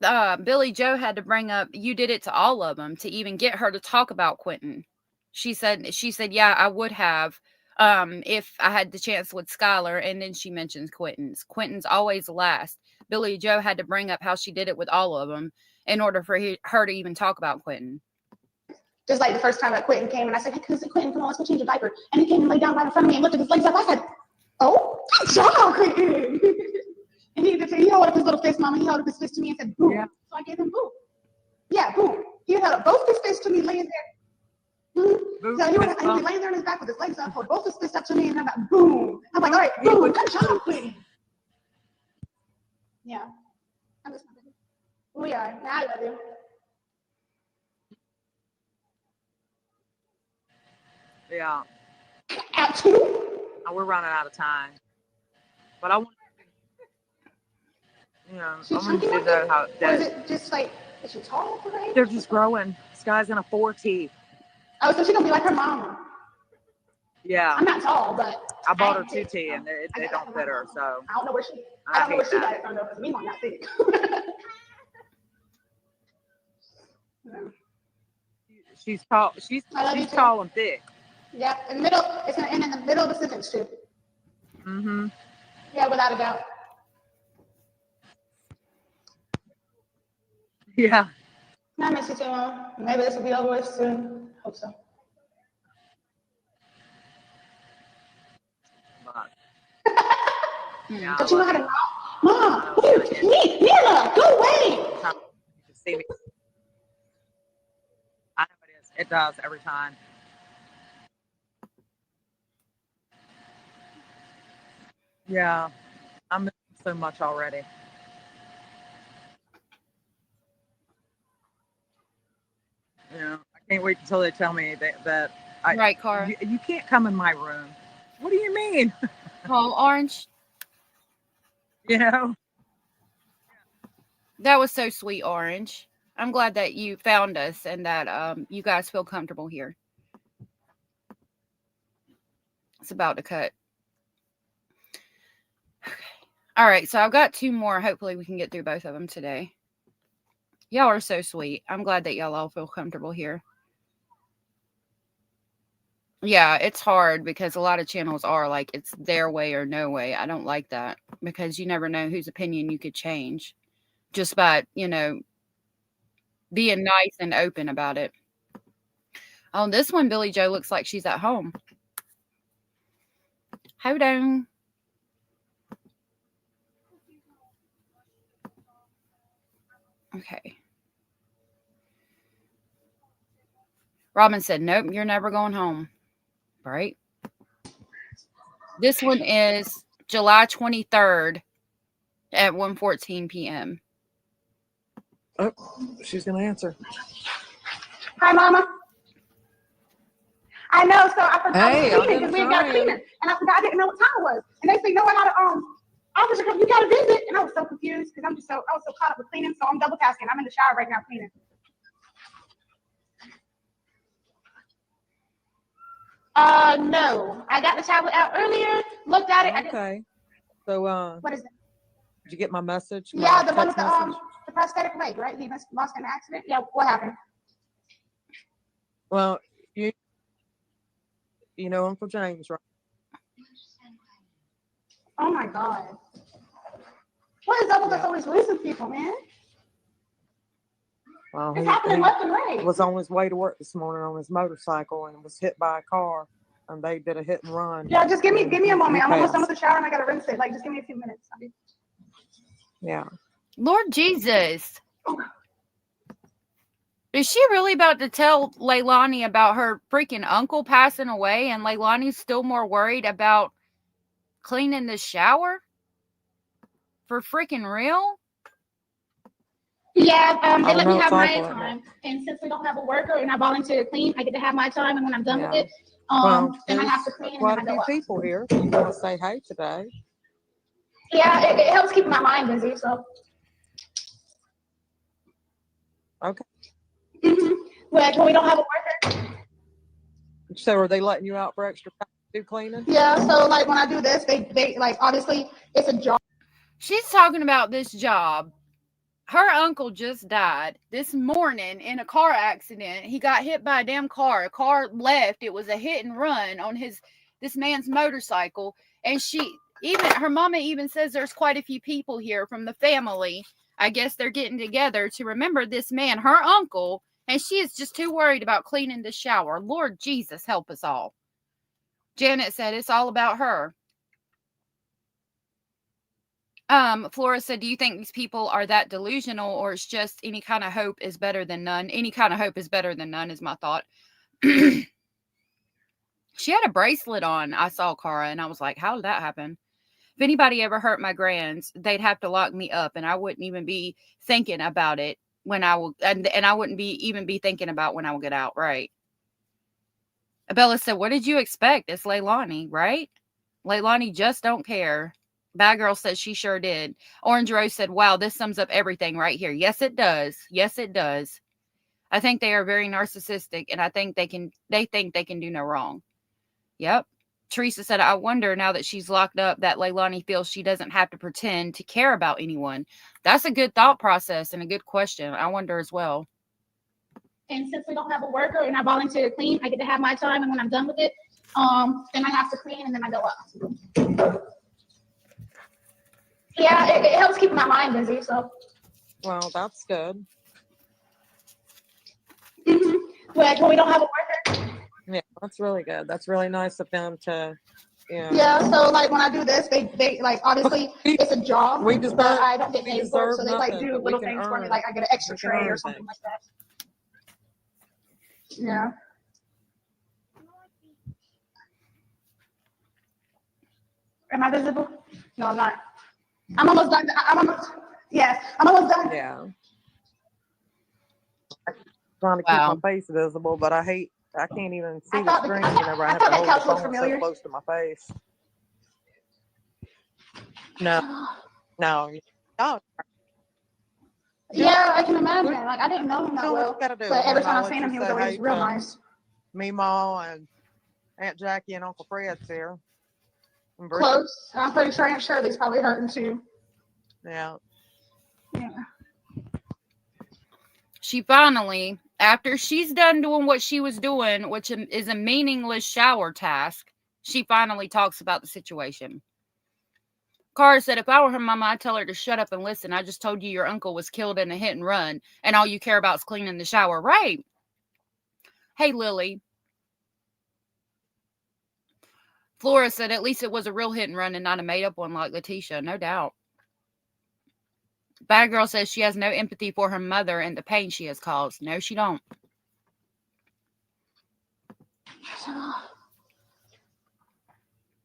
Billy Joe had to bring up, you did it to all of them to even get her to talk about Quentin. She said, yeah, I would have if I had the chance with Skylar. And then she mentions Quentin's always last. Billy Joe had to bring up how she did it with all of them in order for her to even talk about Quentin. Just like the first time I quit and came, and I said, hey, Quentin, come on, let's go change your diaper. And he came and laid down right in front of me and looked at his legs up. I said, oh, good job, Quentin. And he held up his little fist, Mama. He held up his fist to me and said, boom. Yeah. So I gave him boom. Yeah, boom. He held up both his fists to me laying there. Boom. So he was laying there on his back with his legs up, hold both his fists up to me, and I'm like, boom. I'm like, all right, boom, good job, Quentin. Yeah. I miss my baby. We are. Now I love you. Yeah. At 2? We're running out of time. But I want I want you to know how that. Or is it just like, is she tall for her age? They're just growing. Sky's in a 4 teeth. Oh, so she's gonna be like her mom. Yeah. I'm not tall, but I bought her 2 teeth and they don't fit her, so I don't know where she got it from though, because me might not fit. She's tall. She's tall and thick. Yeah, in the middle. It's in the middle of the sentence too. Mm-hmm. Yeah, without a doubt. Yeah. I miss you too, Mom. Maybe this will be over with soon. Hope so. Yeah, don't you know how to knock? Mom, Mila, go away. See me. I know it is. It does every time. Yeah, I'm missing so much already. Yeah, I can't wait until they tell me that right, Cara. You can't come in my room. What do you mean? Oh, Orange. You know? That was so sweet, Orange. I'm glad that you found us and that you guys feel comfortable here. It's about to cut. Okay. All right, so I've got 2 more. Hopefully we can get through both of them today. Y'all are so sweet. I'm glad that y'all all feel comfortable here. Yeah, it's hard because a lot of channels are like, it's their way or no way. I don't like that because you never know whose opinion you could change just by, you know, being nice and open about it. Oh, this one, Billy Joe looks like she's at home. Hold on. Okay. Robin said, nope, you're never going home. Right? This one is July 23rd at 1:14 p.m. Oh, she's going to answer. Hi, Mama. I know, so I forgot Hey, to clean it because we ain't got a cleaner. And I forgot I didn't know what time it was. And they said, you know what, officer, you got to visit. And I was so confused because I was so caught up with cleaning. So I'm double tasking. I'm in the shower right now cleaning. No. I got the tablet out earlier, looked at it. Okay. So, what is it? Did you get my message? Yeah, the one with the prosthetic leg, right? He lost in an accident. Yeah, what happened? Well, you know Uncle James, right? Oh my God. What is up with us always losing people, man? Well, it's happening left and right. Was on his way to work this morning on his motorcycle and was hit by a car, and they did a hit and run. Yeah, just give me a moment. I'm almost done with the shower and I gotta rinse it. Like, just give me a few minutes. Yeah. Lord Jesus. Is she really about to tell Leilani about her freaking uncle passing away and Leilani's still more worried about cleaning the shower? For freaking real? Yeah, they let me have my time. And since we don't have a worker and I volunteer to clean, I get to have my time. And when I'm done with it, then I have to clean. Quite and then a few people here. You want to say hey today? Yeah, it helps keep my mind busy. So. Okay. Like when we don't have a worker. So are they letting you out for extra time to do cleaning? Yeah. So like when I do this, they like obviously it's a job. She's talking about this job. Her uncle just died this morning in a car accident. He got hit by a damn car. A car left. It was a hit and run on this man's motorcycle. And her mama even says there's quite a few people here from the family. I guess they're getting together to remember this man, her uncle. And she is just too worried about cleaning the shower. Lord Jesus, help us all. Janet said it's all about her. Flora said, do you think these people are that delusional or it's just any kind of hope is better than none? Any kind of hope is better than none is my thought. She had a bracelet on. I saw Cara and I was like, how did that happen? If anybody ever hurt my grands, they'd have to lock me up and I wouldn't even be thinking about it when I will. And I wouldn't even be thinking about when I will get out. Right. Abella said, what did you expect? It's Leilani, right? Leilani just don't care. Bad Girl says she sure did. Orange Rose said, wow, this sums up everything right here. Yes, it does. Yes, it does. I think they are very narcissistic and I think they think they can do no wrong. Yep. Teresa said, I wonder now that she's locked up that Leilani feels she doesn't have to pretend to care about anyone. That's a good thought process and a good question. I wonder as well. And since we don't have a worker and I volunteer to clean, I get to have my time. And when I'm done with it, then I have to clean and then I go up. Yeah, it helps keep my mind busy. So. Well, that's good. Like when we don't have a worker. Yeah, that's really good. That's really nice of them to, Yeah, so like when I do this, they like obviously it's a job. But I don't get paid for it, so they like do little things for me, like I get an extra tray or something like that. Yeah. Am I visible? No, I'm not. I'm almost done. I'm almost done. Yeah. I'm trying to keep my face visible, but I can't even see the screen whenever I have to hold the phone so close to my face. No. Yeah, I can imagine. Like I didn't know him that well, but every time I've seen him, he was always real nice. Meemaw and Aunt Jackie and Uncle Fred's here. Close. I'm pretty sure Aunt Shirley's probably hurting too. Yeah. She finally, after she's done doing what she was doing, which is a meaningless shower task, she finally talks about the situation. Cara said, if I were her mama, I'd tell her to shut up and listen. I just told you your uncle was killed in a hit and run, and all you care about is cleaning the shower. Right. Hey, Lily. Flora said, at least it was a real hit and run and not a made-up one like Letitia. No doubt. Bad Girl says she has no empathy for her mother and the pain she has caused. No, she don't.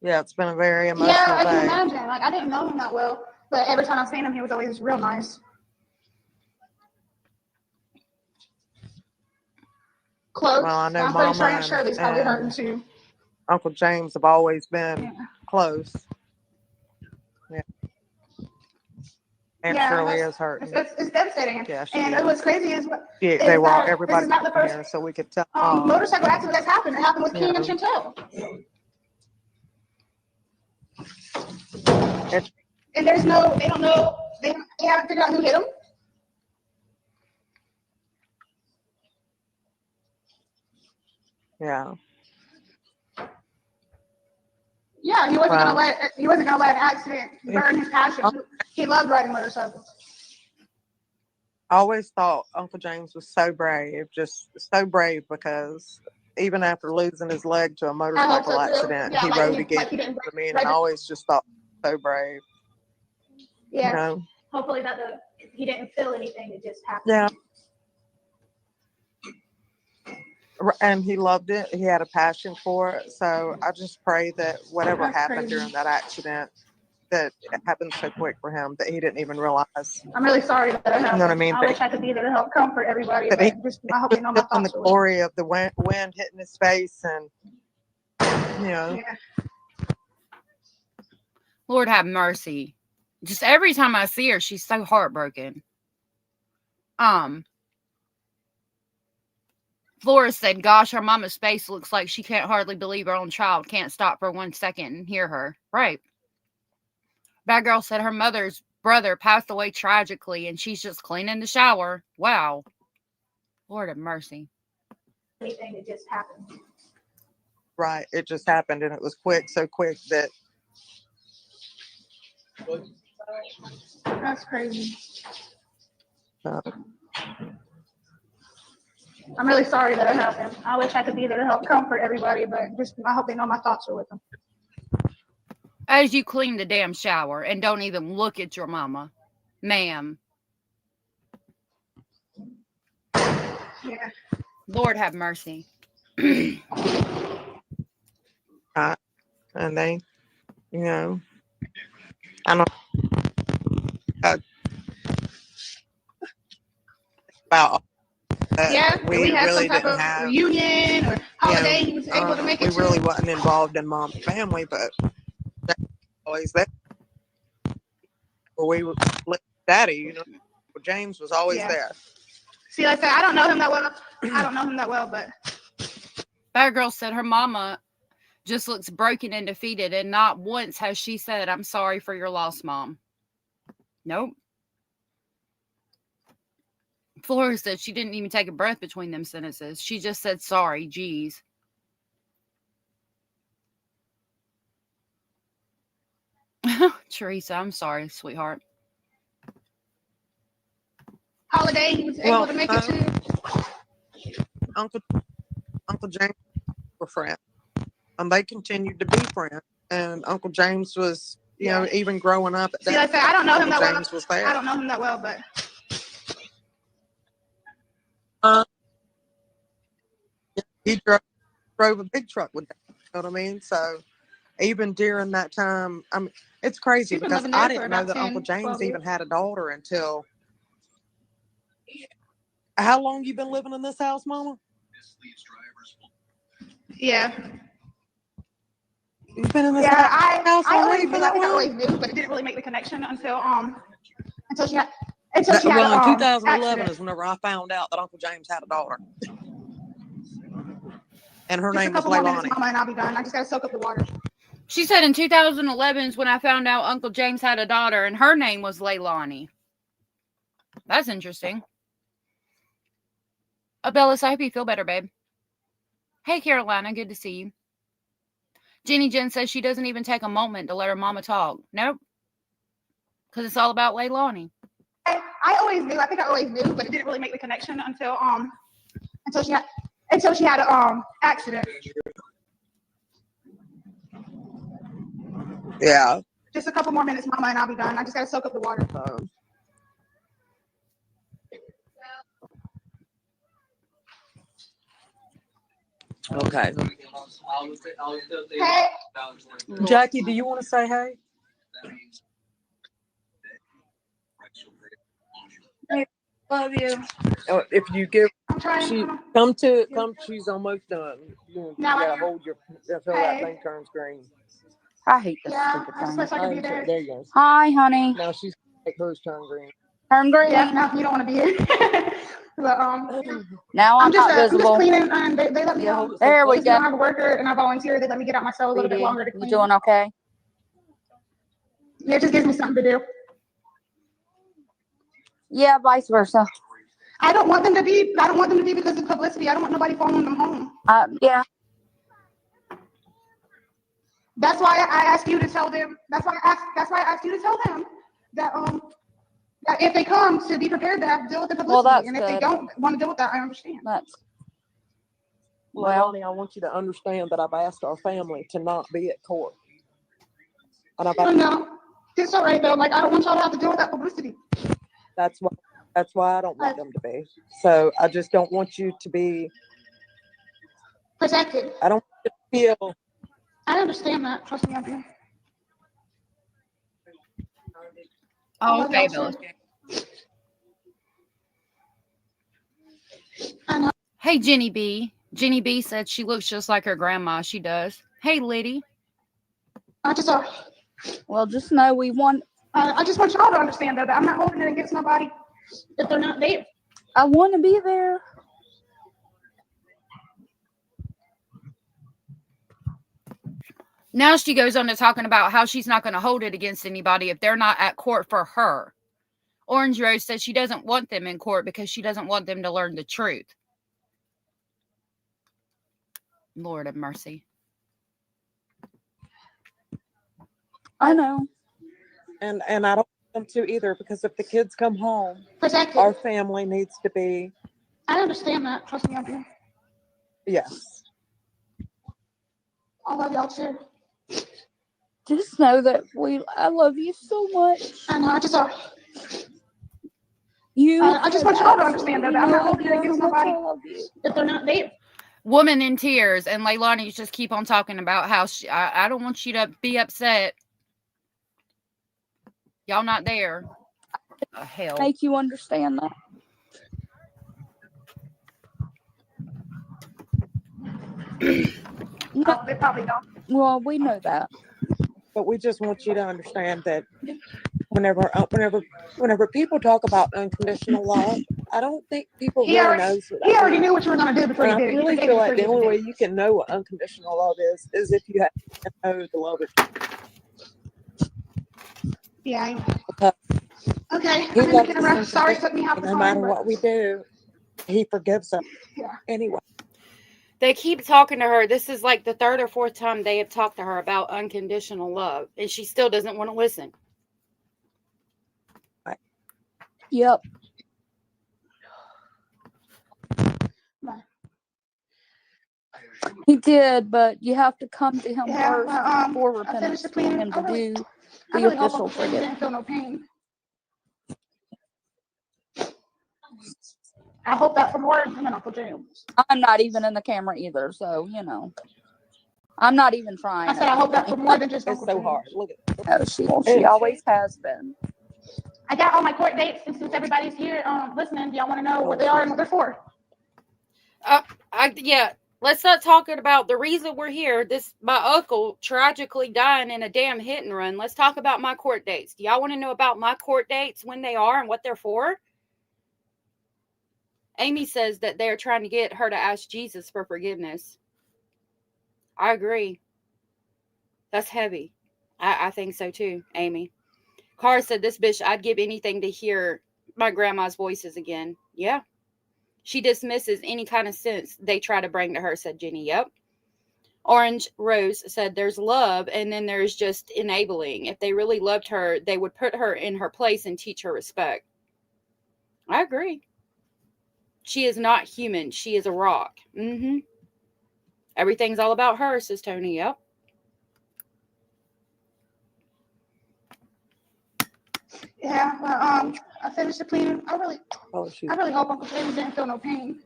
Yeah, it's been a very emotional Yeah, I day. can imagine. Like, I didn't know him that well, but every time I've seen him, he was always real nice. Close. Well, I know I'm pretty Mama sure Aunt Shirley's probably hurting and too. Uncle James have always been close. Yeah. Aunt Shirley is hurting. It's devastating. Yeah, she and is. what's crazy is, They were all, this everybody is not the first here, so we could tell. motorcycle accident that's happened. It happened with King and Yeah. Chantel. And there's no, they don't know, they haven't figured out who hit him. Yeah. Yeah, he wasn't gonna let an accident burn his passion. He loved riding motorcycles. I always thought Uncle James was so brave, just so brave, because even after losing his leg to a motorcycle accident, he rode again. And I always just thought so brave. Yeah. You know? Hopefully that he didn't feel anything. It just happened. Yeah. And he loved it. He had a passion for it. So I just pray that whatever happened during that accident, that it happened so quick for him that he didn't even realize. I'm really sorry that it happened. You know what I mean? I wish I could be there to help comfort everybody. But I hope you know my On the thoughts are with glory of the wind hitting his face, and you know. Yeah. Lord have mercy. Just every time I see her, she's so heartbroken. Flora said, gosh, her mama's face looks like she can't hardly believe her own child can't stop for 1 second and hear her. Right. Bad Girl said her mother's brother passed away tragically and she's just cleaning the shower. Wow. Lord have mercy. Anything that just happened. Right. It just happened, and it was quick, so quick that. That's crazy. I'm really sorry that it happened. I wish I could be there to help comfort everybody, but I hope they know my thoughts are with them. As you clean the damn shower and don't even look at your mama, ma'am. Yeah. Lord have mercy. And they, you know, I don't about that we had really some type didn't of have reunion or holiday. He was able to make it. We really wasn't involved in Mom's family, but always there. We were Daddy, you know, James was always there. See, like I said, I don't know him that well. But Bad Girl said her mama just looks broken and defeated, and not once has she said, I'm sorry for your loss, Mom. Nope. Flora said she didn't even take a breath between them sentences. She just said sorry, geez. Teresa, I'm sorry, sweetheart. holiday, he was able to make it to. Uncle James were friends, and they continued to be friends. And Uncle James was, you know, even growing up. See, like I said, I don't know him that well. James was there. I don't know him that well, but. He drove a big truck with them, you know what I mean? So even during that time, I mean, it's crazy because I didn't know that Uncle James even had a daughter until. How long you been living in this house, Mama? Yeah. You've been in this house already for that long? I always knew, but it didn't really make the connection until she had. In 2011 is whenever I found out that Uncle James had a daughter. And her name was Leilani. Mama, and I'll be done. I just gotta soak up the water. She said in 2011 is when I found out Uncle James had a daughter, and her name was Leilani. That's interesting. Bellis, I hope you feel better, babe. Hey, Carolina, good to see you. Jenny Jen says she doesn't even take a moment to let her mama talk. Nope. Because it's all about Leilani. I always knew. I think I always knew, but it didn't really make the connection until she had a accident. Yeah. Just a couple more minutes, Mama, and I'll be done. I just gotta soak up the water. Okay. Hey. Jackie, do you want to say hey? Love you. If you give, I'm trying. come. She's almost done. You Now gotta I can- hold your until that thing turns green. I hate this Yeah, stupid I just thing. wish I could be there. There you go. Hi, honey. Now she's make hers turn green. Turn green. Yeah, no, you don't want to be here. But Now I'm not I'm just visible. cleaning, and they let me. There we Since we don't go. have a worker, and I volunteer, they let me get out my cell a little bit Sweetie, longer to you clean. doing okay? Yeah, it just gives me something to do. Yeah, vice versa. I don't want them to be because of publicity. I don't want nobody following them home. Yeah. That's why I asked you to tell them. That's why I asked you to tell them that that if they come, to be prepared to have to deal with the publicity. Well, that's and if good. they don't want to deal with that, I understand. That's Well, Leilani, I want you to understand that I've asked our family to not be at court. And I know. It's all right though. Like I don't want y'all to have to deal with that publicity. That's why I don't want them to be. So I just don't want you to be Protected. I don't want you to feel. I understand that. Trust me, I do. Oh, okay, Bill. Hey, Jenny B. Jenny B said she looks just like her grandma. She does. Hey, Liddy. Well, just know we want. I just want y'all to understand though that I'm not holding it against nobody if they're not there. I want to be there. Now she goes on to talking about how she's not going to hold it against anybody if they're not at court for her. Orange Rose says she doesn't want them in court because she doesn't want them to learn the truth. Lord have mercy. I know. And I don't want them to either, because if the kids come home, Protected. our family needs to be. I understand that. Trust me, I do. Yes. I love y'all too. Just know that I love you so much. I know. I just want y'all to understand that I'm not holding it against nobody if they're not there. Woman in tears, and Leilani just keep on talking about how I don't want you to be upset. Y'all not there. Hell. Make you understand that. No, they probably don't. Well, we know that. But we just want you to understand that whenever people talk about unconditional love, I don't think people really know. He already knew what you were going to do before you did it. I really feel like the only way you can know what unconditional love is if you have to know the love of. Yeah, I know. Okay, He loves us. Sorry, took me half the no time. matter what we do, he forgives us. Yeah. Anyway. They keep talking to her. This is like the third or fourth time they have talked to her about unconditional love, and she still doesn't want to listen. Yep. He did, but you have to come to him first before repentance for him to do the official forgiveness. Didn't feel no pain. I hope that from words and then Uncle James. I'm not even in the camera either, so you know. I'm not even trying. I said I hope that for more than just It's so hard. Look at it. No, she always has been. I got all my court dates, and since everybody's here listening, do y'all want to know what they are and what they're for? Yeah. Let's not talk about the reason we're here. My uncle tragically dying in a damn hit and run. Let's talk about my court dates. Do y'all want to know about my court dates, when they are and what they're for? Amy says that they're trying to get her to ask Jesus for forgiveness. I agree. That's heavy. I think so too, Amy. Cara said, this bitch, I'd give anything to hear my grandma's voices again. Yeah. She dismisses any kind of sense they try to bring to her, said Jenny. Yep. Orange Rose said there's love and then there's just enabling. If they really loved her, they would put her in her place and teach her respect. I agree. She is not human. She is a rock. Everything's all about her, says Tony. Yep. Yeah, well, I finished the cleaning. I really hope Uncle James didn't feel no pain.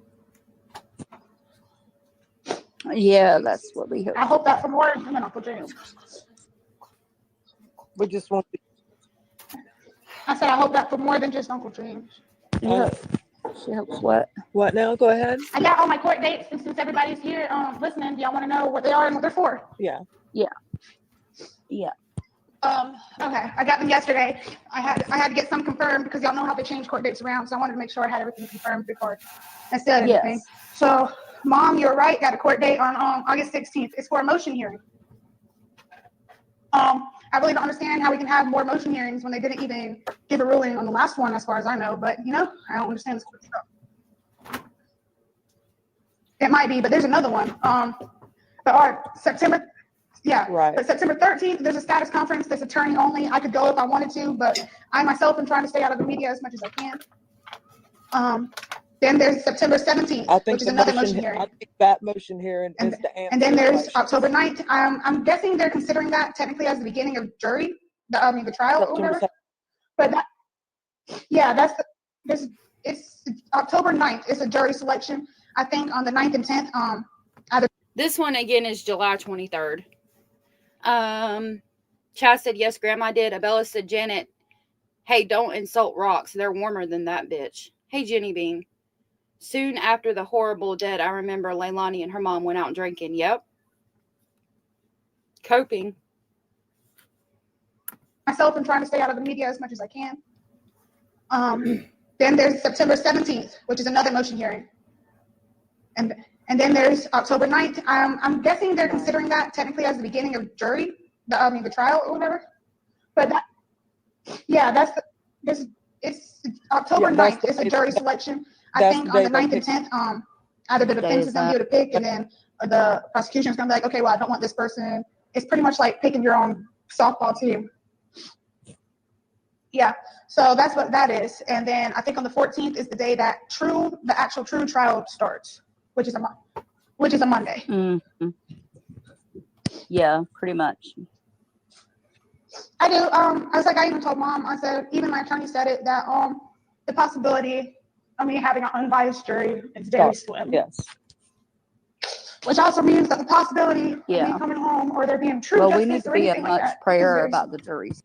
Yeah, that's what we hope. I hope that for more than Uncle James. We just want I said I hope that for more than just Uncle James. Yeah. She hopes what? What now? Go ahead. I got all my court dates, and since everybody's here listening, do y'all want to know what they are and what they're for? Yeah. Yeah. Yeah. Okay, I got them yesterday. I had to get some confirmed because y'all know how they change court dates around, so I wanted to make sure I had everything confirmed before I said anything. Yes. So, Mom, you're right. Got a court date on August 16th. It's for a motion hearing. I really don't understand how we can have more motion hearings when they didn't even give a ruling on the last one, as far as I know. But I don't understand this stuff. It might be, but there's another one. September. Yeah, right. But September 13th, there's a status conference that's attorney only. I could go if I wanted to, but I myself am trying to stay out of the media as much as I can. Then there's September 17th, which is another motion hearing. I think that motion hearing is the answer. And then there's October 9th. I'm guessing they're considering that technically as the beginning of jury, the trial or whatever. But it's October 9th. It's a jury selection. I think on the 9th and 10th. This one again is July 23rd. Chaz said, yes, Grandma did. Abella said, Janet, hey, don't insult rocks. They're warmer than that bitch. Hey, Jenny Bean. Soon after the horrible death, I remember Leilani and her mom went out drinking. Yep. Coping. Myself and trying to stay out of the media as much as I can. Then there's September 17th, which is another motion hearing. And then there's October 9th. I'm guessing they're considering that technically as the beginning of jury, the trial or whatever. But it's October 9th. It's a jury selection. I think on the 9th and 10th, either the defense is going to be able to pick, and then the prosecution is going to be like, okay, well, I don't want this person. It's pretty much like picking your own softball team. Yeah, so that's what that is. And then I think on the 14th is the day that the actual true trial starts, which is a Monday. Mm-hmm. Yeah, pretty much. I do. I even told Mom, I said, even my attorney said it, that the possibility of me having an unbiased jury is very slim. Yes. Which also means that the possibility of me coming home or there being true justice we need to or be anything at like much that prayer about the juries.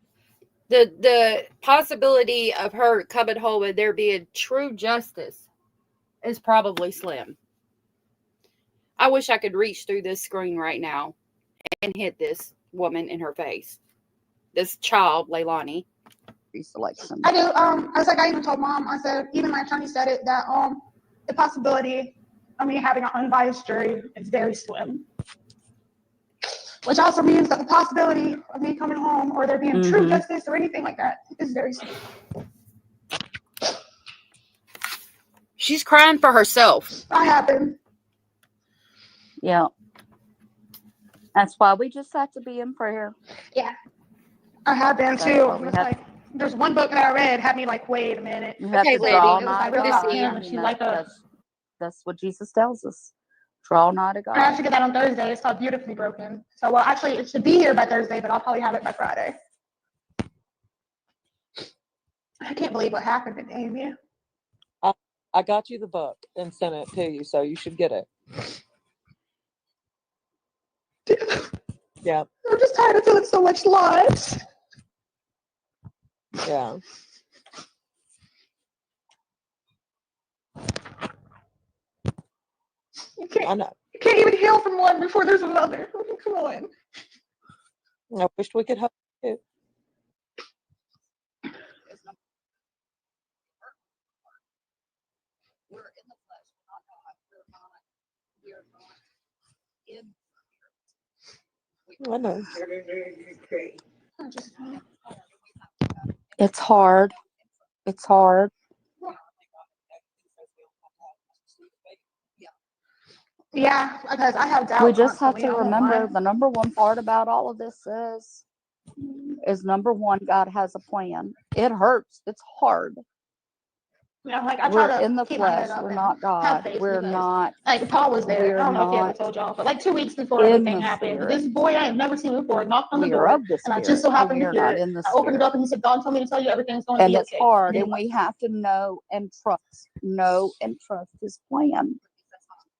The possibility of her coming home and there being true justice is probably slim. I wish I could reach through this screen right now and hit this woman in her face. This child, Leilani. Selection. I do. I even told Mom, I said, even my attorney said it, that the possibility of me having an unbiased jury is very slim. Which also means that the possibility of me coming home or there being true justice or anything like that is very slim. She's crying for herself. I have been. Yeah. That's why we just have to be in prayer. Yeah. I have been too. There's one book that I read had me like, wait a minute. You have to draw nigh to God. Him, and that's what Jesus tells us. Draw nigh to God. I actually get that on Thursday. It's called Beautifully Broken. So, well, actually, it should be here by Thursday, but I'll probably have it by Friday. I can't believe what happened to Damien. I got you the book and sent it to you, so you should get it. Yeah. I'm just tired of feeling so much loss. Yeah. You can't even heal from one before there's another. Come on. I wish we could help you. I know. It's hard. It's hard. Yeah, because I have doubt. We just have constantly, to I won't remember lie. the number one part about all of this is number one, God has a plan. It hurts. It's hard. Yeah, like I We're try to in the keep my head flesh. up We're and not have God. faith We're because, not. like, Paul was there. I We're don't know if he ever not told y'all, but like 2 weeks before in everything the happened, spirit. this boy I had never seen before knocked on the We are door, of the and I just spirit, so but happened we to are hear not it. in the I opened it spirit. up and he said, "God told me to tell you everything's going to And be it's okay." hard, And and we have to know and trust His plan.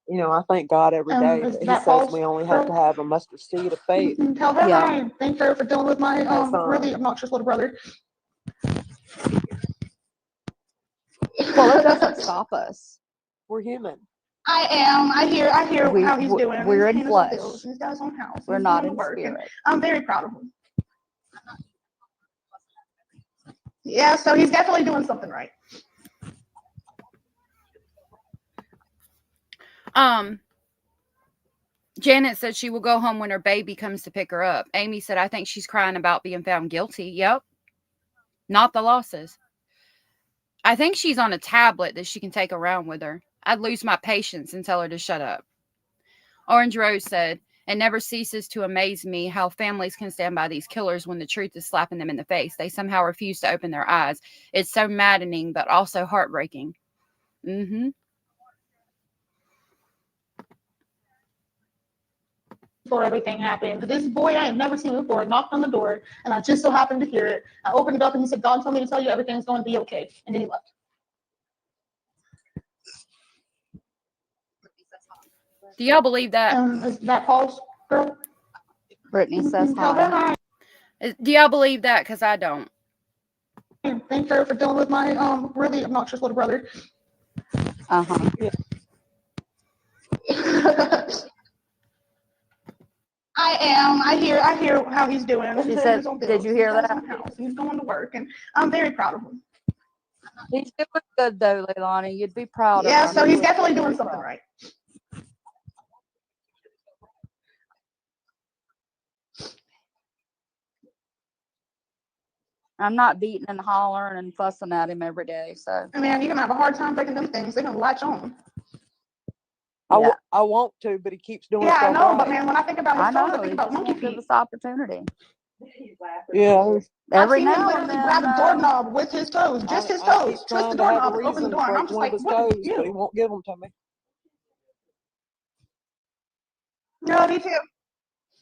You know, I thank God every day is that He that says Paul's we only have to girl? have a mustard seed of faith. Tell her Yeah. hi. Thank her for dealing with my Because, really obnoxious little brother. Well, it doesn't stop us. we're human. I am. I hear how he's doing. We're He's in paying his own flesh. bills. He's got his own house. We're He's not doing in the work, and spirit. I'm very proud of him. Yeah, so he's definitely doing something right. Janet said she will go home when her baby comes to pick her up. Amy said, I think she's crying about being found guilty. Yep. Not the losses. I think she's on a tablet that she can take around with her. I'd lose my patience and tell her to shut up. Orange Rose said, it never ceases to amaze me how families can stand by these killers when the truth is slapping them in the face. They somehow refuse to open their eyes. It's so maddening, but also heartbreaking. Before everything happened, this boy I had never seen before knocked on the door, and I just so happened to hear it. I opened it up, and he said, "God told me to tell you everything's going to be okay," and then he left. Do y'all believe that? Is that Paul's girl? Brittany says Tell her hi. hi. Do y'all believe that? Because I don't. Thank her for dealing with my really obnoxious little brother. Yeah. I am. I hear how he's doing. She said, did you hear that? He's going to work, and I'm very proud of him. He's doing good though, Leilani. You'd be proud of him. Yeah, so he's definitely doing something right. I'm not beating and hollering and fussing at him every day. So I mean, you're gonna have a hard time breaking them things. They're gonna latch on. yeah. I want to, but he keeps doing Yeah, I stuff know, right. but man, when I think about his toes, I think he about just monkey won't give feet. us opportunity. Yeah. I've seen him literally grab a doorknob with his toes, just his toes, twist the doorknob, and open the door, and I'm just like, his what toes, are you? but he won't give them to me. No, me too.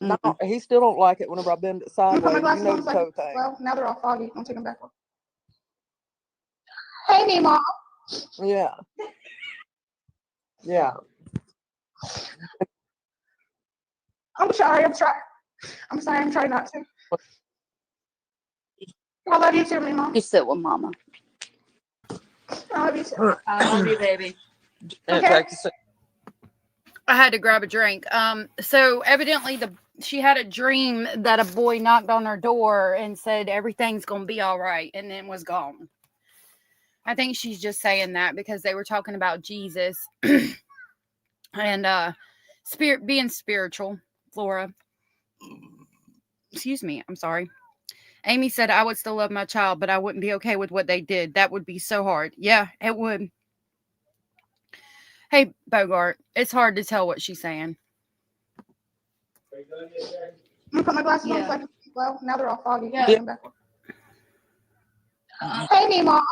No, he still don't like it whenever I bend it Let me put my sideways. You glasses know on the so I can, toe thing. well, now they're all foggy. I'm taking them back off. Hey, me, Mom. Yeah. Yeah. I'm sorry. I'm sorry. I'm trying not to. I love you too, me, Mom. You sit with Mama. I love you too. I love you, baby. Okay. I had to grab a drink. So evidently she had a dream that a boy knocked on her door and said everything's gonna be all right, and then was gone. I think she's just saying that because they were talking about Jesus and spirit being spiritual. Flora, excuse me, I'm sorry. Amy said I would still love my child, but I wouldn't be okay with what they did. That would be so hard. Yeah, it would. Hey, Bogart, it's hard to tell what she's saying. I'm gonna put my glasses on so I can, well, now they're all foggy. Yeah. Hey, me, Mom.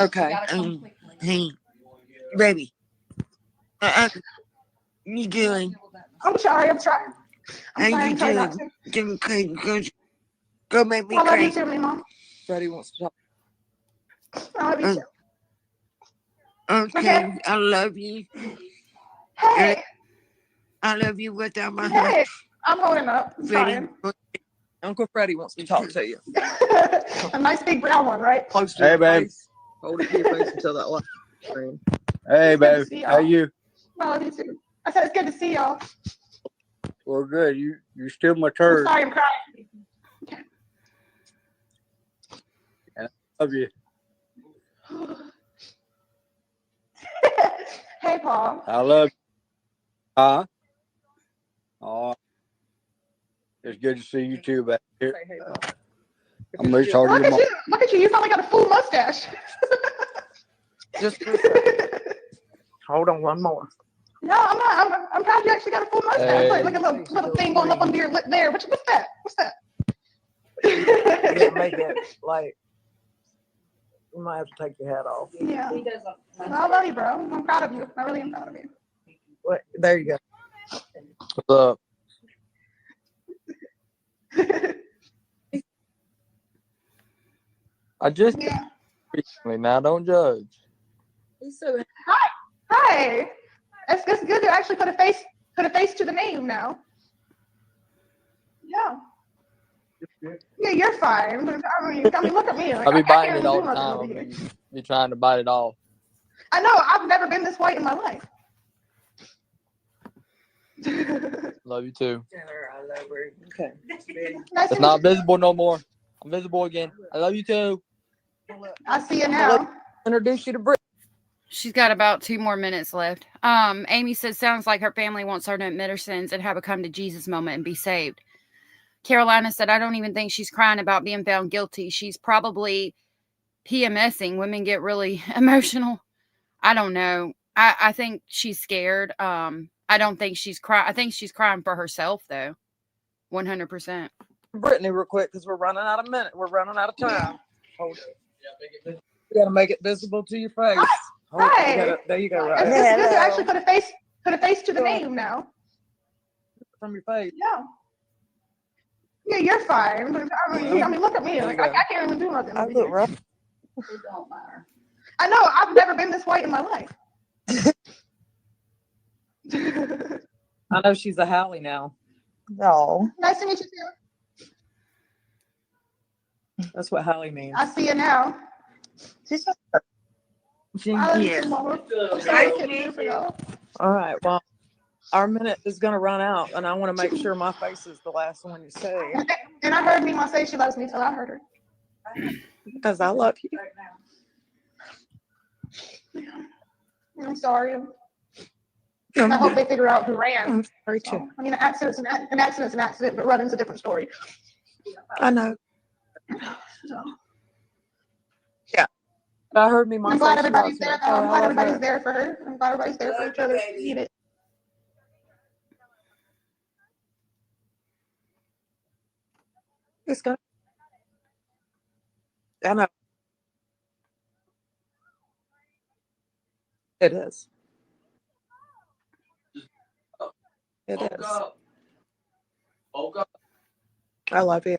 Okay. Hey, baby. You doing? I'm sorry. I'm trying. I'm trying not to. Go make me I love you cry. too, me, Mom. Freddie wants to talk. I love you too. Okay, I love you. Hey. I love you without my heart. Hey. I'm holding up. I'm Freddie. trying. Uncle Freddie wants to talk to you. A nice big brown one, right? Close to your face. Hold it to your face until that light screen. Hey, babe. How you? I love you too. I said it's good to see y'all. Well, good. You still my I'm turd. sorry, I'm crying. And I love you. Hey, Paul. I love you. Huh? Oh, it's good to see you too back here. I'm ready to talk to Look your at mom. you. Look at you. You finally got a full mustache. Just a second. Hold on one more. No, I'm not. I'm proud you actually got a full mustache. Hey. Like a little thing going up under your lip there. What's that? What's that? Yeah, make it like you might have to take your hat off. Yeah. Well, I love you, bro. I'm proud of you. I really am proud of you. What? There you go. What's up? I just recently. Now don't judge. Hi. It's good to actually put a face to the name now. Yeah. Yeah, you're fine. I mean, look at me. Like, I be I biting can't it even all do the nothing time. over I here. be trying to bite it off. I know. I've never been this white in my life. Love you too. I love her. Okay. Nice It's to not meet you. visible no more. I'm visible again. I love you too. I see you now. Introduce you to Britt. She's got about 2 more minutes left. Amy says, sounds like her family wants her to admit her sins and have a come to Jesus moment and be saved. Carolina said, I don't even think she's crying about being found guilty. She's probably PMSing. Women get really emotional. I don't know. I think she's scared. I don't think she's crying. I think she's crying for herself, though. 100%. Brittany real quick because we're running out of minute. We're running out of time. Hold it. You gotta make it visible to your face. Hi. There you go. Right. It's good to actually put a face to the name now. From your face. Yeah. Yeah, you're fine. I mean, look at me. Like, I can't even do nothing. I Over look here. rough. It don't matter. I know. I've never been this white in my life. I know she's a Hallie now. No. Nice to meet you too. That's what Hallie means. I see you now. She's Yeah. All right. Well, our minute is going to run out, and I want to make sure my face is the last one you say. And I heard Mima say she loves me, so I heard her. Because I love you. I'm sorry. I hope they figure out who ran. I'm sorry too. I mean, an accident's an accident, but running's a different story. I know. So. Yeah. I heard me. I'm glad everybody's there. I'm glad everybody's there for her. I'm glad everybody's there for each other. Need it. It's good. I know. It is. It is. I love you.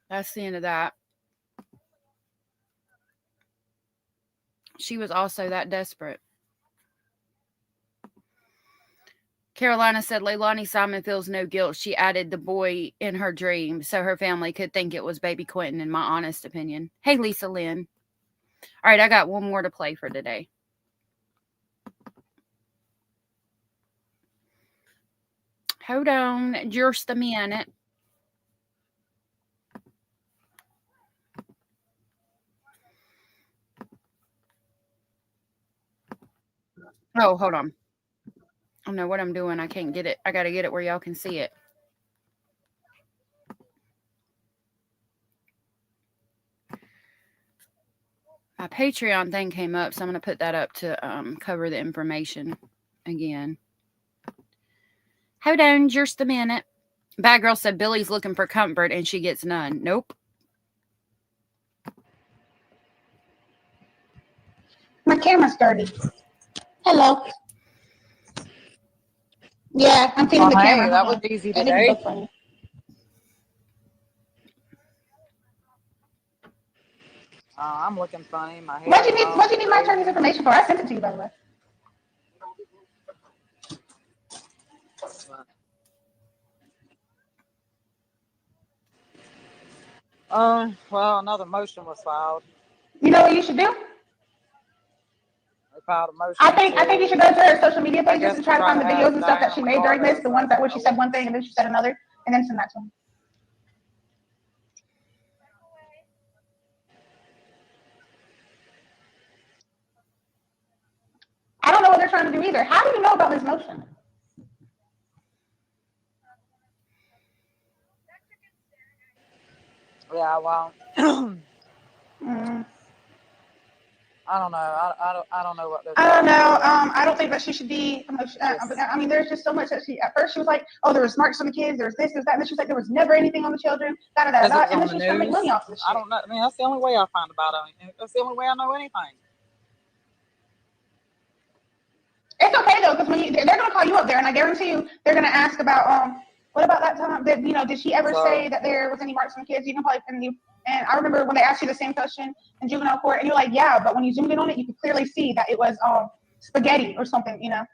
That's the end of that. She was also that desperate. Carolina said Leilani Simon feels no guilt. She added the boy in her dream so her family could think it was baby Quentin, in my honest opinion. Hey, Lisa Lynn. All right, I got one more to play for today. Hold on just a minute. Oh, hold on. I don't know what I'm doing. I can't get it. I got to get it where y'all can see it. My Patreon thing came up, so I'm going to put that up to cover the information again. Hold on just a minute. Bad girl said Billy's looking for comfort and she gets none. Nope. My camera's dirty. Hello. Yeah, I'm feeding the camera. That was easy today. I'm looking funny. My hair. What do you need my attorney's information for? I sent it to you, by the way. Well, another motion was filed. You know what you should do? They filed a motion. I think you should go to her social media pages and try to find the videos and stuff that she made during this, Diana the ones that where she said one thing and then she said another, and then send that to me. I don't know what they're trying to do either. How do you know about this motion? Yeah, well. I don't know. I don't know what they're I don't trying know. to do. I don't think that she should be. I mean, there's just so much that she. At first, she was like, "Oh, there was marks on the kids. There was this, there's that." And then she was like, "There was never anything on the children." Da da da Because da. it was And then on she the was trying to make money news. off this shit. I don't know. I mean, that's the only way I find about it. That's the only way I know anything. It's okay though, because when they're gonna call you up there, and I guarantee you, they're gonna ask about what about that time that did she ever say that there was any marks on the kids? You can probably and I remember when they asked you the same question in juvenile court, and you're like, yeah, but when you zoomed in on it, you could clearly see that it was spaghetti or something, you know.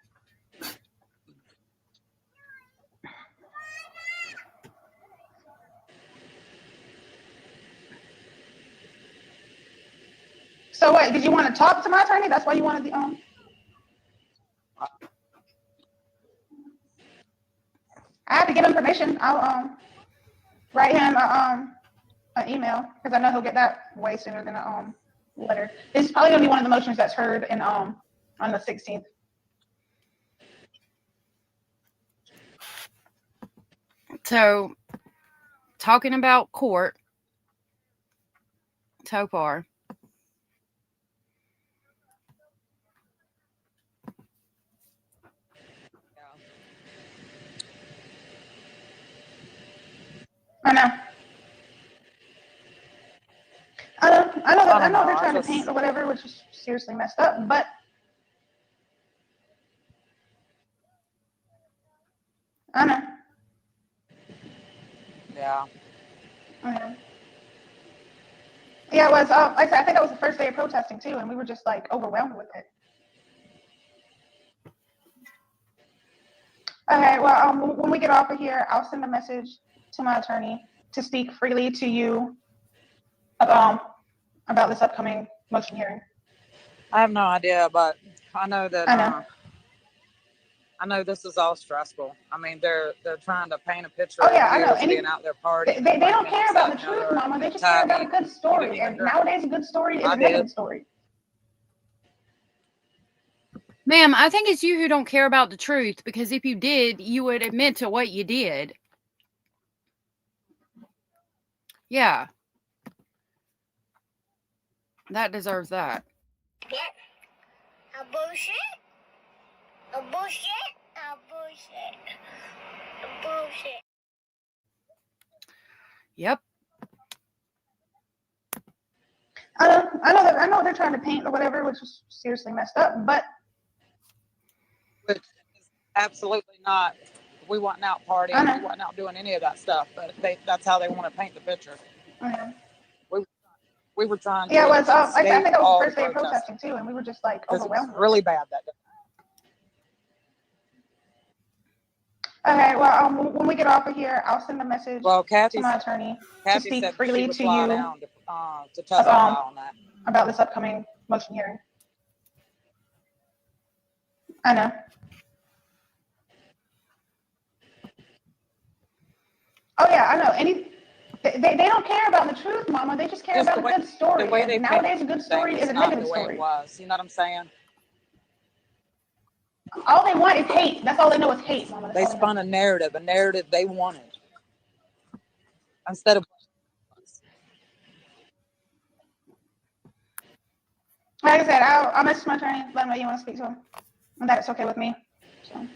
So what? Did you want to talk to my attorney? That's why you wanted the I have to give him permission. I'll write him an email because I know he'll get that way sooner than a letter. This is probably gonna be one of the motions that's heard in on the 16th. So, talking about court so far. I know. I know they're trying to paint or whatever, which is seriously messed up, but I know. Yeah. Yeah, it was. Like I said, I think that was the first day of protesting too, and we were just like overwhelmed with it. Okay, well, when we get off of here, I'll send a message to my attorney to speak freely to you about this upcoming motion hearing. I have no idea, but I know that I know this is all stressful. I mean, they're trying to paint a picture of you being out there partying. They don't care about the truth, Mama. They just care about a good story. And nowadays, a good story is a good story. Ma'am, I think it's you who don't care about the truth, because if you did, you would admit to what you did. Yeah. That deserves that. Yeah. A bullshit. A bullshit. A bullshit. A bullshit. Yep. I know they're trying to paint or whatever, which is seriously messed up, but which is absolutely not. We wasn't out partying. We wasn't out doing any of that stuff. But that's how they want to paint the picture. We were trying to. Yeah, it was. I think that was the first day of protesting too, and we were just like overwhelmed. It was really bad that day. Okay, well, when we get off of here, I'll send a message to my attorney to speak freely to you to testify on that about this upcoming motion hearing. I know. Oh yeah, I know. They don't care about the truth, Mama. They just care about a good story. And nowadays, a good story is a negative story. You know what I'm saying? All they want is hate. That's all they know is hate, Mama. They spun a narrative they wanted. Instead of. Like I said, I'll message my attorney, let him know you want to speak to him, and that it's okay with me. So.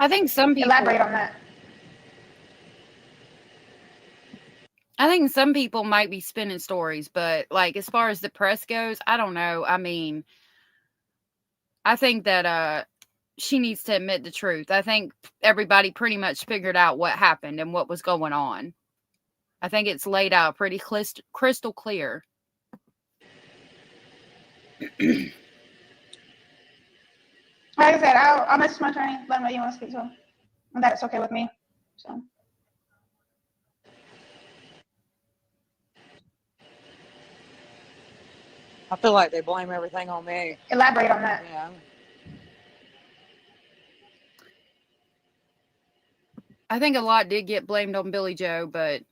I think some people elaborate on that. I think some people might be spinning stories, but like as far as the press goes, I don't know. I mean, I think that she needs to admit the truth. I think everybody pretty much figured out what happened and what was going on. I think it's laid out pretty crystal clear. Like I said, I'll message my attorney, let him know you want to speak to him, and that it's okay with me. So. I feel like they blame everything on me. Elaborate on that. Yeah. I think a lot did get blamed on Billy Joe, but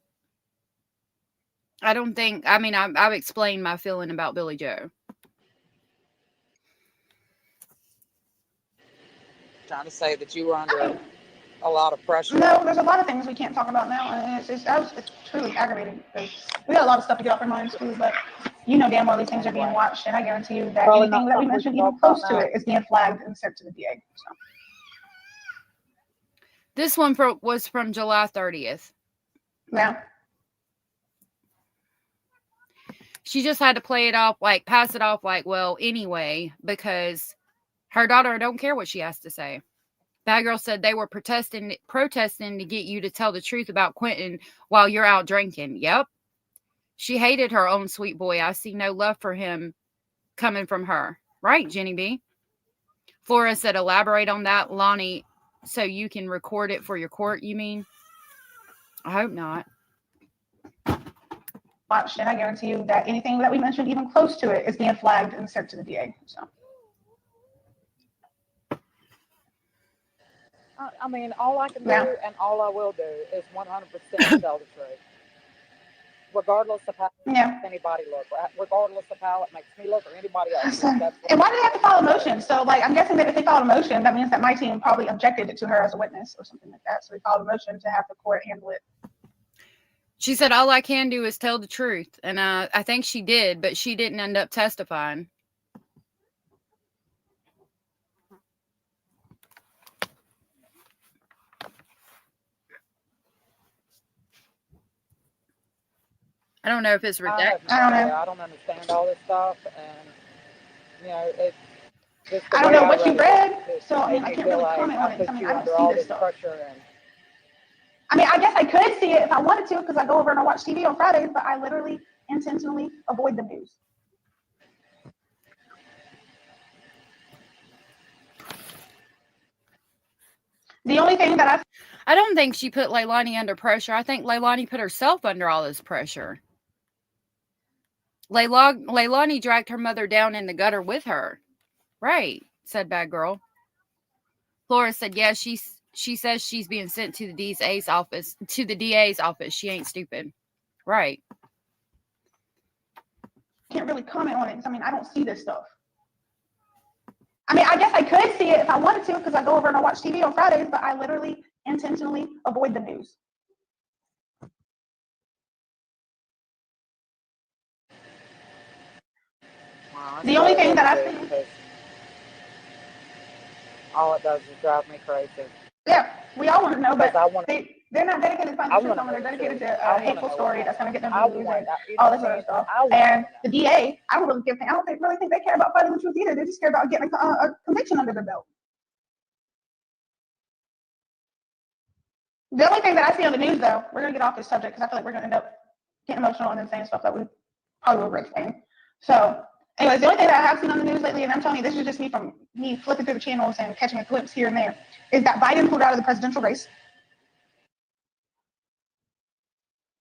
I don't think, I mean, I've explained my feeling about Billy Joe. Trying to say that you were under a lot of pressure. No, there's a lot of things we can't talk about now, and it's truly aggravating because we got a lot of stuff to get off our minds too. But you know damn well these things are being watched, and I guarantee you that Probably anything not that we something we mention can even talk about close to now. it is being flagged and sent to the DA. So. This one was from July 30th. Yeah. She just had to play it off, like pass it off like, well, anyway, because her daughter don't care what she has to say. Bad girl said they were protesting to get you to tell the truth about Quentin while you're out drinking. Yep. She hated her own sweet boy. I see no love for him coming from her. Right, Jenny B. Flora said, elaborate on that, Lonnie, so you can record it for your court, you mean? I hope not. Watched, and I guarantee you that anything that we mentioned even close to it is being flagged and sent to the DA. So. I mean, all I can do and all I will do is 100% tell the truth. Regardless of how anybody looks, regardless of how it makes me look or anybody else. And why do they have to file a motion? So, like, I'm guessing that if they filed a motion, that means that my team probably objected to her as a witness or something like that. So they filed a motion to have the court handle it. She said, all I can do is tell the truth. And I think she did, but she didn't end up testifying. I don't know if it's redacted. I don't know. I don't understand all this stuff, and you know, it's just I don't know what you read, so I can't really comment on it. I mean, I don't see this stuff. I mean, I guess I could see it if I wanted to, because I go over and I watch TV on Fridays, but I literally intentionally avoid the news. The only thing that I don't think she put Leilani under pressure. I think Leilani put herself under all this pressure. Leilani dragged her mother down in the gutter with her. Right, said Bad Girl. Flora said, yeah, she says she's being sent to the DA's office. She ain't stupid. Right. Can't really comment on it. I mean, I don't see this stuff. I mean, I guess I could see it if I wanted to, because I go over and I watch TV on Fridays, but I literally intentionally avoid the news. Wow, the only thing that I see. All it does is drive me crazy. Yeah, we all want to know, but they're not dedicated to finding the truth. They're dedicated to a hateful story that's going to get them views and all this other stuff. And the DA, I don't really think they care about finding the truth either. They just care about getting a conviction under their belt. The only thing that I see on the news, though, we're going to get off this subject because I feel like we're going to end up getting emotional and then saying stuff that we probably will regret saying. So, anyways, the only thing that I have seen on the news lately, and I'm telling you, this is just me from me flipping through the channels and catching a glimpse here and there, is that Biden pulled out of the presidential race.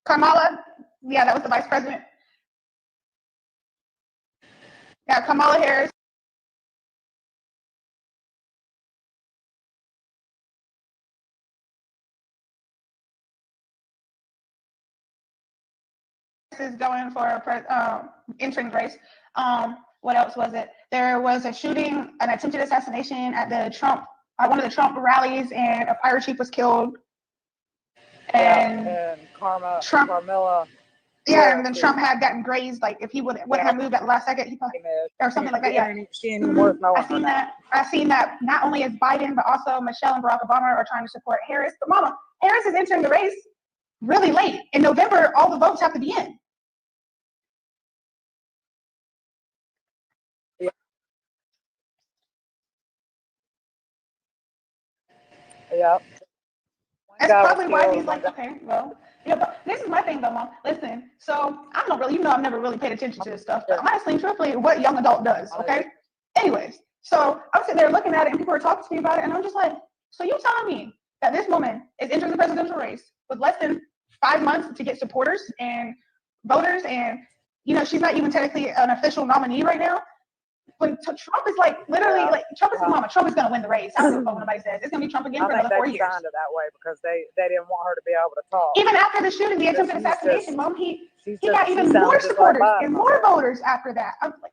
Kamala, yeah, that was the vice president. Yeah, Kamala Harris. Is going for entering the race. What else was it? There was a shooting, an attempted assassination at one of the Trump rallies, and a fire chief was killed. And Carmilla. Yeah, and then Trump had gotten grazed. Like if he wouldn't have moved at the last second, he probably or something like that. Yeah, I seen that. Not only is Biden, but also Michelle and Barack Obama are trying to support Harris. But Mama, Harris is entering the race really late. In November, all the votes have to be in. Yeah. That's probably why he's like, okay, well, yeah, but this is my thing though, Mom. Listen, so I don't really, I've never really paid attention to this stuff, but I'm asking truthfully what young adult does, okay? Anyways, so I'm sitting there looking at it and people are talking to me about it, and I'm just like, so you telling me that this woman is entering the presidential race with less than 5 months to get supporters and voters, and she's not even technically an official nominee right now? When Trump is like literally like Trump is mama. Trump is going to win the race. I don't know what nobody says. It's going to be Trump again for another 4 years. I think they designed it that way because they didn't want her to be able to talk. Even after the shooting, the attempted assassination, Mom, he got even more supporters and more voters after that. I'm like,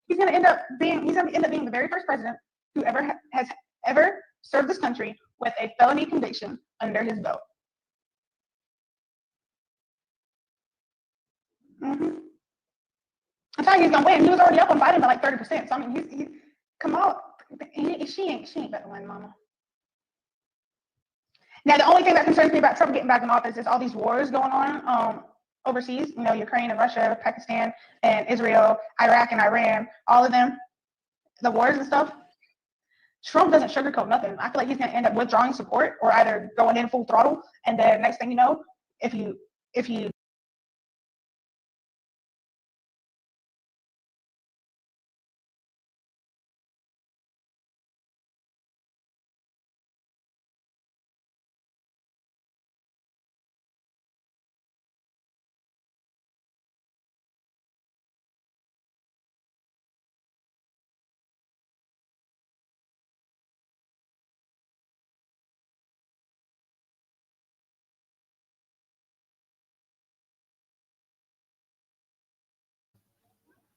he's going to end up being the very first president who has ever served this country with a felony conviction under his belt. Mm-hmm. I thought he was gonna win. He was already up on Biden by like 30%. So I mean, he's come on. She ain't about to win, mama. Now, the only thing that concerns me about Trump getting back in office is all these wars going on overseas. You know, Ukraine and Russia, Pakistan and Israel, Iraq and Iran, all of them, the wars and stuff. Trump doesn't sugarcoat nothing. I feel like he's going to end up withdrawing support or either going in full throttle. And then next thing you know, if you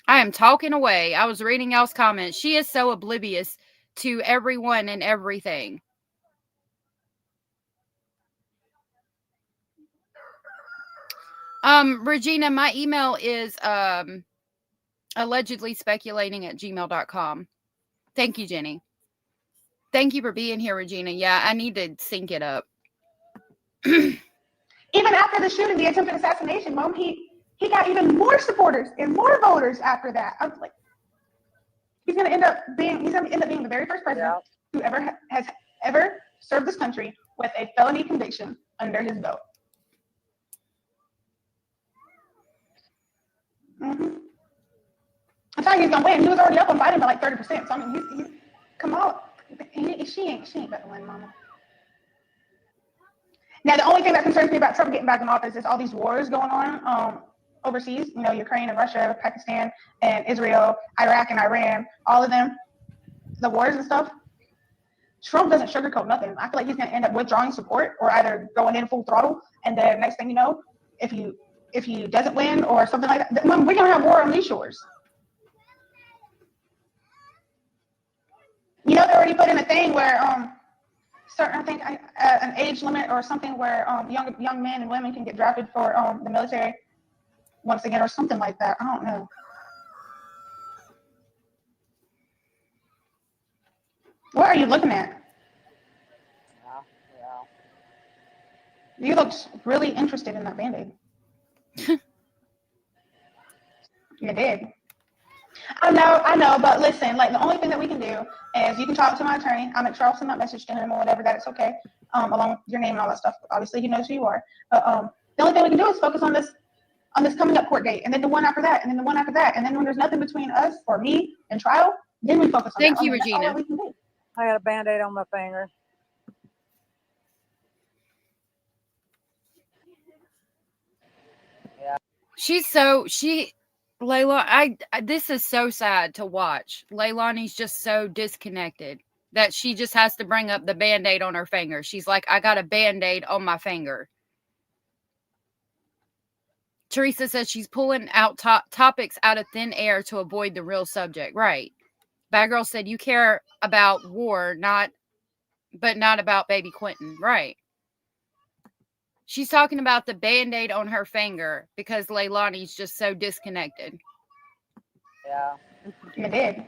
I am talking away. I was reading y'all's comments. She is so oblivious to everyone and everything. Regina, my email is allegedly speculating@gmail.com. Thank you, Jenny. Thank you for being here, Regina. Yeah, I need to sync it up. even after the shooting, the attempted assassination, Mom, he got even more supporters and more voters after that. I was like, he's gonna end up being the very first president who has ever served this country with a felony conviction under his belt. Mm-hmm. I thought he was gonna win. He was already up on Biden by like 30%. So I mean, he's come on. She ain't about to win, mama. Now, the only thing that concerns me about Trump getting back in office is all these wars going on overseas. You know, Ukraine and Russia, Pakistan and Israel, Iraq and Iran, all of them, the wars and stuff. Trump doesn't sugarcoat nothing. I feel like he's going to end up withdrawing support or either going in full throttle. And then next thing you know, if he doesn't win or something like that, we're going to have war on these shores. You know, they already put in a thing where certain, I think, an age limit or something where young men and women can get drafted for the military once again or something like that. I don't know. What are you looking at? You looked really interested in that Band-Aid. You did. I know, but listen, like the only thing that we can do is you can talk to my attorney. I'm at Charleston, that message to him or whatever, that it's okay. Along with your name and all that stuff. Obviously he knows who you are. But the only thing we can do is focus on this coming up court date, and then the one after that, and then the one after that, and then when there's nothing between us or me and trial, then we focus on Thank that. you, Regina. That's all that we can do. I got a Band-Aid on my finger. Yeah. Layla, this is so sad to watch. Leilani's just so disconnected that she just has to bring up the Band-Aid on her finger. She's like, I got a Band-Aid on my finger. Teresa says she's pulling out topics out of thin air to avoid the real subject. Right. Bad Girl said you care about war, but not about baby Quentin. Right. She's talking about the Band-Aid on her finger because Leilani's just so disconnected. Yeah. You did.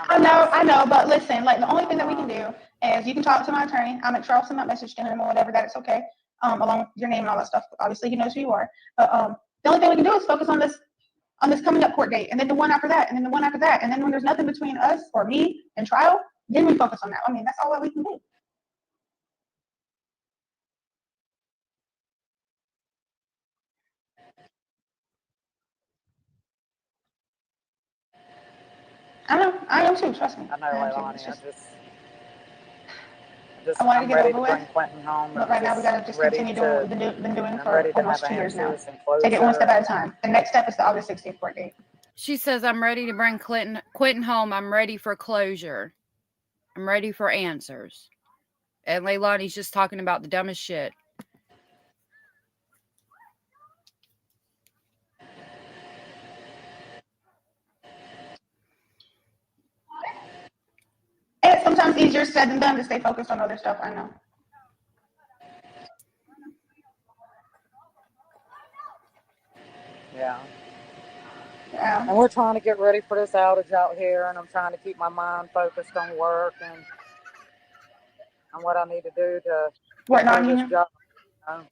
I know, but listen, like the only thing that we can do is you can talk to my attorney. I'm at Charleston, that message to him or whatever, that it's okay. Along with your name and all that stuff. Obviously he knows who you are. But the only thing we can do is focus on this coming up court date, and then the one after that, and then the one after that, and then when there's nothing between us or me and trial, then we focus on that. I mean, that's all that we can do. I am too, trust me. I know, Leilani. I wanted to get ready over to bring with, Quentin home. but right now we gotta just continue doing what we've been doing for almost 2 years now. Take it one step at a time. The next step is the August 16th court date. She says, I'm ready to bring Quentin home. I'm ready for closure. I'm ready for answers. And Leilani's just talking about the dumbest shit. And sometimes sometimes easier said than done to stay focused on other stuff. I know. Yeah. Yeah. And we're trying to get ready for this outage out here, and I'm trying to keep my mind focused on work and what I need to do to What, do not this you? job. You know?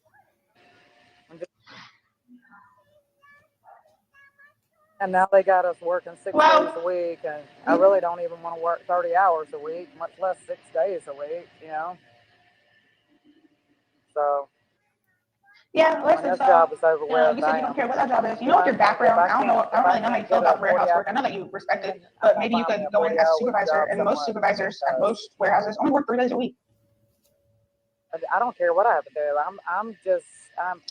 And now they got us working 6 days a week, and I really don't even want to work 30 hours a week, much less 6 days a week, you know? So, Yeah, when listen, this so, job is over you know, with, you said you I don't am. care what that job is. You know, with your background, I don't really know how you feel about warehouse work. I know that you respect it, but maybe you could go in as a supervisor, and most supervisors at most warehouses only work 3 days a week. I don't care what I have to do. I'm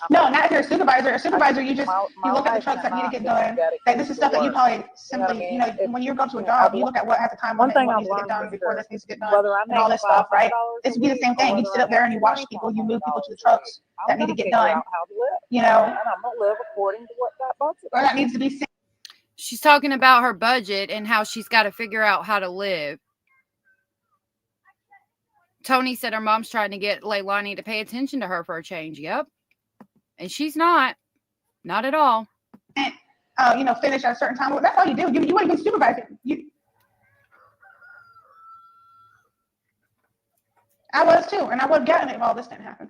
No, not if you're a supervisor. A supervisor, you just you look at the trucks that need to get done. Like, this is stuff that you probably simply, you know, when you go to a job, you look at what has a time limit and what needs to get done before this needs to get done, and all this stuff, right? This would be the same thing. You sit up there and you watch people, you move people to the trucks that need to get done. You know, and I'm gonna live according to what that budget. Or that needs to be. She's talking about her budget and how she's got to figure out how to live. Tony said her mom's trying to get Leilani to pay attention to her for a change. Yep. And she's not. Not at all. You know, finish at a certain time. Well, that's all you do. You want to be supervising. I was too, and I would have gotten it if all this didn't happen.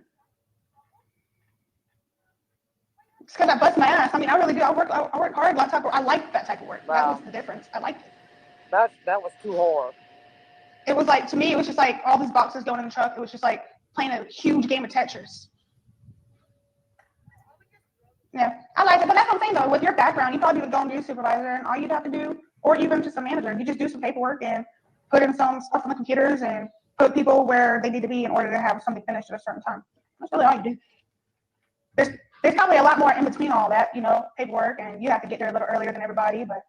It's because I bust my ass. I mean, I really do. I work hard. I like that type of work. Wow. That was the difference. I liked it. That was too hard. It was like, to me, it was just like all these boxes going in the truck. It was just like playing a huge game of Tetris. Yeah, I like it, but that's what I'm saying though. With your background, you probably would go and be a supervisor, and all you'd have to do, or even just a manager, you just do some paperwork and put in some stuff on the computers and put people where they need to be in order to have something finished at a certain time. That's really all you do. There's probably a lot more in between all that, you know, paperwork, and you have to get there a little earlier than everybody. But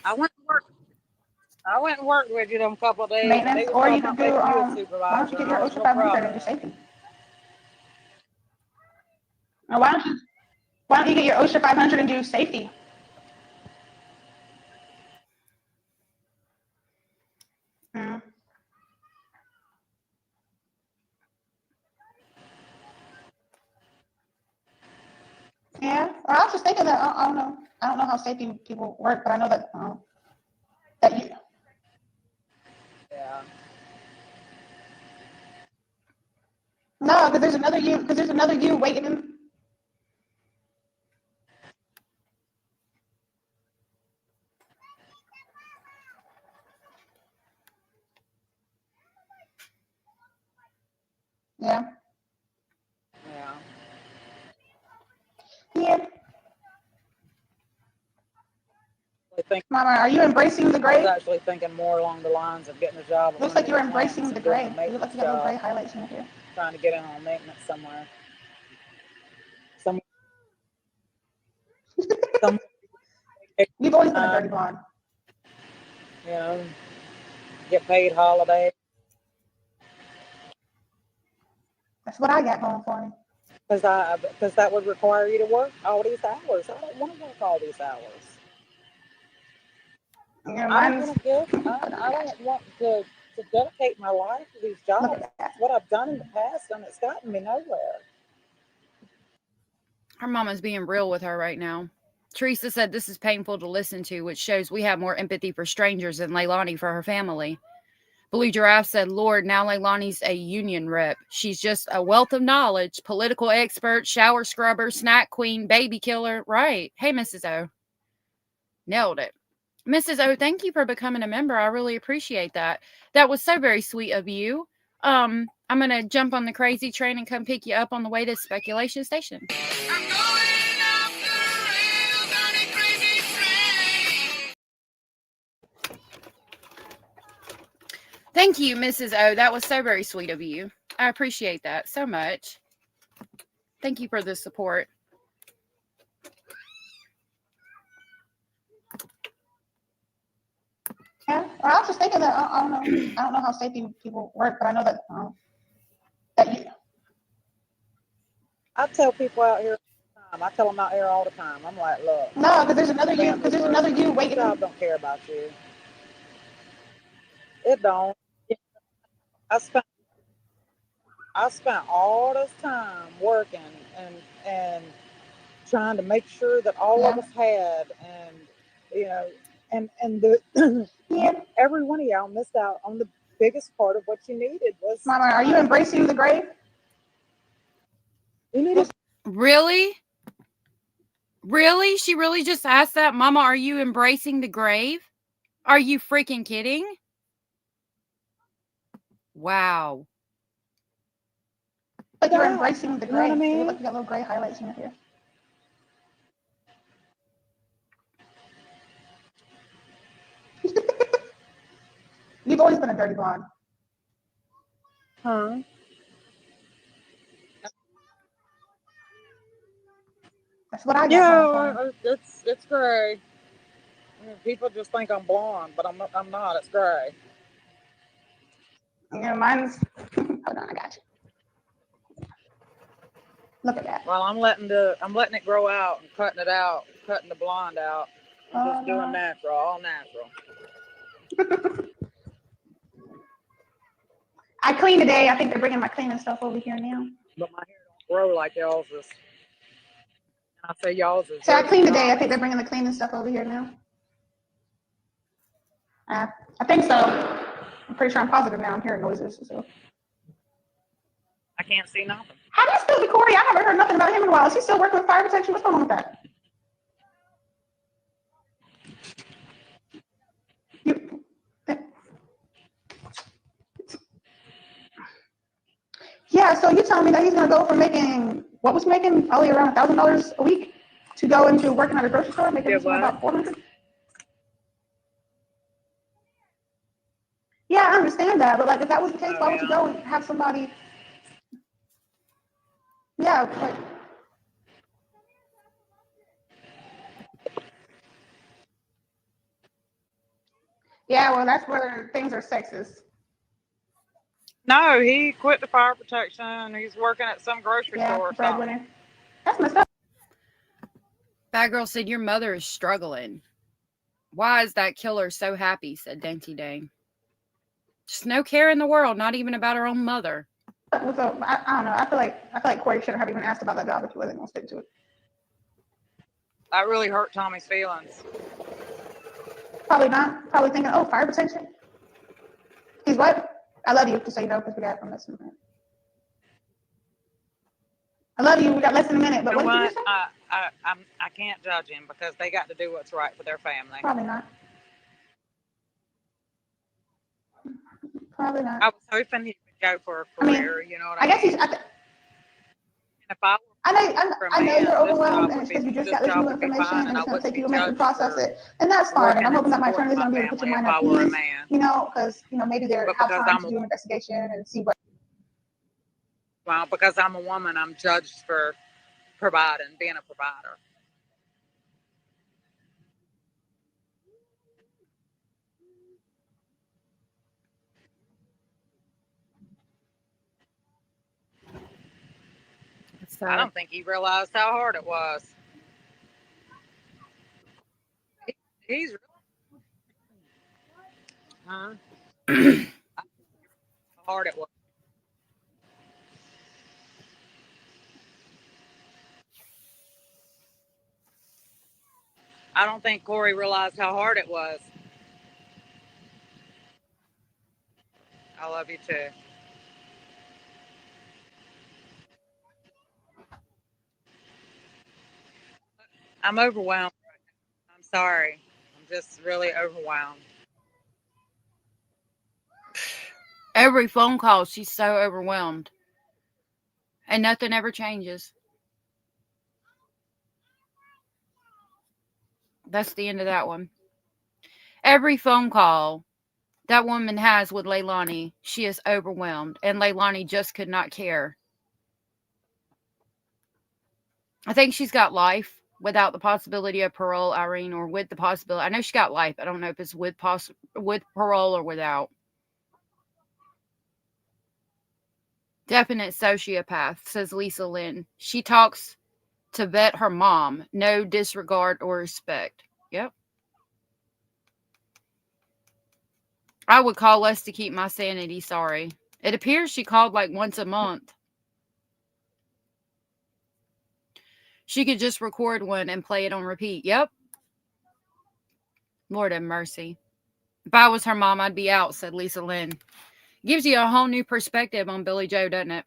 I went and worked with you them couple of days. Maintenance, or you could do. Why don't you get your OSHA 500 and do safety? Now, why don't you get your OSHA 500 and do safety? Yeah, or I was just thinking that I don't know. I don't know how safety people work, but I know that that you. Yeah. No, because there's another you. Because there's another you waiting. Yeah. Yeah. Yeah. Mama, are you embracing the gray? I was actually thinking more along the lines of getting a job. Looks like you're embracing the gray. You look like you got little gray highlights in here. Trying to get in on maintenance somewhere. You've always been a dirty blonde. You know, get paid holiday. That's what I got going for me. Because that would require you to work all these hours. I don't want to work all these hours. Yeah, I don't want to dedicate my life to these jobs. That's what I've done in the past, and it's gotten me nowhere. Her mama's being real with her right now. Teresa said this is painful to listen to, which shows we have more empathy for strangers than Leilani for her family. Blue Giraffe said, Lord, now Leilani's a union rep. She's just a wealth of knowledge, political expert, shower scrubber, snack queen, baby killer. Right. Hey, Mrs. O. Nailed it. Mrs. O, thank you for becoming a member. I really appreciate that. That was so very sweet of you. I'm going to jump on the crazy train and come pick you up on the way to Speculation Station. Thank you, Mrs. O. That was so very sweet of you. I appreciate that so much. Thank you for the support. Yeah, I was just thinking that I don't know how safety people work, but I know that that you. I tell people out here all the time. I tell them out here all the time. I'm like, look. No, because there's another you. Because there's another you waiting. Job don't care about you. It don't. I spent all this time working and trying to make sure that all of us had, and you know, and the every one of y'all missed out on the biggest part of what you needed was. Mama, are you embracing the grave? You needed. Really? Really? She really just asked that? Mama, are you embracing the grave? Are you freaking kidding? Wow. Like you're embracing the You know what I grave. mean? You look, you got little gray highlights in your hair. You've always been a dirty blonde. Huh? That's what I got. Yeah, it's gray. I mean, people just think I'm blonde, but I'm not. It's gray. Yeah, mine's. Hold on, I got you. Look at that. Well, I'm letting it grow out and cutting it out, cutting the blonde out. I'm just doing natural, all natural. I cleaned today. I think they're bringing my cleaning stuff over here now. But my hair don't grow like y'all's is. I say y'all's is. So I cleaned today. I think they're bringing the cleaning stuff over here now. I think so. I'm pretty sure I'm positive now. I'm hearing noises. So. I can't see nothing. How do you still be Corey? I haven't heard nothing about him in a while. Is he still working with fire protection? What's going on with that? Yeah, so you're telling me that he's going to go from making, what was he making? Probably around $1,000 a week to go into working at a grocery store, making about $400? Yeah, I understand that, but like if that was the case, why would you go and have somebody? Yeah, like, yeah, well, that's where things are sexist. No, he quit the fire protection. He's working at some grocery store or something. That's messed up. Bad girl said, your mother is struggling. Why is that killer so happy? Said Dainty Day. Just no care in the world, not even about her own mother. So, I don't know. I feel like Corey shouldn't have even asked about that job if he wasn't going to stick to it. That really hurt Tommy's feelings. Probably not. Probably thinking, oh, fire protection. He's what? I love you, just so you know, because we got from less than a minute. I love you. We got less than a minute, but You know what did you say? I can't judge him because they got to do what's right for their family. Probably not. Probably not. I was hoping he would go for a career. You know what I mean? I guess he's. If I know you're overwhelmed, and it's because you just got this new information, and it's going to take you a minute to process it, and that's fine. And I'm hoping that my attorney is going to be able to put your mind at ease. You know, because maybe they're have time to do an investigation and see what. Well, because I'm a woman, I'm judged for providing, being a provider. I don't think he realized how hard it was. He's really how hard it was. I don't think Corey realized how hard it was. I love you too. I'm overwhelmed. I'm sorry. I'm just really overwhelmed. Every phone call, she's so overwhelmed. And nothing ever changes. That's the end of that one. Every phone call that woman has with Leilani, she is overwhelmed. And Leilani just could not care. I think she's got life without the possibility of parole, Irene, or with the possibility. I know she got life. I don't know if it's with parole or without. Definite sociopath, says Lisa Lynn. She talks to vet her mom. No disregard or respect. Yep. I would call less to keep my sanity. Sorry. It appears she called like once a month. She could just record one and play it on repeat. Yep. Lord have mercy. If I was her mom, I'd be out, said Lisa Lynn. Gives you a whole new perspective on Billy Joe, doesn't it?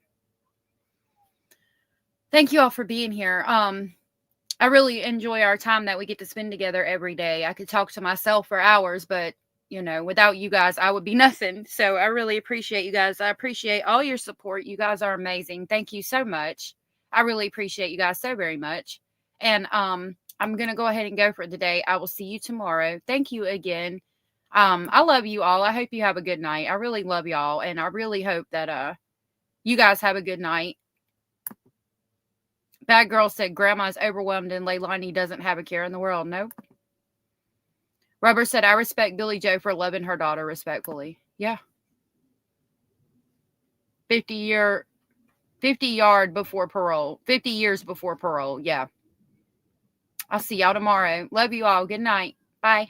Thank you all for being here. I really enjoy our time that we get to spend together every day. I could talk to myself for hours, but, you know, without you guys, I would be nothing. So I really appreciate you guys. I appreciate all your support. You guys are amazing. Thank you so much. I really appreciate you guys so very much. And I'm going to go ahead and go for the day. I will see you tomorrow. Thank you again. I love you all. I hope you have a good night. I really love y'all. And I really hope that you guys have a good night. Bad Girl said Grandma's overwhelmed and Leilani doesn't have a care in the world. Nope. Rubber said, I respect Billy Joe for loving her daughter respectfully. Yeah. 50 yard before parole. 50 years before parole. Yeah. I'll see y'all tomorrow. Love you all. Good night. Bye.